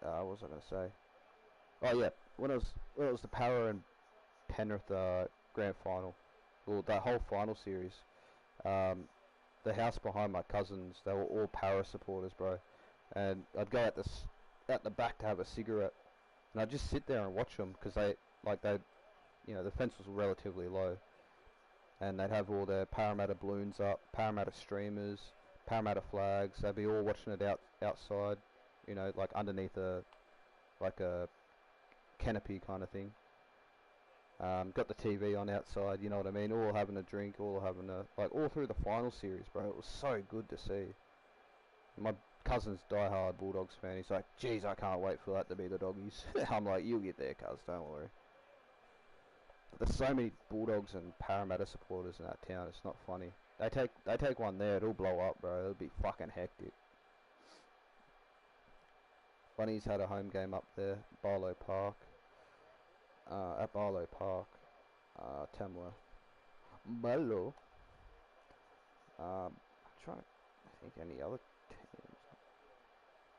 What was I going to say? Oh yeah, when it was the Para and Penrith grand final, well that whole final series, the house behind my cousins, they were all Para supporters, bro, and I'd go out the back to have a cigarette, and I'd just sit there and watch them because the fence was relatively low, and they'd have all their Parramatta balloons up, Parramatta streamers, Parramatta flags. They'd be all watching it outside, like underneath a canopy kind of thing. Got the TV on outside, you know what I mean? All having a drink, all through the final series, bro. It was so good to see. My cousin's diehard Bulldogs fan. He's like, "Geez, I can't wait for that to be the doggies." I'm like, "You'll get there, cuz, don't worry." There's so many Bulldogs and Parramatta supporters in that town. It's not funny. They take one there, it'll blow up, bro. It'll be fucking hectic. Bunnies had a home game up there, Barlow Park. At Barlow Park, Tamworth. Malo. I'm trying to think any other teams.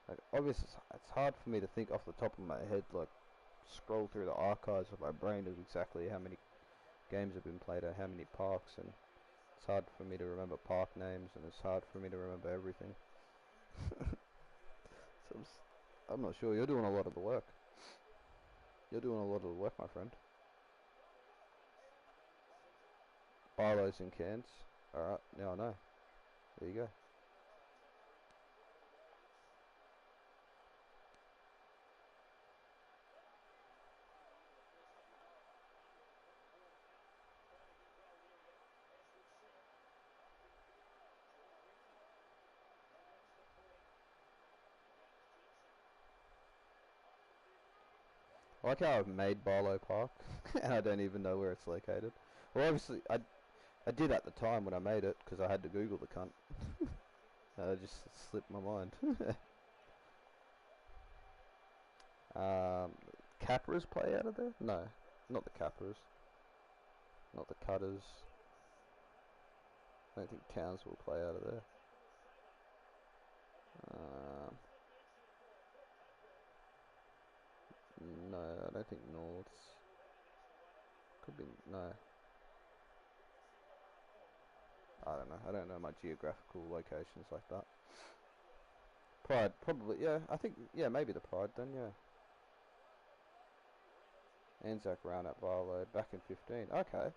Like, obviously, it's hard for me to think off the top of my head. Like, scroll through the archives of my brain of exactly how many games have been played at how many parks, and it's hard for me to remember park names, and it's hard for me to remember everything. So I'm not sure. You're doing a lot of the work. You're doing a lot of the work, my friend. Barlow's in Cairns. Alright, now I know. There you go. I like how I've made Barlow Park, and I don't even know where it's located. Well, obviously, I did at the time when I made it, because I had to Google the cunt. I just slipped my mind. Capras play out of there? No, not the Capras. Not the Cutters. I don't think Towns will play out of there. No, I don't think Norths. Could be, no. I don't know. I don't know my geographical locations like that. Pride, probably, yeah. I think, yeah, maybe the Pride then, yeah. Anzac round at Barlow, back in 15. Okay.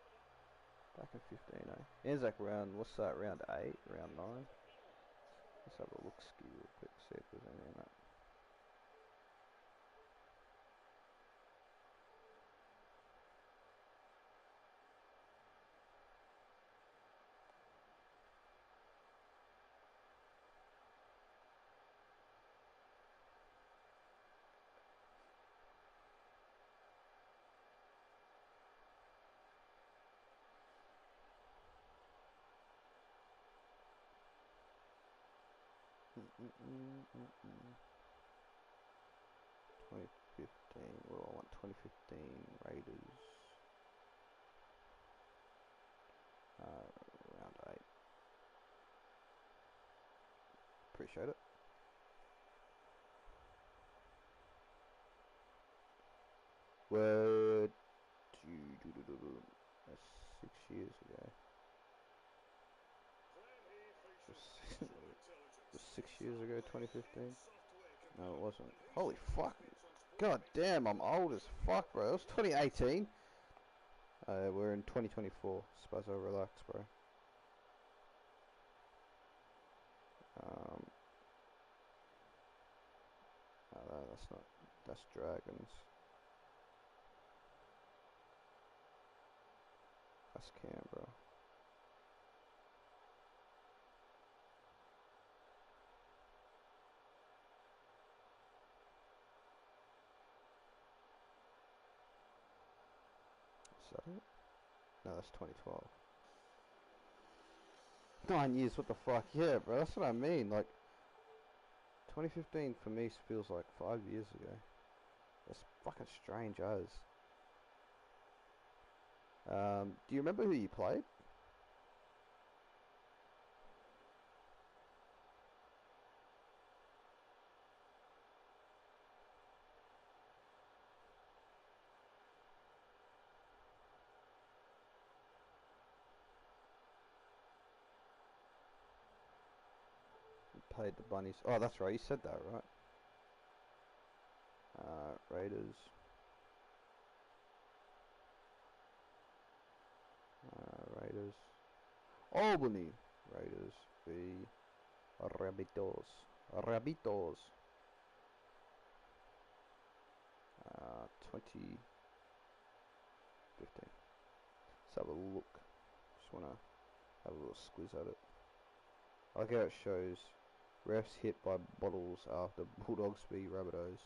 Back in 15, eh? Anzac round, what's that, round 8, round 9? Let's have a look ski real quick, see if there's any in that. Mm -mm -mm -mm -mm. 2015, what do I want? 2015 Raiders. Round 8. Appreciate it. Word. That's 6 years ago. It was 6 years ago, 2015? No, it wasn't. Holy fuck. God damn, I'm old as fuck, bro. It was 2018. We're in 2024. Spazzo, relax, bro. No, that's not. That's Dragons. That's Canberra. Is that it? No, that's 2012. 9 years, what the fuck? Yeah, bro, that's what I mean. Like, 2015 for me feels like 5 years ago. That's fucking strange as. Do you remember who you played? paid the bunnies. Oh, that's right. You said that, right? Raiders. Raiders. Albany. Raiders v. Rabbitohs. Rabbitohs. 2015. Let's have a look. Just wanna have a little squeeze at it. I like how it shows refs hit by bottles after Bulldogs v Rabbitohs.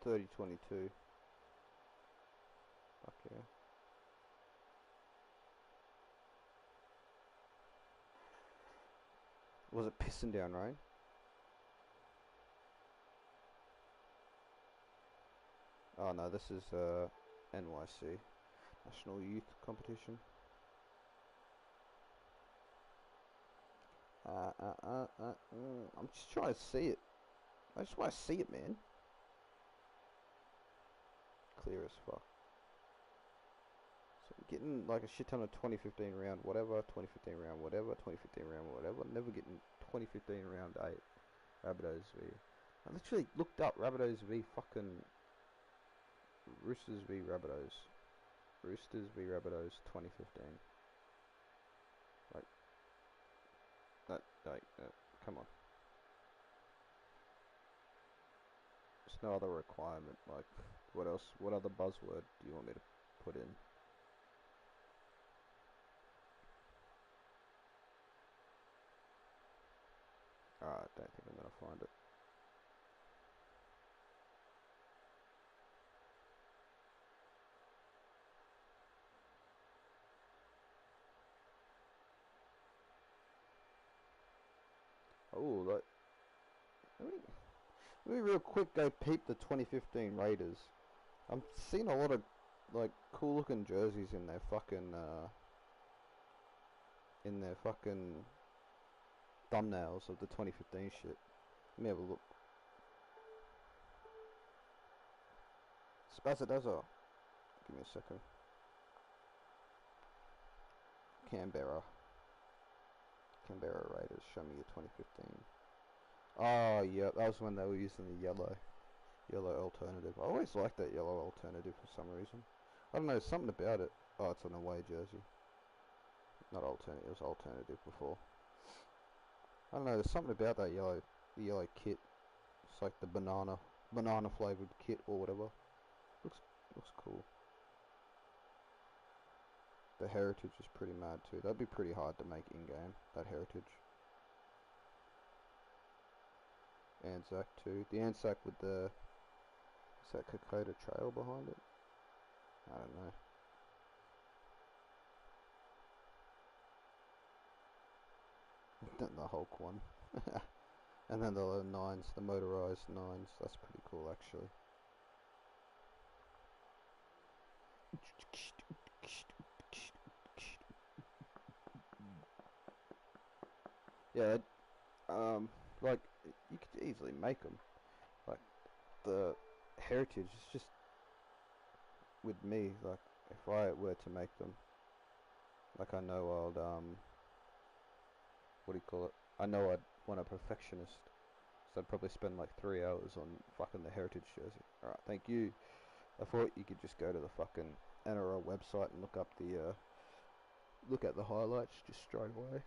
30-22. Okay. Was it pissing down rain? Oh no, this is NYC, National Youth Competition. I'm just trying to see it. I just want to see it, man. Clear as fuck. So I'm getting like a shit ton of 2015 round whatever, 2015 round whatever, 2015 round whatever. Never getting 2015 round 8 Rabbitohs v. I literally looked up Rabbitohs v fucking Roosters v Rabbitohs. Roosters v Rabbitohs 2015. Come on. There's no other requirement. Like, what else? What other buzzword do you want me to put in? Alright, don't think I'm gonna find it. Oh, let me real quick go peep the 2015 Raiders. I'm seeing a lot of like cool looking jerseys in their fucking thumbnails of the 2015 shit. Let me have a look. Spazadaza. Give me a second. Canberra Raiders. Show me your 2015. Oh yeah, that was when they were using the yellow alternative. I always liked that yellow alternative for some reason. I don't know, something about it. Oh, it's an away jersey. Not alternative, it was alternative before. I don't know, there's something about that the yellow kit. It's like the banana flavored kit or whatever. Looks cool. The heritage is pretty mad too. That'd be pretty hard to make in game, that heritage. Anzac too. The Anzac with the, is that Kokoda Trail behind it? I don't know. The Hulk one. And then the nines, the motorized nines. That's pretty cool actually. Yeah, like you could easily make them. Like the heritage is just with me. Like if I were to make them, like I know I'd what do you call it? I know I'd want a perfectionist, so I'd probably spend like 3 hours on fucking the heritage jersey. Alright, thank you. I thought you could just go to the fucking NRL website and look up the look at the highlights just straight away.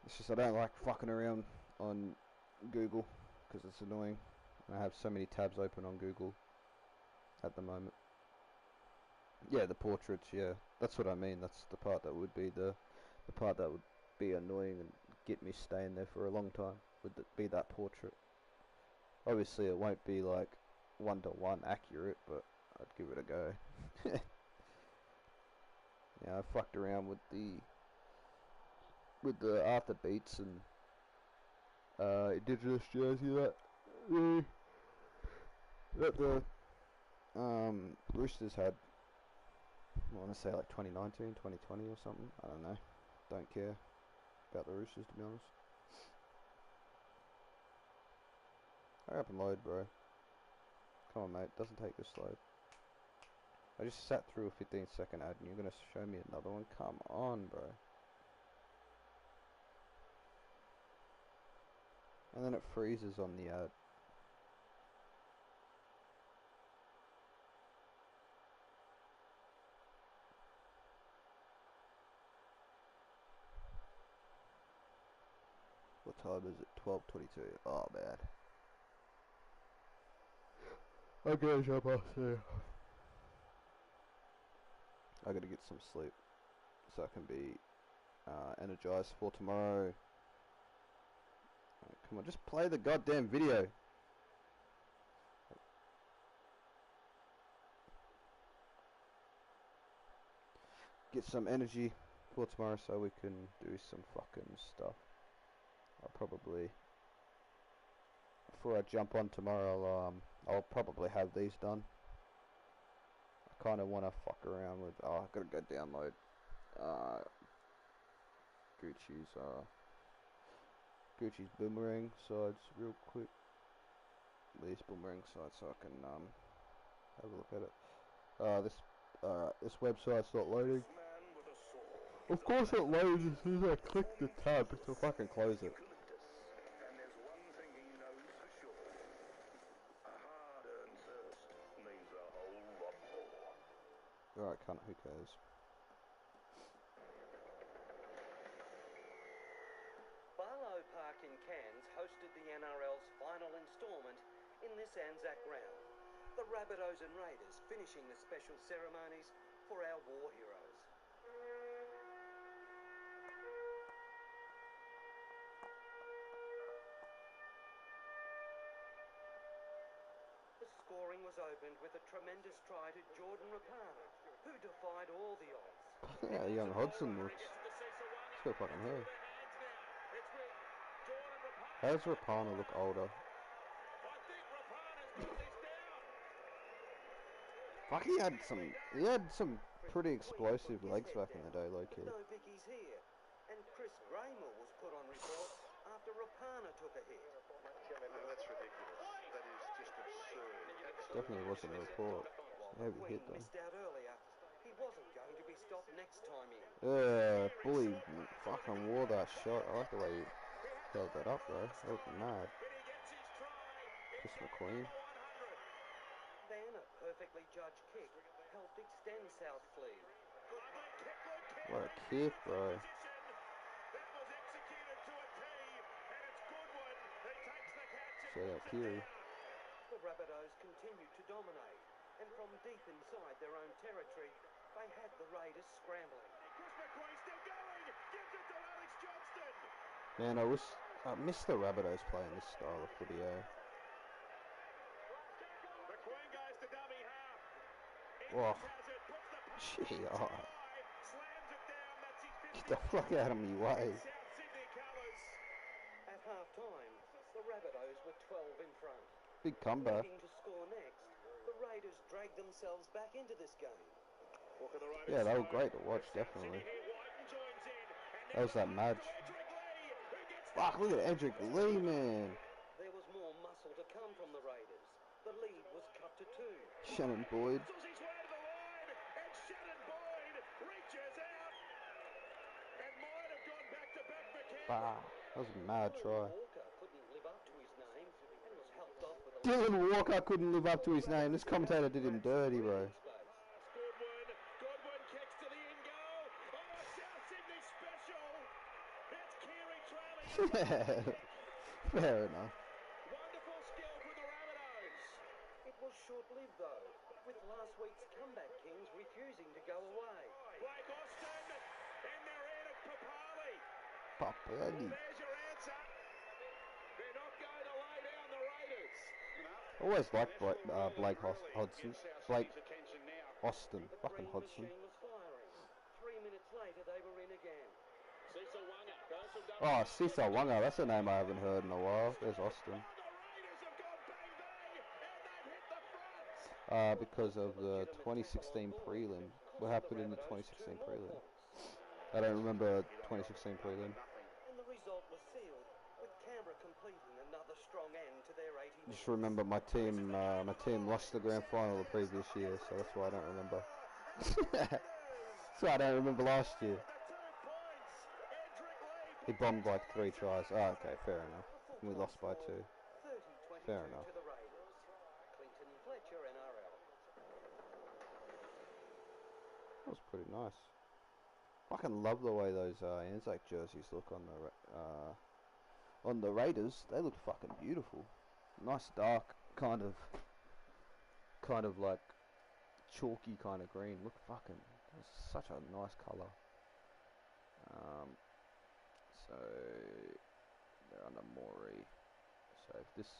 It's just I don't like fucking around on Google because it's annoying. I have so many tabs open on Google at the moment. Yeah, the portraits, yeah. That's what I mean. That's the part that would be the part that would be annoying and get me staying there for a long time. Would be that portrait. Obviously, it won't be like 1-to-1 accurate, but I'd give it a go. Yeah, I fucked around with the after beats and Indigenous jersey that the Roosters had. I want to say like 2019, 2020 or something. I don't know. Don't care about the Roosters, to be honest. Hurry up and load, bro. Come on, mate. Doesn't take this load. I just sat through a 15-second ad and you're gonna show me another one? Come on, bro. And then it freezes on the ad. What time is it? 12:22. Oh, man. I'm gonna jump off there. I gotta get some sleep so I can be energized for tomorrow. Come on, just play the goddamn video. Get some energy for tomorrow so we can do some fucking stuff. I'll probably, before I jump on tomorrow, I'll probably have these done. I kind of want to fuck around with. Oh, I gotta go download Gucci's boomerang sides real quick. These boomerang sides, so I can have a look at it. This website's not loading. Of course it loads as soon as I click the tab, so if I can close it. Alright, cunt, who cares? Barlow Park in Cairns hosted the NRL's final instalment in this Anzac round. The Rabbitohs and Raiders finishing the special ceremonies for our war heroes. The scoring was opened with a tremendous try to Jordan Rapana, who defied all the odds. Yeah, young Hodgson looks. He's got fucking hair. How does Rapana look older? Fuck, he had some pretty explosive legs back in the day, low key. No biggies here, and Chris Graymore was put on report after Rapana took a hit. No, that's ridiculous. That is just absurd. Definitely wasn't a report. Heavy hit though. Missed out earlier. He wasn't going to be stopped next time in. Yeah, Bully fucking wore that shot. I like the way he held that up, bro. That looked mad. Chris McQueen. Then a perfectly judged kick helped extend South's lead. What a kick, bro. So that Kiri. The Rabbitohs continued to dominate, and from deep inside their own territory, they had the Raiders scrambling. Chris McQueen still going, gives it to Alex Johnston. Man, I miss the Rabbitohs playing this style of footy, eh? McQueen goes to dummy half. Whoa. Gee, oh. Get the fuck out of me way. At half-time, the Rabbitohs were 12 in front. Big comeback. Needing to score next, the Raiders dragged themselves back into this game. Yeah, they were great to watch, definitely. That was that match. Fuck, look at Edric Lee, man. There was more muscle to come from the Raiders. The lead was cut to 2. Shannon Boyd. Bah, that was a mad try. Dylan Walker couldn't live up to his name. This commentator did him dirty, bro. Yeah, fair enough. Wonderful skill from the Rabbitohs. It was short-lived though, with last week's comeback kings refusing to go away. Blake Austin, and they're in at Papali. Papali. There's your answer. They're not going to lay down the Raiders. Always liked Blake Hodgson. Blake Austin. Fucking Hodgson. The machine was firing. 3 minutes later, they were in again. Oh, Cecil Wanga. That's a name I haven't heard in a while. There's Austin. Because of the 2016 prelim. What happened in the 2016 prelim? I don't remember 2016 prelim. And the result was sealed, with Canberra completing another strong end to their 80 Just remember my team lost the grand final the previous year, so that's why I don't remember. That's why I don't remember last year. He bombed like 3 tries. Oh, okay, fair enough. We lost by 2. Fair enough. To the Raiders. Clinton Fletcher, NRL. That was pretty nice. I fucking love the way those Anzac jerseys look on the Raiders. They look fucking beautiful. Nice dark kind of like chalky kind of green. Look fucking. It's such a nice colour. So they're under Maury. So if this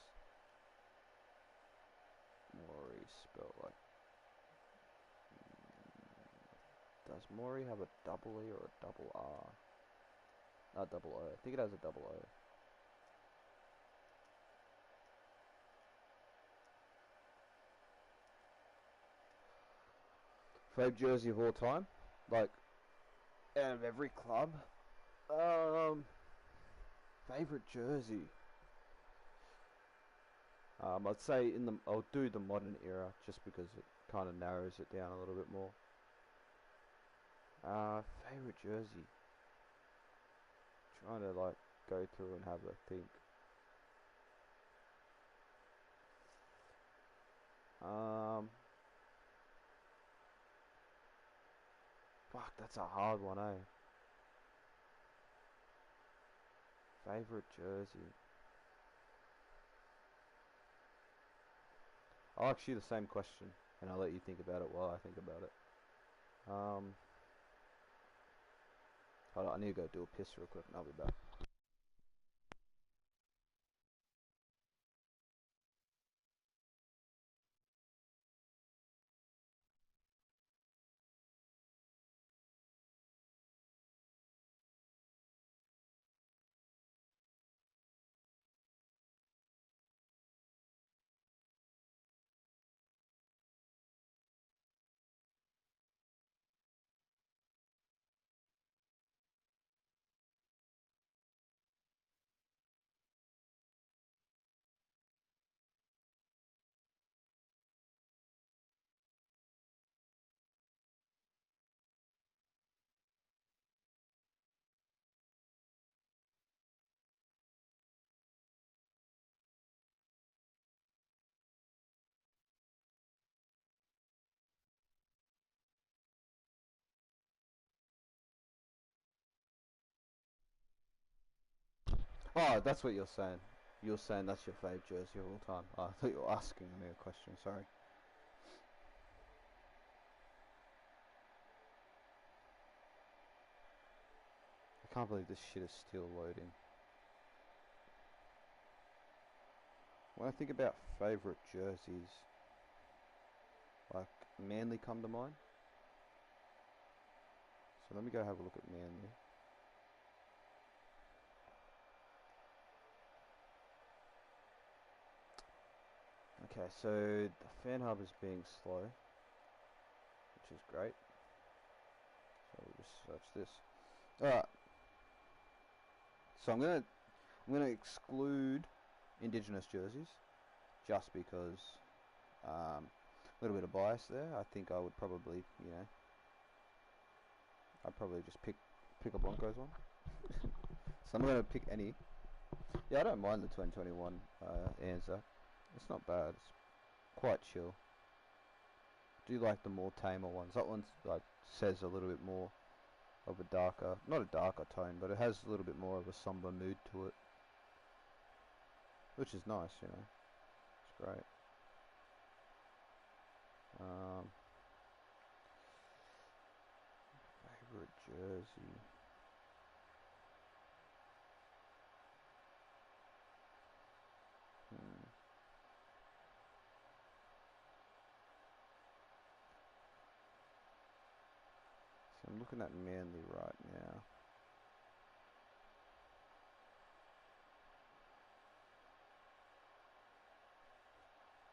Maury spelled like, does Maury have a double E or a double R? Double O. I think it has a double O. Fave jersey of all time, like out of every club. Favorite jersey. I'd say I'll do the modern era just because it kind of narrows it down a little bit more. Favorite jersey. Trying to like go through and have a think. Fuck, that's a hard one, eh? Favorite jersey. I'll ask you the same question, and I'll let you think about it while I think about it. Hold on, I need to go do a piss real quick, and I'll be back. Oh, that's what you're saying. You're saying that's your fave jersey of all time. Oh, I thought you were asking me a question, sorry. I can't believe this shit is still loading. When I think about favourite jerseys, like Manly come to mind. So let me go have a look at Manly. Okay, so the fan hub is being slow, which is great. So we'll just search this. Alright. So I'm gonna exclude Indigenous jerseys just because a little bit of bias there. I think I would probably, I'd probably just pick a Broncos one. So I'm gonna pick any. Yeah, I don't mind the 2021 answer. It's not bad. It's quite chill. Do like the more tamer ones. That one like says a little bit more of a darker, not a darker tone, but it has a little bit more of a somber mood to it, which is nice, It's great. Favorite jersey. So I'm looking at Manly right now.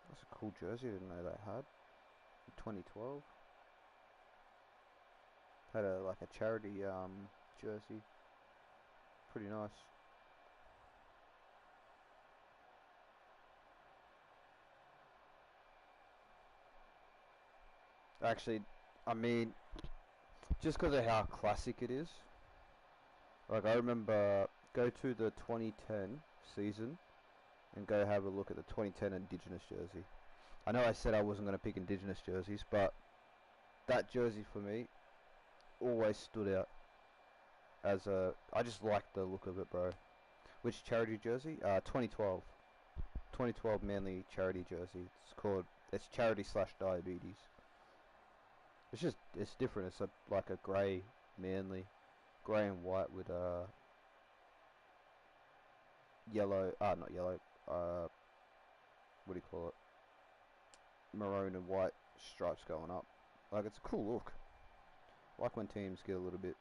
That's a cool jersey. I didn't know they had. In 2012. Had like a charity jersey. Pretty nice. Actually, I mean, just because of how classic it is. Like, I remember go to the 2010 season and go have a look at the 2010 Indigenous jersey. I know I said I wasn't going to pick Indigenous jerseys, but that jersey for me always stood out as a... I just like the look of it, bro. Which charity jersey? 2012. 2012 Manly charity jersey. It's called... It's charity / diabetes. It's just... It's different. It's like a grey Manly. Grey and white with yellow... not yellow. What do you call it? Maroon and white stripes going up. Like, it's a cool look. I like when teams get a little bit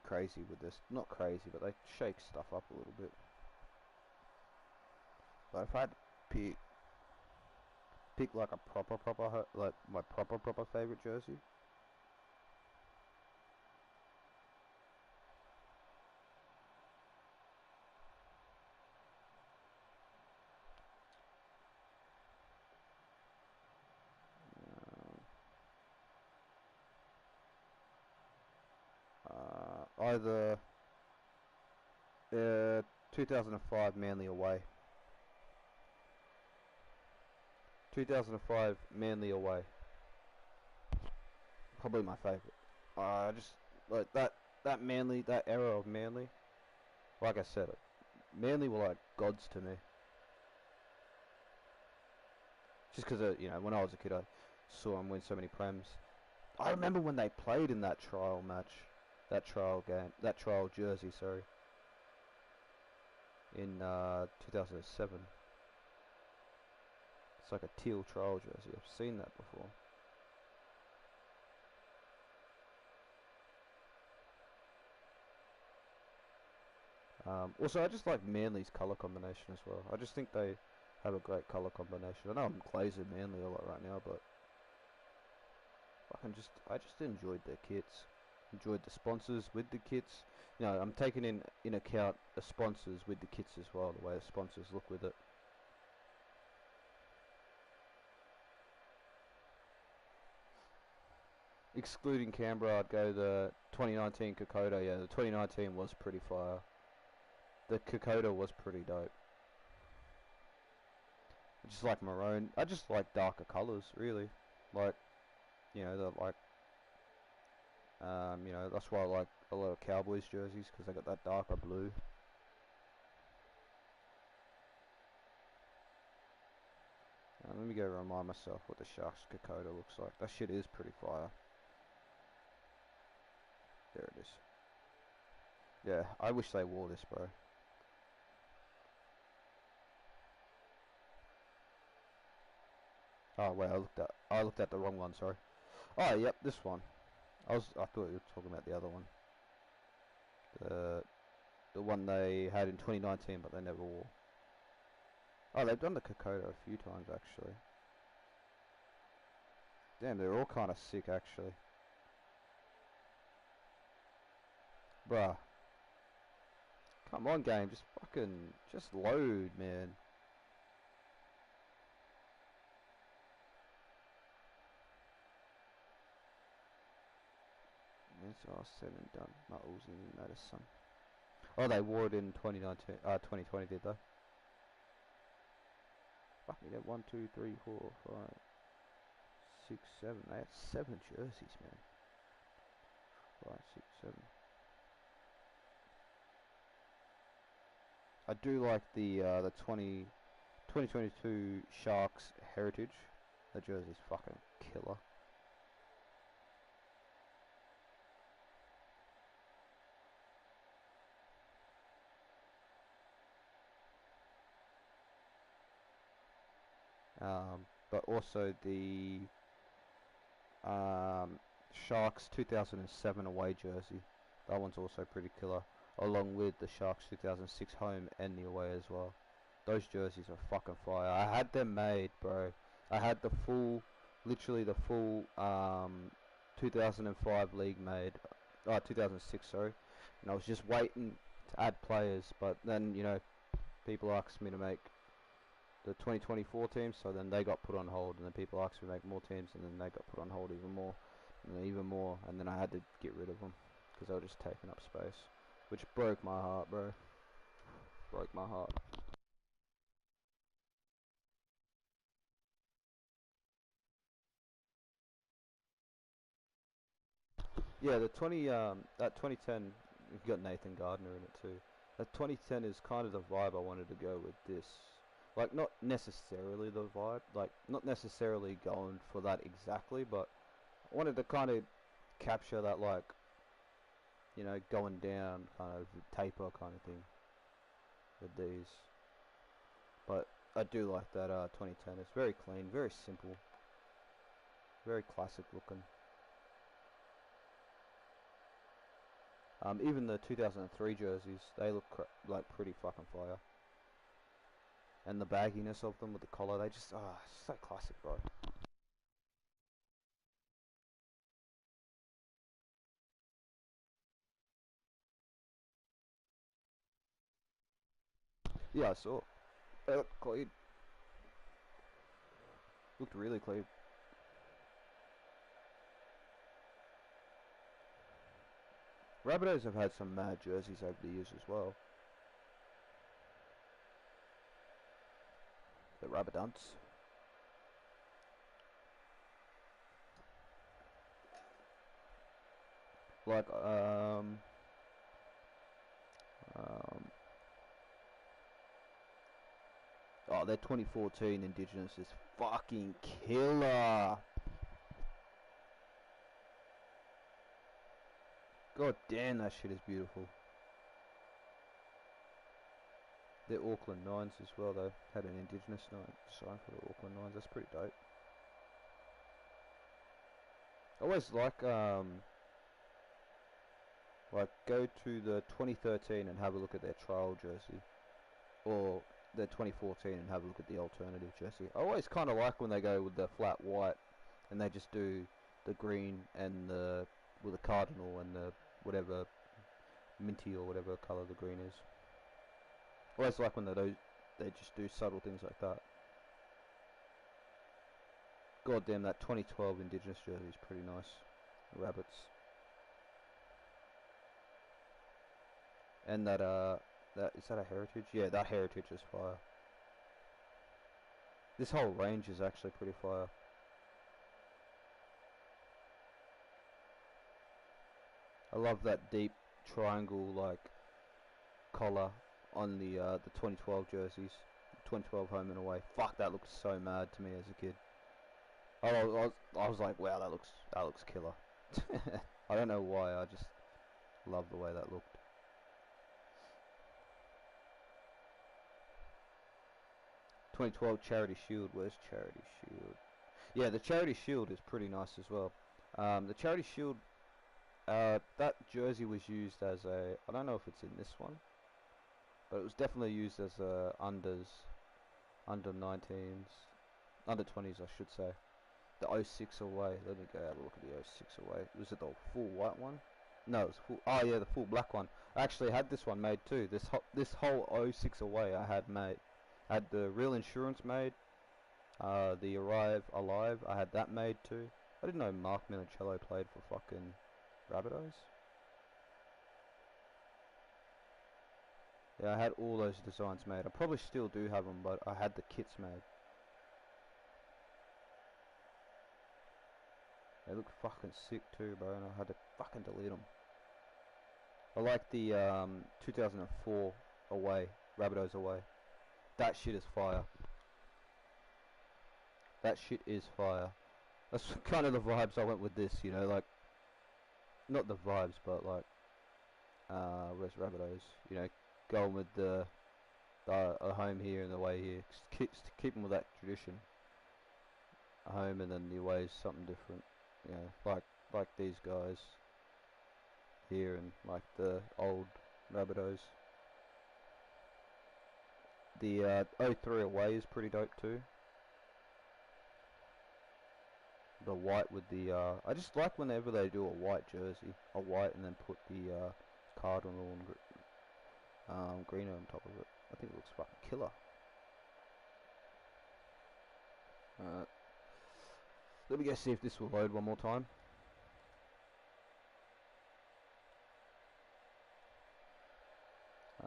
crazy with this. Not crazy, but they shake stuff up a little bit. But if I had to pick like a proper like my proper favorite jersey, either 2005 Manly away. 2005 Manly away. Probably my favourite. Just like that Manly, that era of Manly. Like I said, Manly were like gods to me. Just because, you know, when I was a kid, I saw them win so many prems. I remember when they played in that trial match, that trial game, that trial jersey, sorry, in 2007. It's like a teal trial jersey. I've seen that before. Also, I just like Manly's colour combination as well. I just think they have a great colour combination. I know I'm glazing Manly a lot right now, but I just enjoyed their kits. Enjoyed the sponsors with the kits. You know, I'm taking in account the sponsors with the kits as well, the way the sponsors look with it. Excluding Canberra, I'd go the 2019 Kokoda. Yeah, the 2019 was pretty fire. The Kokoda was pretty dope. I just like maroon. I just like darker colours, really. Like, you know, you know, that's why I like a lot of Cowboys jerseys, because they got that darker blue. Let me go remind myself what the Sharks Kokoda looks like. That shit is pretty fire. There it is. Yeah, I wish they wore this, bro. Oh wait, I looked at the wrong one. Sorry. Oh, yep, this one. I thought you were talking about the other one. The one they had in 2019, but they never wore. Oh, they've done the Kokoda a few times actually. Damn, they're all kind of sick actually. Bruh. Come on, game, just load, man. That's all said and done. Not losing Madison. Oh, they wore it in 2020, did they? Fuck me, they 1, 2, 3, 4, 5, 6, 7. They had 7 jerseys, man. 5, 6, 7. I do like the 2022 Sharks Heritage. The jersey's fucking killer. But also the Sharks 2007 away jersey. That one's also pretty killer. Along with the Sharks 2006 home and the away as well. Those jerseys are fucking fire. I had them made, bro. I had the full, literally the full 2005 league made. 2006, sorry. And I was just waiting to add players, but then, you know, people asked me to make the 2024 teams, so then they got put on hold, and then people asked me to make more teams, and then they got put on hold even more, and then I had to get rid of them because they were just taking up space, which broke my heart, bro. Broke my heart. Yeah, the that 2010, you've got Nathan Gardner in it too. That 2010 is kind of the vibe I wanted to go with this. Like, not necessarily the vibe, like, not necessarily going for that exactly, but I wanted to kind of capture that, like, you know, going down kind of taper kind of thing with these. But I do like that 2010. It's very clean, very simple, very classic looking. Even the 2003 jerseys, they look like pretty fucking fire. And the bagginess of them with the collar, they just, it's so classic, bro. Yeah, I saw. They looked clean. Looked really clean. Rabbitohs have had some mad jerseys over the years as well. The Rabbidunts. Like, oh, their 2014 Indigenous is fucking killer. God damn, that shit is beautiful. They're Auckland Nines as well, though. Had an Indigenous sign for the Auckland Nines. That's pretty dope. I always like go to the 2013 and have a look at their trial jersey, or the 2014 and have a look at the alternative jersey. I always kind of like when they go with the flat white, and they just do the green and the with the cardinal and the whatever minty or whatever color the green is. I always like when they just do subtle things like that. God damn, that 2012 Indigenous jersey is pretty nice. The Rabbits. And that is that a heritage? Yeah, that heritage is fire. This whole range is actually pretty fire. I love that deep triangle like collar on the 2012 jerseys. 2012 home and away. Fuck, that looks so mad to me as a kid. I was like, wow, that looks killer. I don't know why, I just love the way that looked. 2012 Charity Shield. Where's Charity Shield? Yeah, the Charity Shield is pretty nice as well. The Charity Shield, that jersey was used as a, I don't know if it's in this one, but it was definitely used as a under 19s, under 20s I should say. The 06 away. Let me go have a look at the 06 away. Was it the full white one? No, it was full. Oh yeah, the full black one. I actually had this one made too. This whole 06 away I had made. I had the Real Insurance made. The Arrive Alive, I had that made too. I didn't know Mark Minicello played for fucking Rabbitohs. Yeah, I had all those designs made. I probably still do have them, but I had the kits made. They look fucking sick too, bro, and I had to fucking delete them. I like the 2004 away, Rabbitohs away. That shit is fire. That shit is fire. That's kind of the vibes I went with this, you know, like, not the vibes, but like, where's Rabbitohs? You know, going with the home here and the away here. Keeping with that tradition. A home and then the away is something different. You know, like these guys here and like the old Rabbitohs. The 03 away is pretty dope too. The white with the I just like whenever they do a white jersey, a white and then put the cardinal and green on top of it. I think it looks fucking killer. Let me go see if this will load one more time.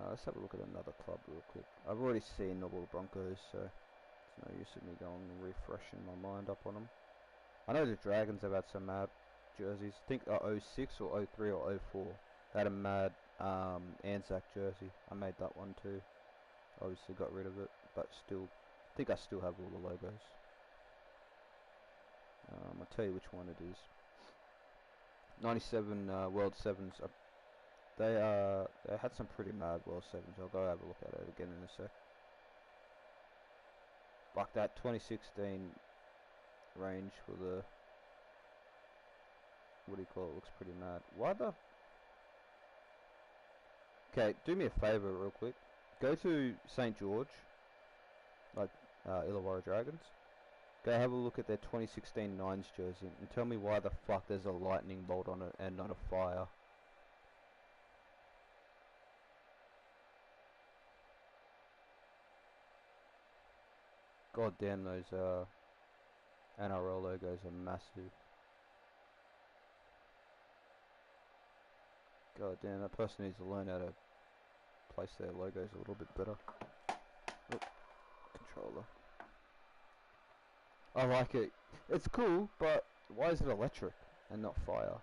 Let's have a look at another club real quick. I've already seen the Little Broncos, so it's no use of me going and refreshing my mind up on them. I know the Dragons have had some mad jerseys. I think 06 or 03 or 04. They had a mad Anzac jersey. I made that one too. Obviously got rid of it, but still, I think I still have all the logos. I'll tell you which one it is. 97 World Sevens. They had some pretty mad World Sevens. I'll go have a look at it again in a sec. Like that 2016 range for the, what do you call it, looks pretty mad. Why the? Okay, do me a favour real quick. Go to St. George, like Illawarra Dragons. Go have a look at their 2016 Nines jersey and tell me why the fuck there's a lightning bolt on it and not a fire. God damn, those NRL logos are massive. God damn, that person needs to learn how to place their logos a little bit better. Oh, controller. I like it. It's cool, but why is it electric and not fire?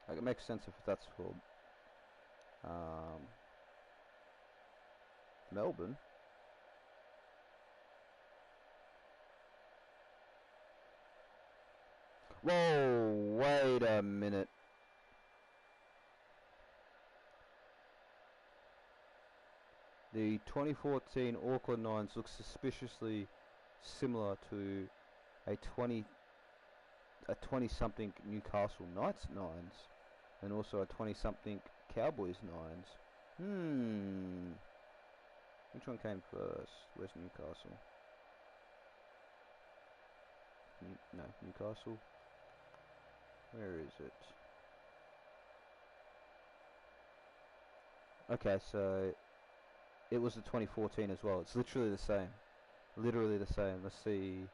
Like, it makes sense if that's for Melbourne. Whoa, wait a minute. The 2014 Auckland Nines looks suspiciously similar to a 20-something Newcastle Knights Nines, and also a 20-something Cowboys Nines. Which one came first? Where's Newcastle? No, Newcastle. Where is it? Okay, so it was the 2014 as well. It's literally the same. Literally the same. Let's see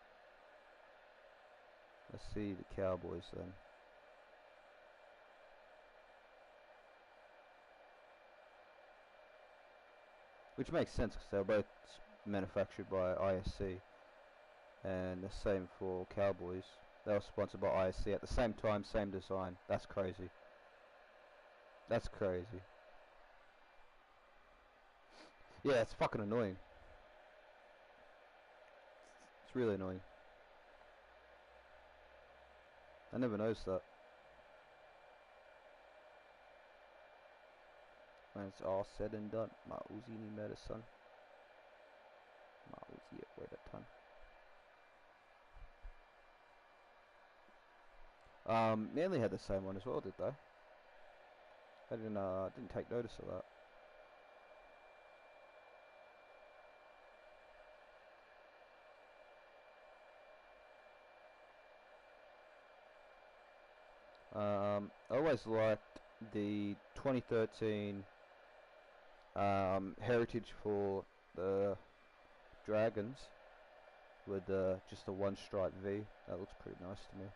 the Cowboys then. Which makes sense because they're both manufactured by ISC. And the same for Cowboys. They were sponsored by ISC at the same time, same design. That's crazy. That's crazy. Yeah, it's fucking annoying. It's really annoying. I never noticed that. When it's all said and done, my Uzi ni medicine. My Uzi weighed a ton. Manly had the same one as well, did they? I didn't take notice of that. I always liked the 2013 heritage for the Dragons with just the one stripe V. That looks pretty nice to me.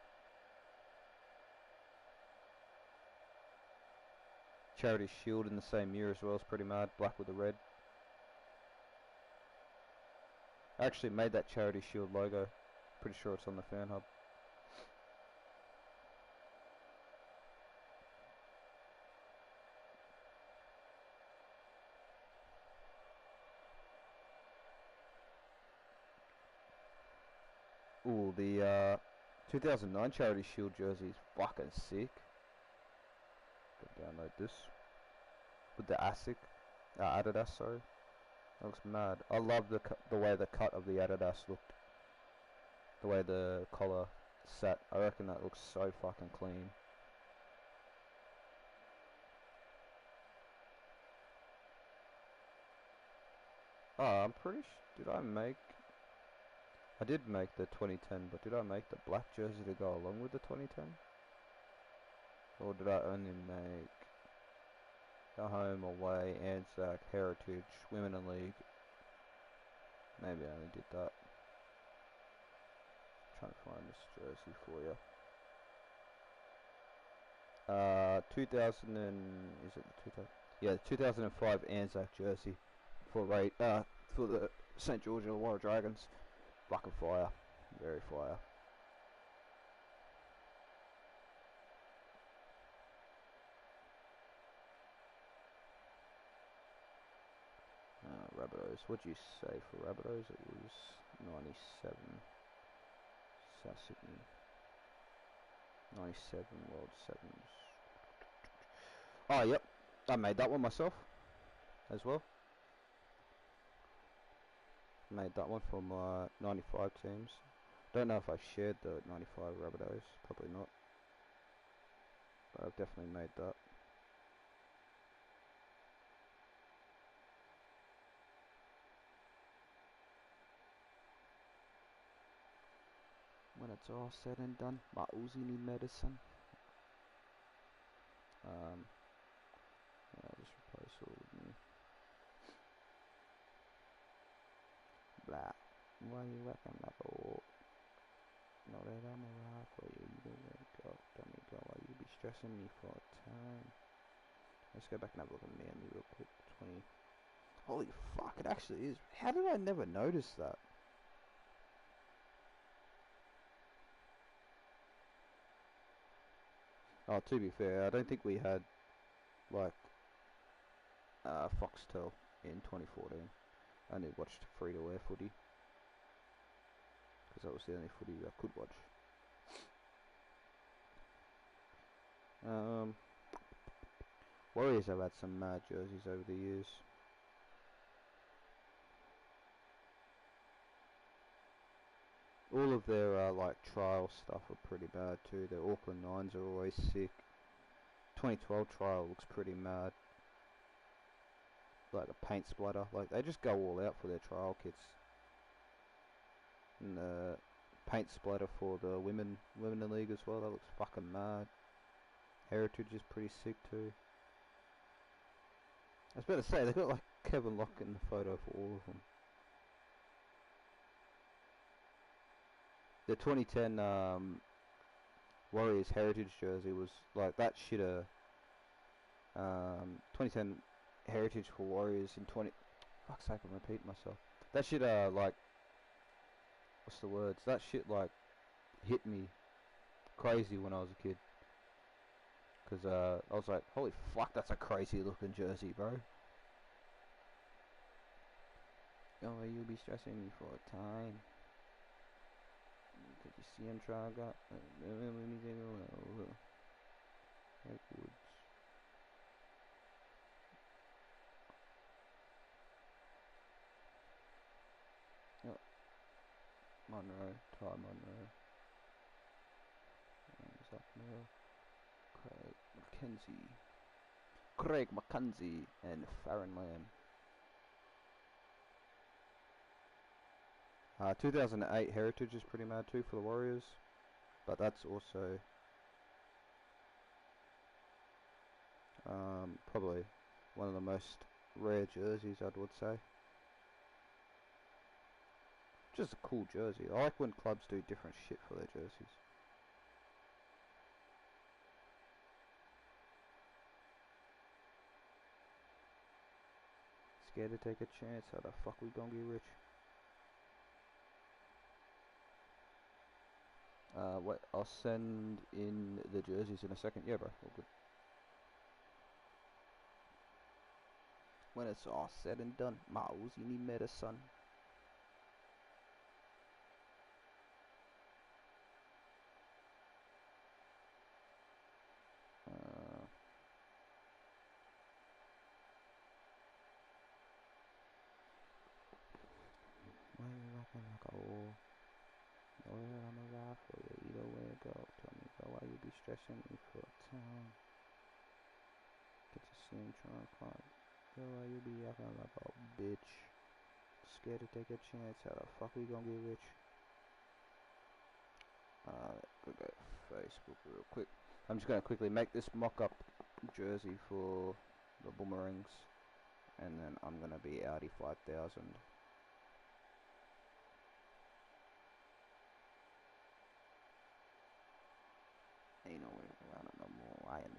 Charity Shield in the same year as well is pretty mad. Black with the red. I actually made that Charity Shield logo. Pretty sure it's on the fan hub. Ooh, the 2009 Charity Shield jersey is fucking sick. Go download this with the Adidas, sorry. That looks mad. I love the way the cut of the Adidas looked. The way the collar sat. I reckon that looks so fucking clean. Oh, I'm pretty did I did make the 2010, but did I make the black jersey to go along with the 2010? Or did I only make the home, away, Anzac, Heritage, Women in League, Maybe I only did that. Trying to find this jersey for you. 2000 and is it the 2000? Yeah, 2005 Anzac jersey for for the St George Illawarra Dragons. Fucking fire, very fire. Rabbitohs. What'd you say for Rabbitohs? It was 97. South Sydney. 97 World Sevens. Oh, yep. I made that one myself as well. Made that one for my 95 teams. Don't know if I shared the 95 Rabbitohs. Probably not. But I've definitely made that. When it's all said and done, my Uzi need medicine. Yeah, just replace all with me. Blah. Why you reckon like a war? Know that I'm a ride for you. You don't let go. Tell me go. Why you be stressing me for a time? Let's go back and have a look at Miami real quick. 20. Holy fuck! It actually is. How did I never notice that? Oh, to be fair, I don't think we had like Foxtel in 2014. I only watched free-to-air footy because that was the only footy I could watch. Warriors have had some mad jerseys over the years. All of their like trial stuff are pretty bad too. Their Auckland Nines are always sick. 2012 trial looks pretty mad. Like a paint splatter. Like they just go all out for their trial kits. And the paint splatter for the women in the league as well. That looks fucking mad. Heritage is pretty sick too. I was about to say they got like Kevin Locke in the photo for all of them. The 2010 Warriors Heritage jersey was like that shitter. 2010 Heritage for Warriors in 20. Fuck's sake, I'm repeating myself. That shit like what's the words? That shit like hit me crazy when I was a kid. Cause I was like, holy fuck, that's a crazy looking jersey, bro. Oh, you'll be stressing me for a time. Did you see him try got? Let me take a look. Woods. Oh, Monroe, Ty Monroe. Zach Mill, Craig McKenzie, and Farron Lamb. 2008 Heritage is pretty mad too for the Warriors, but that's also probably one of the most rare jerseys I would say. Just a cool jersey. I like when clubs do different shit for their jerseys. Scared to take a chance? How the fuck we gonna get rich? Wait, I'll send in the jerseys in a second. Yeah, bro, all good. When it's all said and done, my Uzi need medicine. Why you rocking like a war? Know that I'm a ride for you, either way it go. Tell me, go, why you be stressing me for a time? Get to see him try and climb. Go, why you be acting like a bitch? Scared to take a chance, how the fuck we gonna get rich? Go Facebook real quick. I'm just gonna quickly make this mock-up jersey for the Boomerangs, and then I'm gonna be Audi 5000.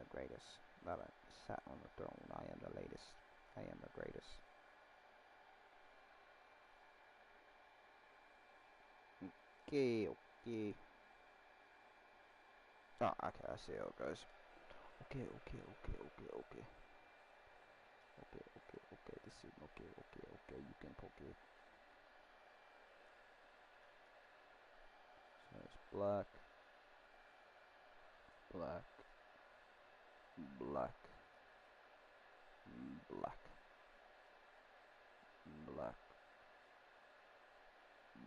the greatest. That I sat on the throne. I am the latest. I am the greatest. Okay, okay. Oh, okay, I see how it goes. Okay, okay, okay, okay, okay. Okay, okay, okay, this is okay, okay, okay, you can poke it. So it's black, black, black, black, black,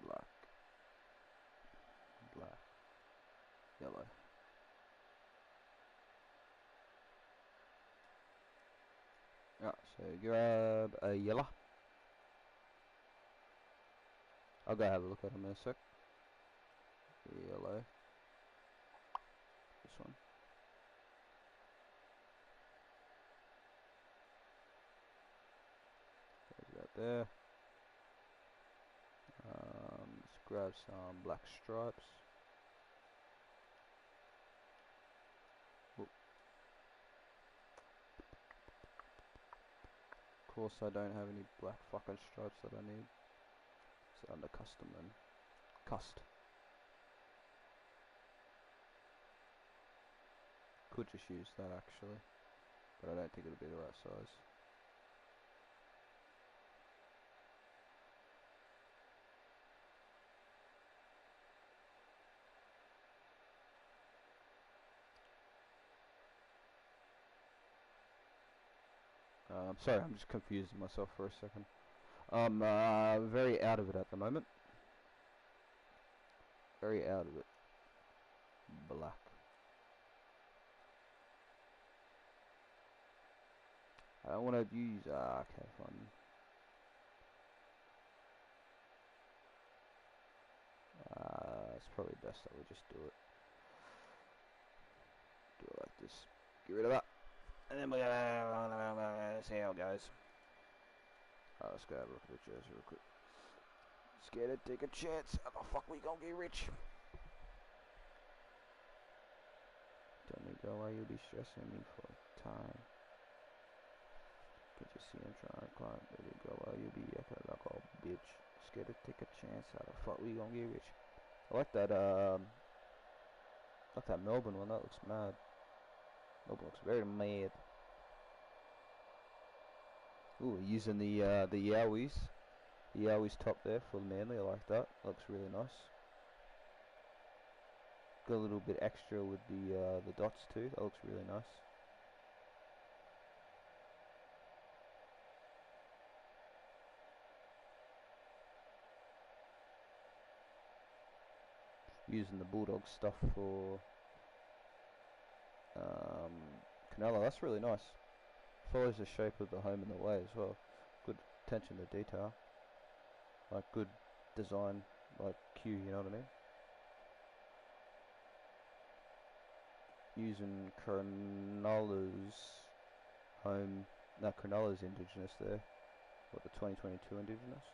black, black, yellow. Yeah, so grab a yellow. I'll go have a look at them in a sec. Yellow. This one. There's that there. Let's grab some black stripes. Oop. Of course I don't have any black fucking stripes that I need. It's under custom then. Cust. Could just use that actually, but I don't think it'll be the right size. Sorry, I'm just confusing myself for a second. I'm very out of it at the moment. Very out of it. Black. I don't want to use. Okay, fine. It's probably best that we just do it. Do it like this. Get rid of that. And then we're gonna see how it goes. Let's go have a look at the jersey real quick. Scared to take a chance. How the fuck we gonna get rich? Don't need go while you'll be stressing me for time. Can't you see I'm trying to climb? There you go while you'll be yakking like a bitch. Scared to take a chance. How the fuck we gonna get rich? I like that Melbourne one. That looks mad. Melbourne looks very mad. Ooh, using the Yowies. The Yowies top there for Manly. I like that. Looks really nice. Got a little bit extra with the dots too. That looks really nice. Using the Bulldog stuff for Canelo. That's really nice. Follows the shape of the home and the way as well. Good attention to detail. Like good design, like Q, you know what I mean? Using Cronulla's home, no, Cronulla's Indigenous there. What, the 2022 Indigenous?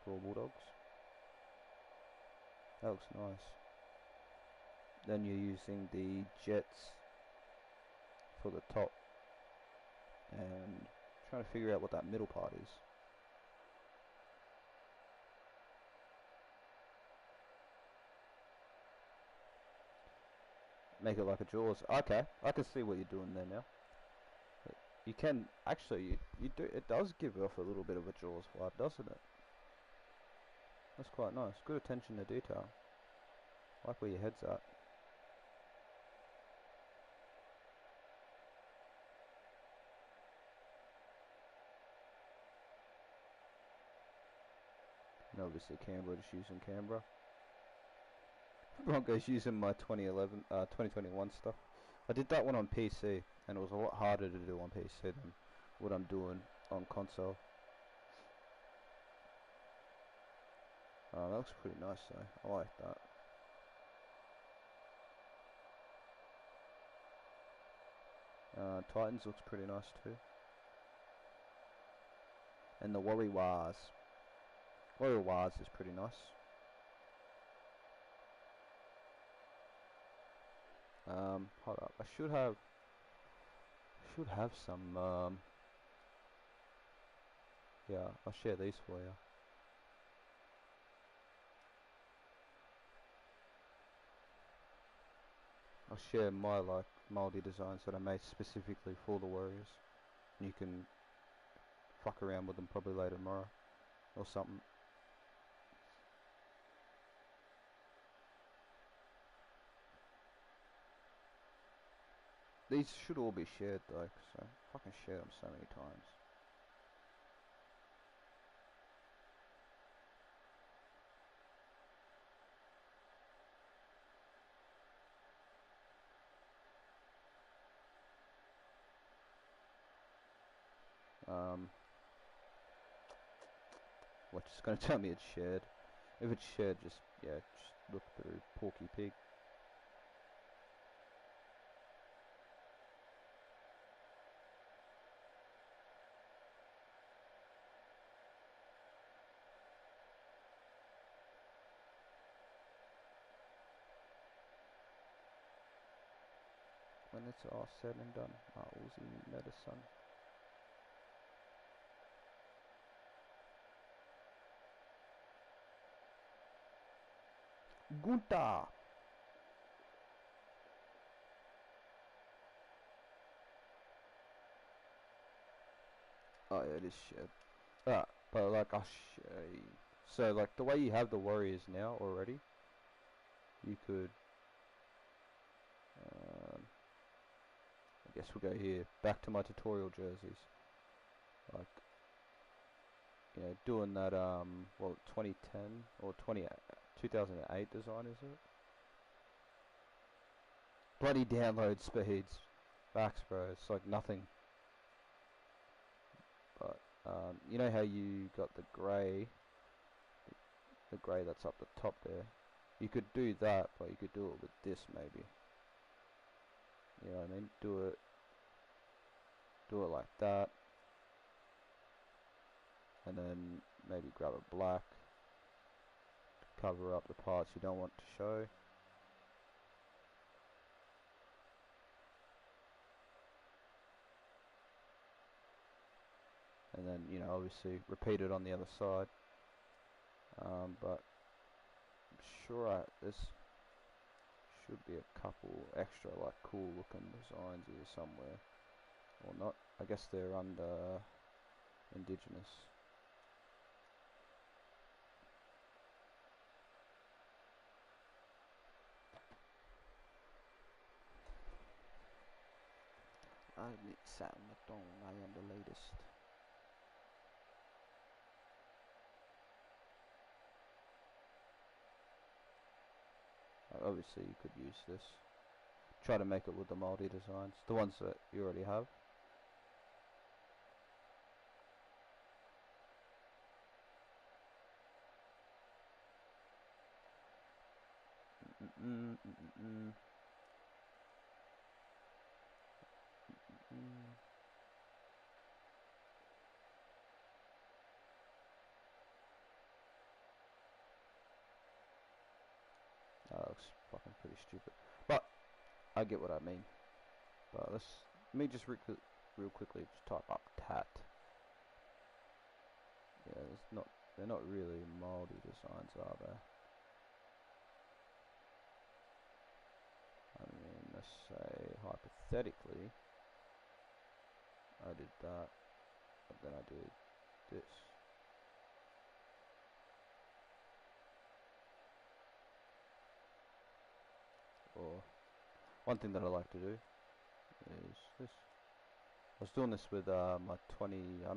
For Bulldogs. That looks nice. Then you're using the Jets for the top. And trying to figure out what that middle part is. Make it like a Jaws. Okay, I can see what you're doing there now. You can actually, you do. It does give off a little bit of a Jaws vibe, doesn't it? That's quite nice. Good attention to detail. I like where your head's at. And obviously Canberra, just using Canberra. Broncos using my 2021 stuff. I did that one on PC, and it was a lot harder to do on PC than what I'm doing on console. That looks pretty nice though. I like that. Titans looks pretty nice too. And the Warriors. Warriors is pretty nice. Hold up. I should have. Should have some. Yeah, I'll share these for you. I'll share my like mouldy designs that I made specifically for the Warriors. And you can fuck around with them probably later tomorrow or something. These should all be shared though, so fucking share them so many times. What, just gonna tell me it's shared? If it's shared, just look through Porky Pig. When it's all said and done, my Uzi medicine. Gunta! Oh yeah, it is shared. But like I'll show you. So like the way you have the Warriors now already, you could I guess we'll go here, back to my tutorial jerseys. Like, you know, doing that, well, 2010 or 2008 design, is it? Bloody download speeds. Facts, bro, it's like nothing. But, you know how you got the grey that's up the top there? You could do that, but you could do it with this, maybe. You know what I mean? Do it like that. And then maybe grab a black to cover up the parts you don't want to show. And then, you know, obviously repeat it on the other side. But I'm sure this should be a couple extra like cool looking designs here somewhere. Or not. I guess they're under indigenous. I sat on the throne, I am the latest. Obviously you could use this. Try to make it with the moldy designs, the ones that you already have. That looks fucking pretty stupid, but I get what I mean. But let me just real quickly just type up tat. Yeah, they're not really moldy designs, are they? I mean, let's say hypothetically I did that, but then I did this. Or one thing that I like to do is this. I was doing this with my 20. I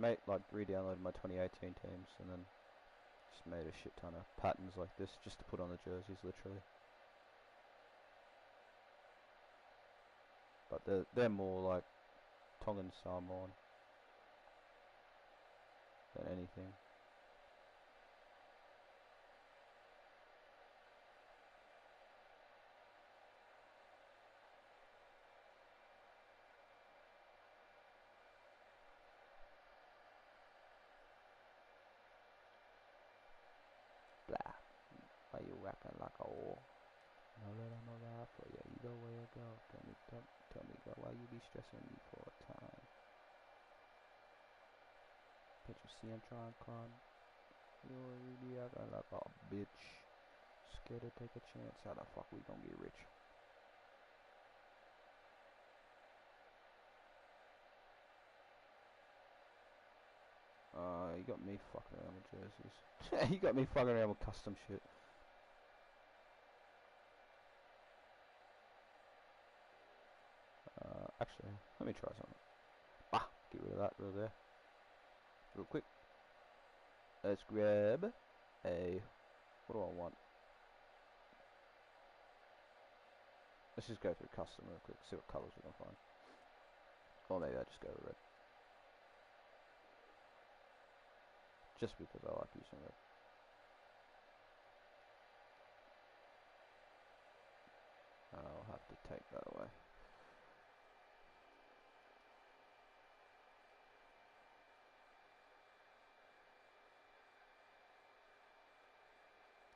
re-downloaded my 2018 teams and then just made a shit ton of patterns like this just to put on the jerseys, literally. But they're more like Tongan Samoan than anything. Blah. Why you whacking like a whore? Know that I'm a ride for you either way I go. Tell me, go. Why you be stressing me for a time? Can't you see I'm trying to climb? You already be acting like a bitch. Scared to take a chance. How the fuck we gonna get rich? You got me fucking around with jerseys. You got me fucking around with custom shit. Actually, let me try something. Get rid of that real there. Real quick. Let's grab a... What do I want? Let's just go through custom real quick, see what colours we can find. Or maybe I just go with red. Just because I like using red. I'll have to take that away.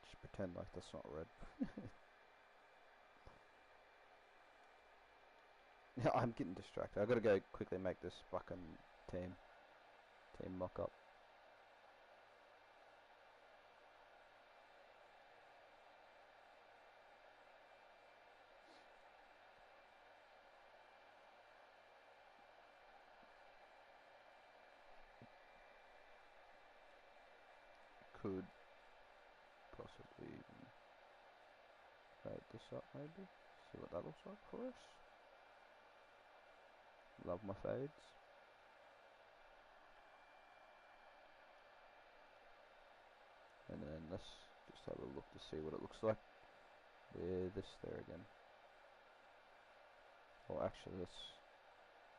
Just pretend like that's not red. Yeah, I'm getting distracted. I gotta go quickly make this fucking team mock up. Could possibly fade this up maybe. See what that looks like for us. Love my fades. And then let's just have a look to see what it looks like with this there again. Or actually,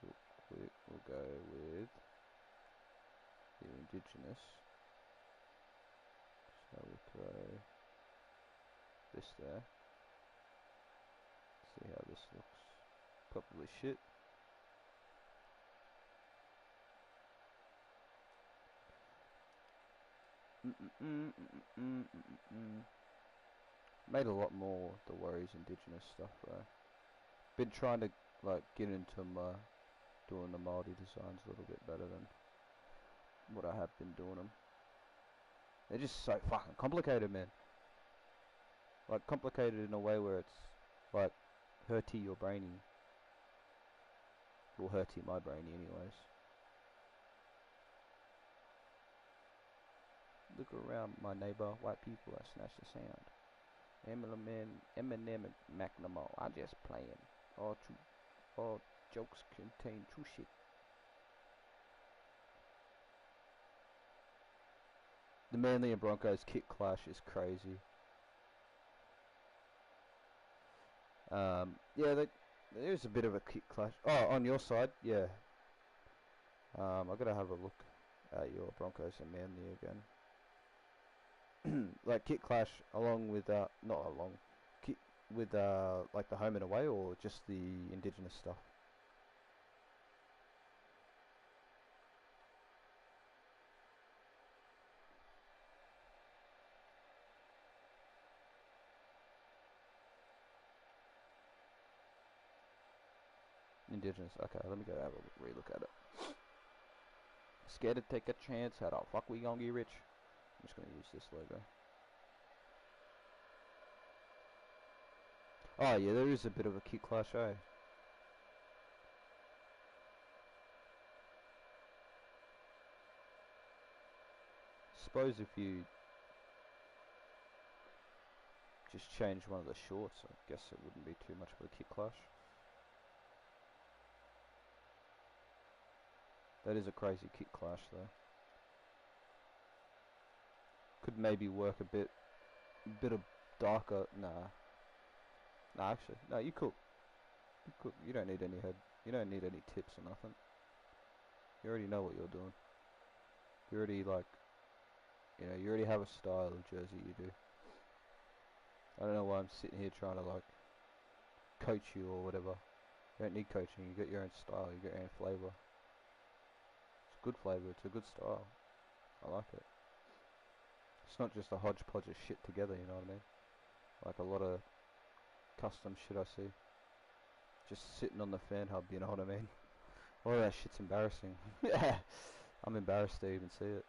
we'll go with the indigenous. So we'll throw this there. See how this looks. Probably shit. Made a lot more the Warriors indigenous stuff though. Been trying to like get into doing the Māori designs a little bit better than what I have been doing them. They're just so fucking complicated, man. Like complicated in a way where it's like hurty your brainy. Or hurty my brainy anyways. Look around, my neighbor, white people that snatch the sound. Eminem and Macklemore, I just playing. All jokes contain true shit. The Manly and Broncos kick clash is crazy. Yeah, there's a bit of a kick clash. Oh, on your side, yeah. I gotta have a look at your Broncos and Manly again. Like kick clash along with with like the home and away, or just the indigenous stuff. Indigenous. Okay, let me go have a relook at it. Scared to take a chance. How the fuck we gonna get rich? I'm just gonna use this logo. Oh yeah, there is a bit of a kick clash, eh? Suppose if you just change one of the shorts, I guess it wouldn't be too much of a kick clash. That is a crazy kick clash though. Could maybe work a bit of darker. Nah, actually, no. You cook. You cook. You don't need any head. You don't need any tips or nothing. You already know what you're doing. You already you already have a style of jersey. You do. I don't know why I'm sitting here trying to like coach you or whatever. You don't need coaching. You got your own style. You got your own flavor. It's good flavor. It's a good style. I like it. It's not just a hodgepodge of shit together. You know what I mean? Like a lot of custom shit I see. Just sitting on the fan hub. You know what I mean? All that shit's embarrassing. Yeah. I'm embarrassed to even see it.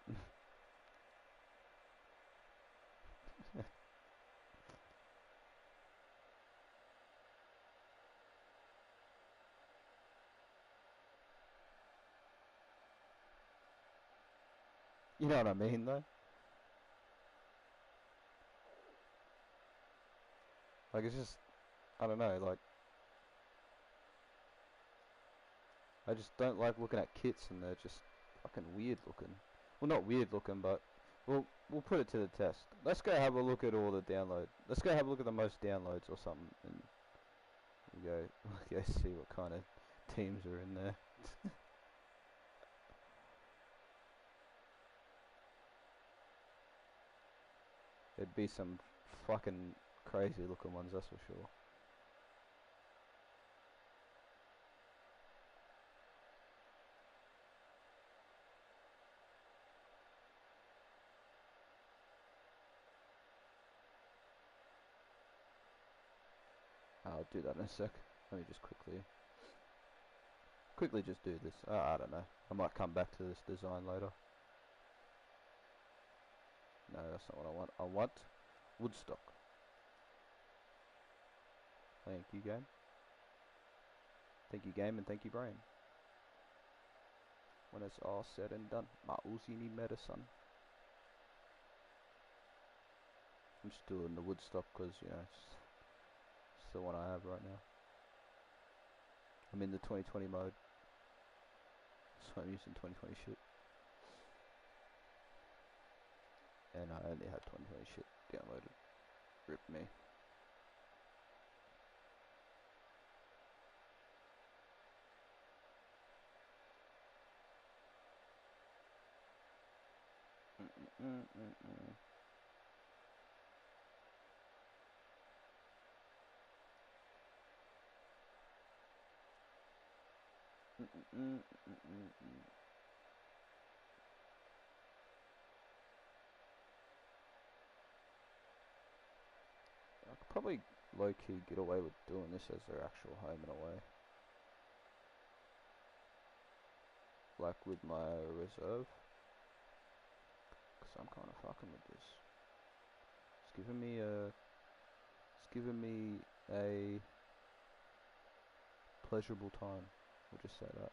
You know what I mean, though? Like, it's just, I don't know, like, I just don't like looking at kits and they're just fucking weird looking. Well, not weird looking, but we'll put it to the test. Let's go have a look at all the download. Let's go have a look at the most downloads or something, and we'll go see what kind of teams are in there. There'd be some fucking crazy looking ones, that's for sure. I'll do that in a sec. Let me just quickly just do this. I don't know. I might come back to this design later. No, that's not what I want. I want Woodstock. Thank you, game. Thank you, game, and thank you, brain. When it's all said and done, my Uzi need medicine. I'm just doing the Woodstock because, you know, it's the one I have right now. I'm in the 2020 mode, so I'm using 2020 shit. And I only have 2020 shit downloaded. Rip me. I could probably low-key get away with doing this as their actual home in a way. Like with my reserve. Because I'm kind of fucking with this. It's giving me a pleasurable time. We'll just say that.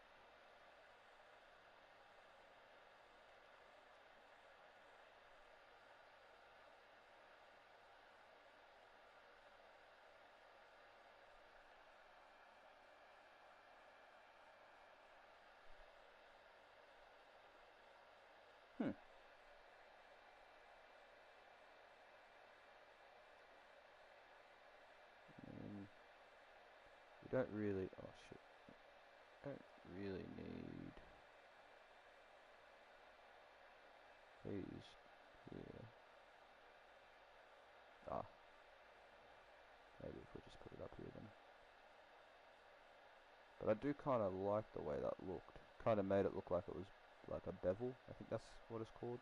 We don't really, oh shit, don't really need these here. Maybe if we just put it up here then. But I do kind of like the way that looked. Kind of made it look like it was like a bevel. I think that's what it's called.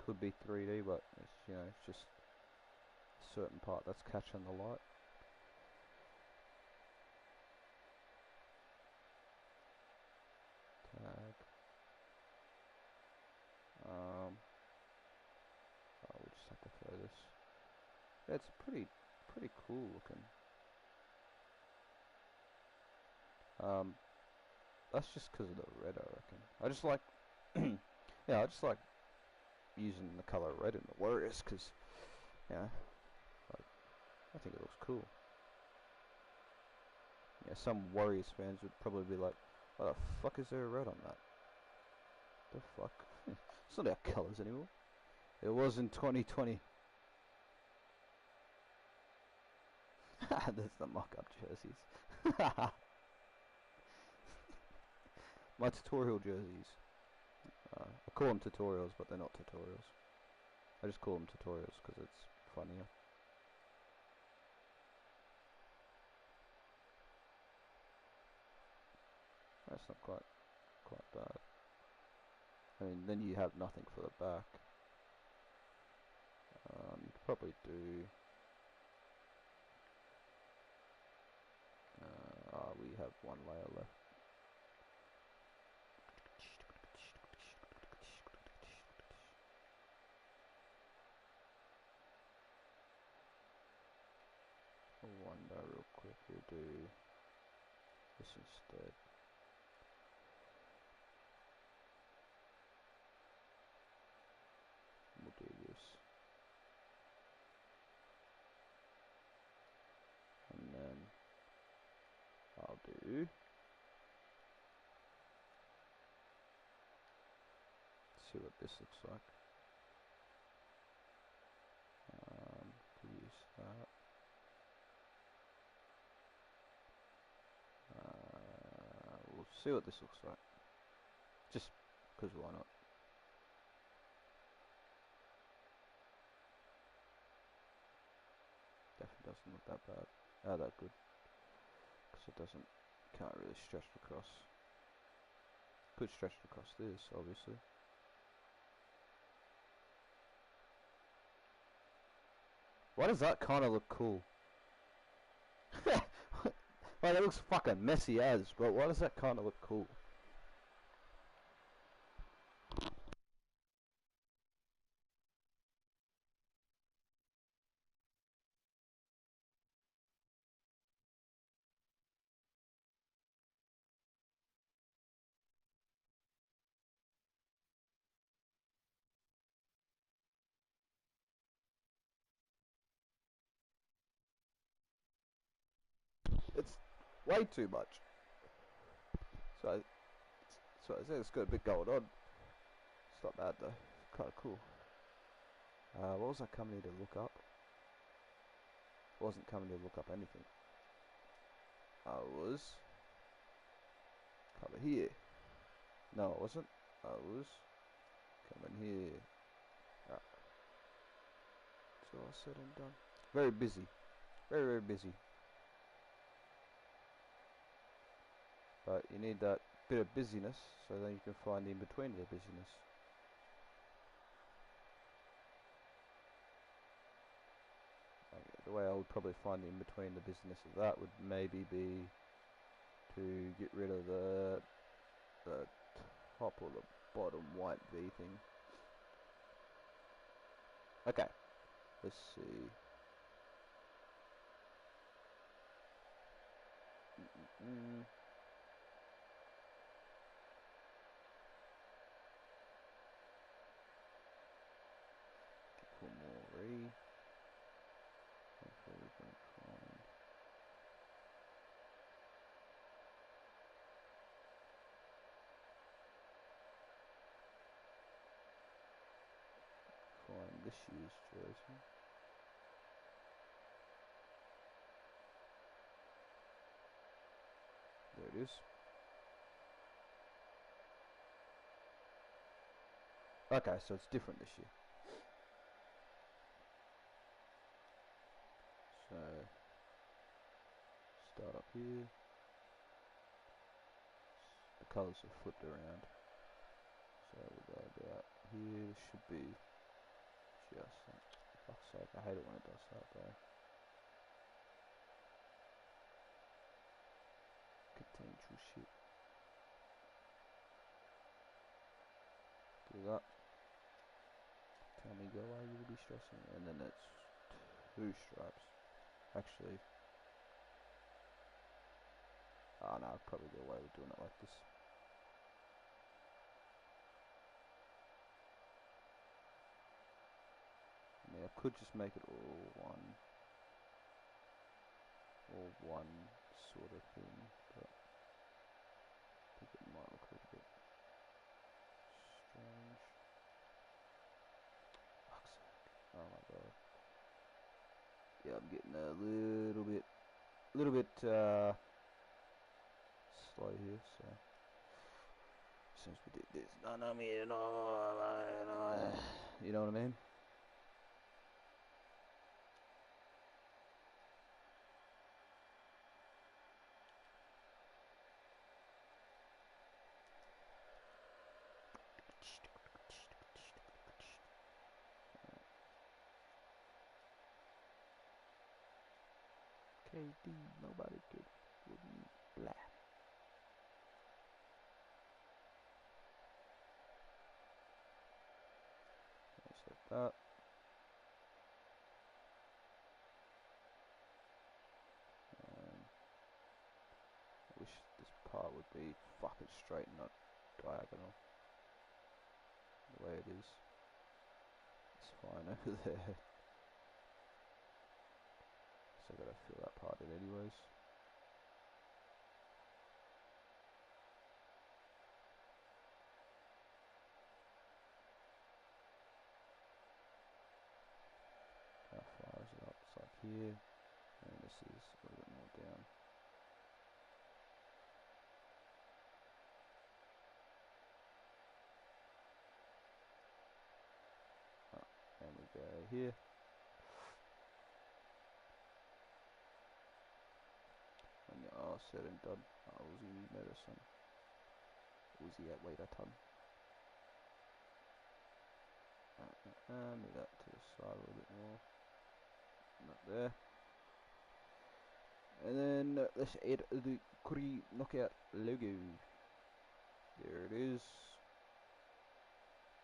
Could be 3D, but it's, you know, it's just a certain part that's catching the light. Tag. We'll just have to throw this. Yeah, it's pretty cool looking. That's just because of the red, I reckon. I just like, yeah, I just like using the color red in the Warriors because, yeah, like, I think it looks cool. Yeah, some Warriors fans would probably be like, "What the fuck is there red on that? The fuck? It's not our colors anymore. It was in 2020." That's the mock-up jerseys. My tutorial jerseys. I call them tutorials, but they're not tutorials. I just call them tutorials because it's funnier. That's not quite bad. I mean, then you have nothing for the back. You could probably do. We one layer left. I wonder real quick, we'll do this instead. We'll do this. And then I'll do, see what this looks like. Use that. We'll see what this looks like. Just because why not? Definitely doesn't look that bad. That good. Because it doesn't, can't really stretch it across. Could stretch it across this, obviously. Why does that kind of look cool? Well, it looks fucking messy as, but why does that kind of look cool? It's way too much. So I think it's got a bit going on. It's not bad though. It's kind of cool. What was I coming here to look up? I wasn't coming to look up anything. I was coming here. No, I wasn't. I was coming here. Right. It's all said and done. Very busy. Very, very busy. But you need that bit of busyness so then you can find in between the busyness. The way I would probably find in between the busyness of that would maybe be to get rid of the top or the bottom white V thing. Okay, let's see. Put more re. Hopefully we can find this year's jersey. There it is. Okay, so it's different this year. So start up here. The colours are flipped around. So we'll go about here. This should be just that. For fuck's sake, I hate it when it does that though. Potential shit. Do that. Tell me go away, you will be stressing. And then that's 2 stripes. Actually, oh no, I'd probably get away with doing it like this. I mean, I could just make it all one sort of thing, but I think it might look a little bit strange. Fuck's sake. Oh my god. Yeah, I'm getting a little bit slow here, so since we did this, you know what I mean? KD, nobody could with me. Blah. up. I wish this part would be fucking straight, not diagonal. The way it is. It's fine over there. So I gotta fill that part in anyways. How far is it up? It's like here. And this is a little bit more down. And we go here. When you're all said and done, Aussie medicine. Aussie at weight a ton. Move that to the side a little bit more. Not there. And then let's add the Curry Knockout logo. There it is.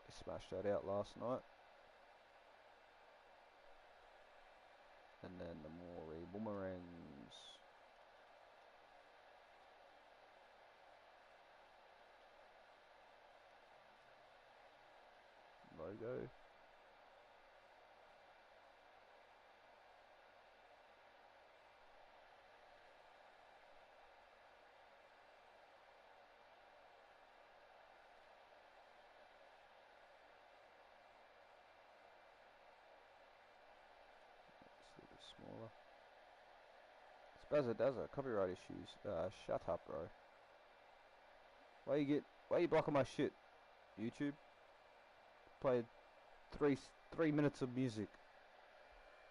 I smashed that out last night. And then the Moree boomerangs. Logo. It's a little bit smaller. Spazza Dazza, copyright issues. Shut up, bro. Why you blocking my shit? YouTube? Played three minutes of music.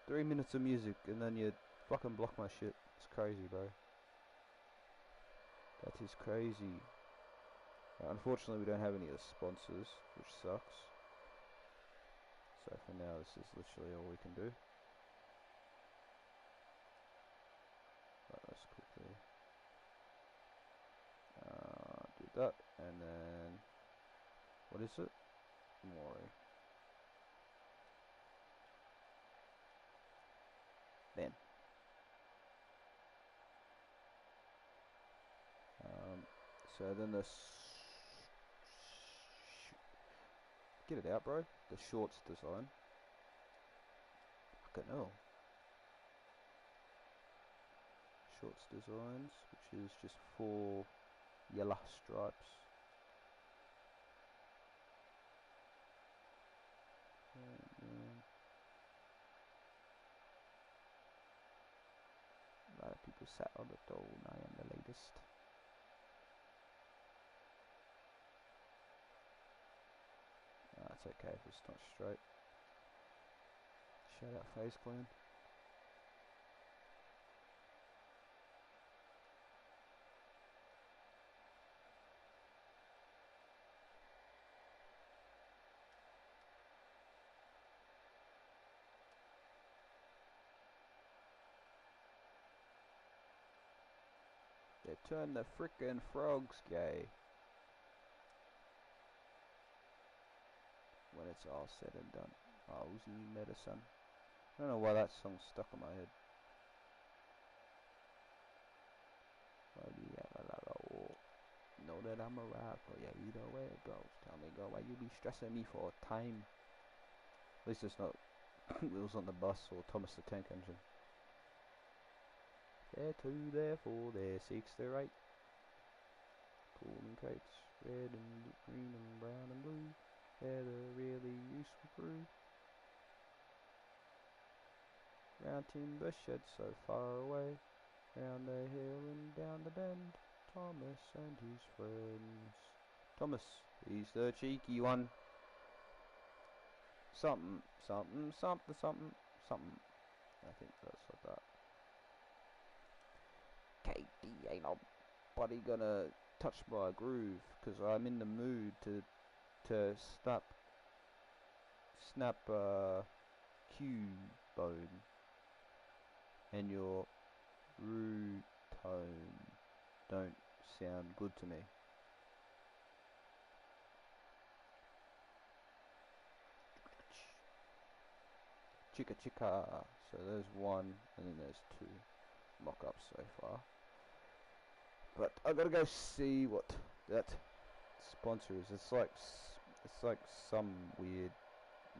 3 minutes of music and then you fucking block my shit. It's crazy, bro. That is crazy. Unfortunately, we don't have any of the sponsors, which sucks. So for now, this is literally all we can do. Right, let's quickly do that, and then what is it? Moree. Then. So then the get it out, bro. The shorts design. Fucking hell. Shorts designs, which is just 4 yellow stripes. A lot of people sat on the door, and I am the latest. That's okay if it's not straight. Shout out Face Clan. They turn the frickin' frogs gay. When it's all said and done. Aussie medicine. I don't know why that song's stuck in my head. Know that I'm a ride for you either way it goes. Tell me, girl, why you be stressing me for time? At least it's not Wheels on the Bus or Thomas the Tank Engine. There 2, there 4, there 6, there 8. Pulling crates, red and green and brown and blue. They're the really useful crew. Round timber shed so far away. Round the hill and down the bend. Thomas and his friends. Thomas, he's the cheeky one. Something, something, something, something, something. I think that's like that. Katie, ain't nobody gonna touch my groove, cause I'm in the mood to snap Q-bone, and your rude tone don't sound good to me. Chica chica. So there's one, and then there's two mock-ups so far. But I gotta go see what that sponsor is. It's like some weird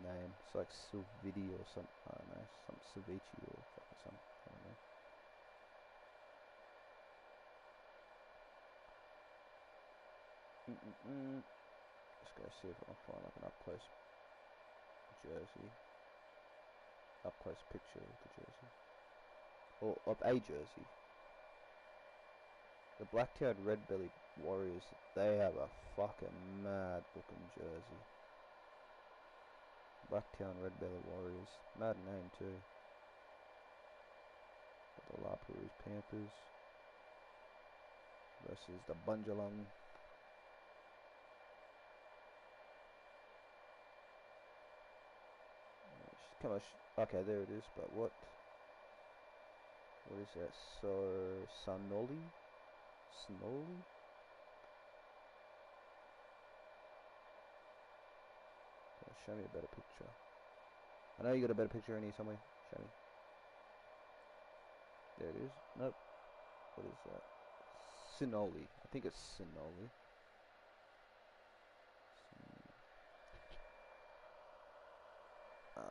name. It's like Silvidi or some, I don't know, some Ceviche or fucking some, I don't know. Let's go see if I can find like an up close jersey, up close picture of the jersey, or of a jersey. The black-tailed red-bellied warriors, they have a fucking mad looking jersey. Blacktown red-bellied warriors, mad name too. The La Perouse Panthers versus the Bunjalung. Come on, okay, there it is. But what is that? So Sanoli? Snoli? Show me a better picture. I know you got a better picture in here somewhere. Show me. There it is. Nope. What is that? Sinoli. I think it's Sinoli.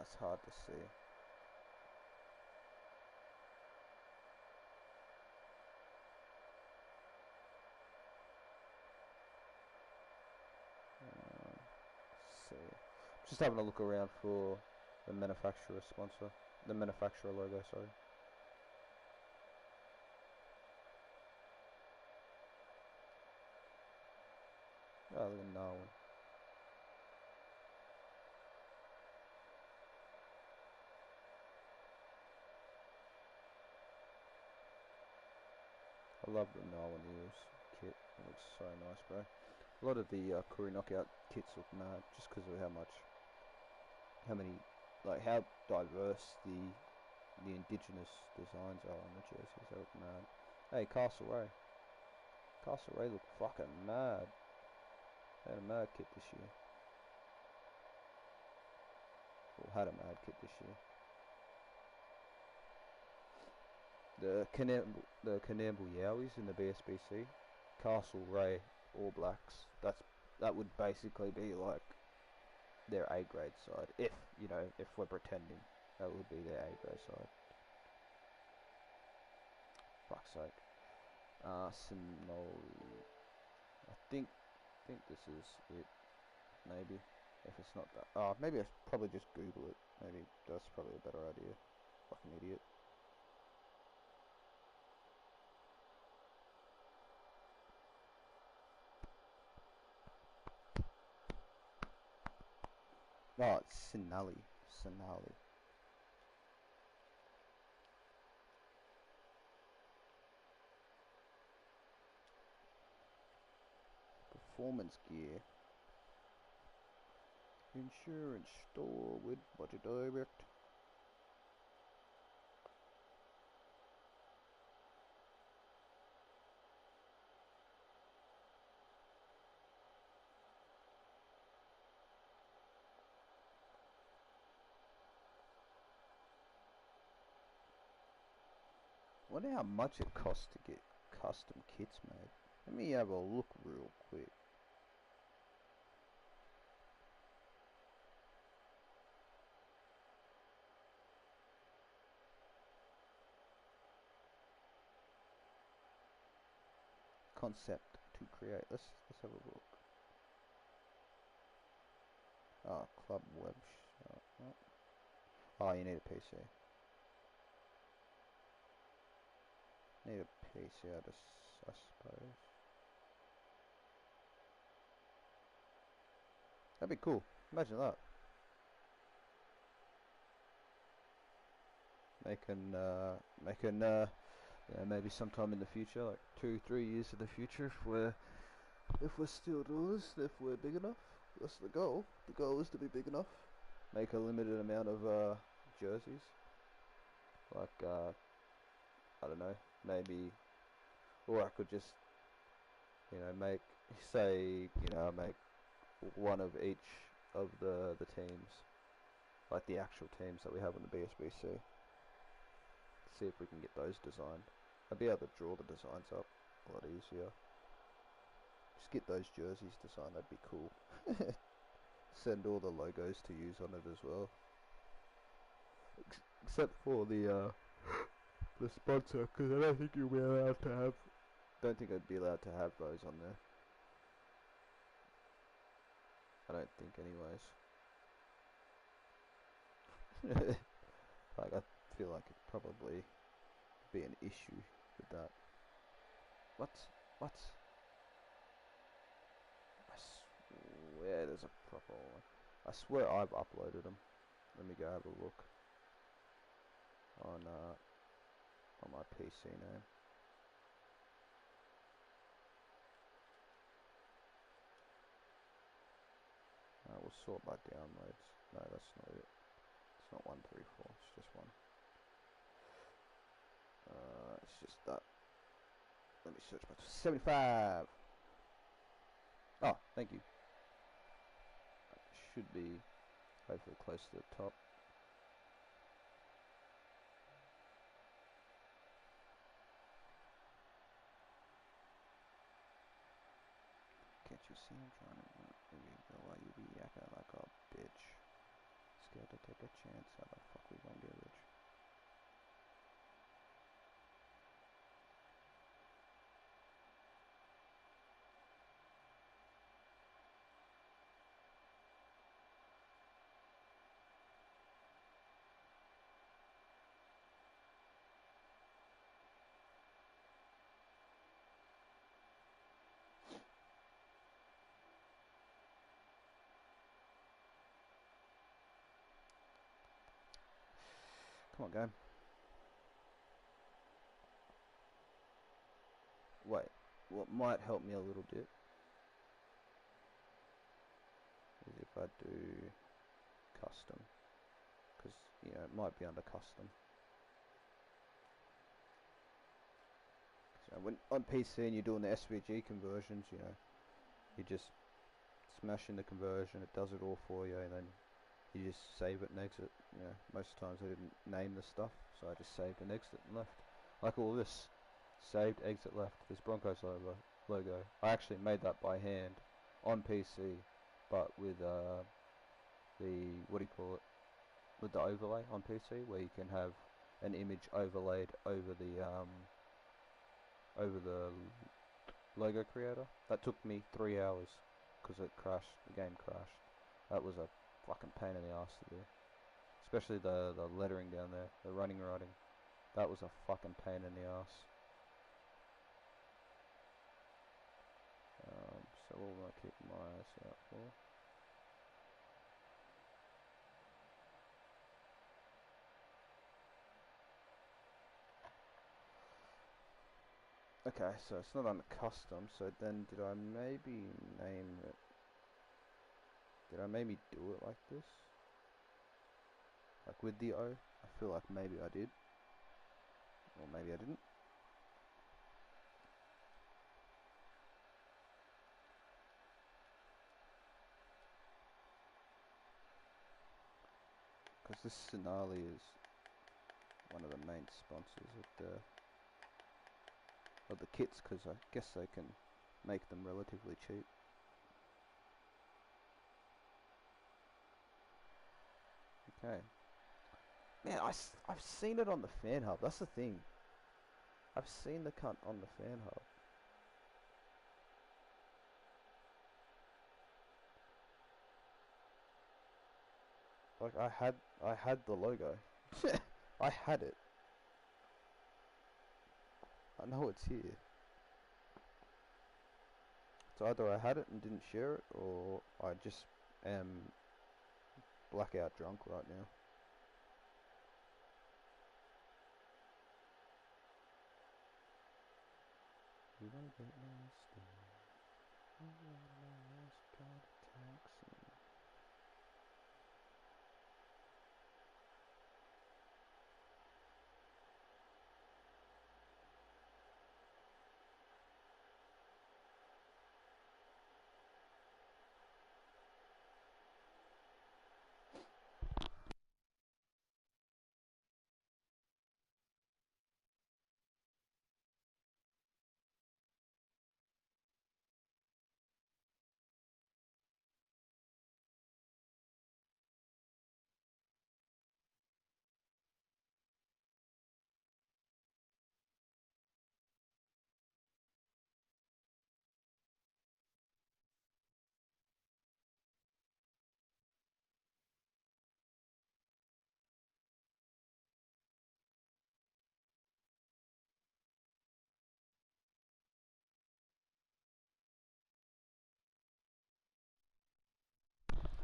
It's hard to see. See. Just having a look around for the manufacturer sponsor. The manufacturer logo, sorry. Oh, look at Narwhal. I love the Narwhal Eels kit. It looks so nice, bro. A lot of the Koori Knockout kits look mad just because of how diverse the indigenous designs are on the jerseys. They look mad. Hey, Castlereagh. Castlereagh look fucking mad. They had a mad kit this year. Or had a mad kit this year. The Canamble Yowies in the BSBC, Castlereagh All Blacks. That would basically be like their A grade side. If we're pretending, that would be their A grade side. Fuck's sake. Sinoli. I think this is it. Maybe. If it's not that. Maybe I should probably just Google it. Maybe that's probably a better idea. Fucking idiot. Oh, it's Sinali. Sinali. Performance gear. Insurance store with Budget Direct. Wonder how much it costs to get custom kits made. Let me have a look real quick. Concept to create. Let's have a look. Club web. Oh, you need a PC. Need a PC, I suppose. That'd be cool. Imagine that. Making maybe sometime in the future, like 2-3 years in the future, if we're still doing this, if we're big enough. That's the goal. The goal is to be big enough. Make a limited amount of jerseys. Like I don't know, maybe, or I could just make make one of each of the teams. like the actual teams that we have in the BSBC. See if we can get those designed. I'd be able to draw the designs up a lot easier. Just get those jerseys designed, that'd be cool. Send all the logos to use on it as well. Except for the sponsor, because I don't think you'll be allowed to have. Don't think I'd be allowed to have those on there. I don't think, anyways. Like, I feel like it'd probably be an issue with that. What? I swear there's a proper one. I swear I've uploaded them. Let me go have a look on my PC name. We'll sort by downloads. No, that's not it. It's not 134. It's just one. It's just that. Let me search by 75. Oh, thank you. Should be hopefully close to the top. Can't you see I'm trying to go while you be yakking like a bitch? Scared to take a chance. How the fuck we gonna get rich? Come on, game. Wait, what might help me a little bit is if I do custom, because you know it might be under custom. So when on PC and you're doing the SVG conversions, you know, you just smash in the conversion, it does it all for you, and then you just save it and exit. You know, most times I didn't name the stuff, so I just saved and exit and left. Like all this, saved, exit, left. This Broncos logo. I actually made that by hand on PC, but with the what do you call it? With the overlay on PC, where you can have an image overlaid over the logo creator. That took me 3 hours because it crashed. The game crashed. That was a fucking pain in the ass to do. Especially the lettering down there, the running writing. That was a fucking pain in the ass. So what will I keep my eyes out for? Okay, so it's not under custom, so then did I maybe name it? Did I maybe do it like this? Like with the O? I feel like maybe I did. Or maybe I didn't. Because this Sonali is one of the main sponsors of the kits, because I guess they can make them relatively cheap. Okay. Man, I've seen it on the fan hub. That's the thing. I've seen the cunt on the fan hub. Like I had the logo. I had it. I know it's here. So either I had it and didn't share it, or I just am blackout drunk right now. You wanna get nasty? You wanna ask God taxi?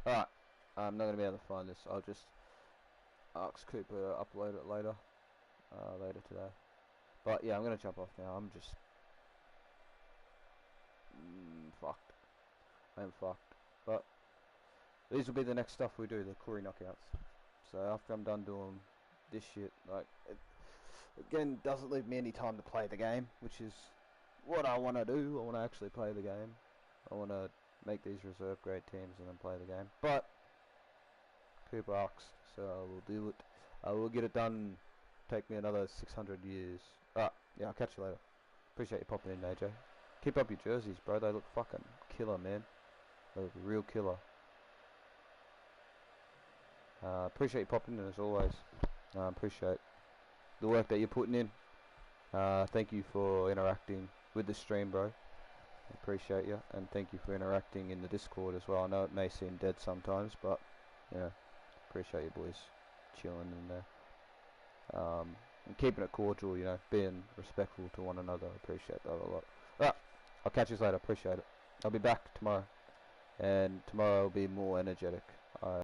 Alright, I'm not going to be able to find this. I'll just ask Cooper to upload it later. Later today. But yeah, I'm going to jump off now. I'm just... fucked. I'm fucked. But these will be the next stuff we do, the Corey knockouts. So after I'm done doing this shit, like, it, again, doesn't leave me any time to play the game, which is what I want to do. I want to actually play the game. I want to make these reserve grade teams and then play the game. But Cooper asked, so I will do it. I will get it done. Take me another 600 years. Alright, yeah, I'll catch you later. Appreciate you popping in, AJ. Keep up your jerseys, bro. They look fucking killer, man. They look real killer. Appreciate you popping in as always. Appreciate the work that you're putting in. Thank you for interacting with the stream, bro. Appreciate you, and thank you for interacting in the Discord as well. I know it may seem dead sometimes, but yeah, appreciate you boys chilling in there. And keeping it cordial, you know, being respectful to one another. Appreciate that a lot. Alright, I'll catch you later. Appreciate it. I'll be back tomorrow, and tomorrow will be more energetic.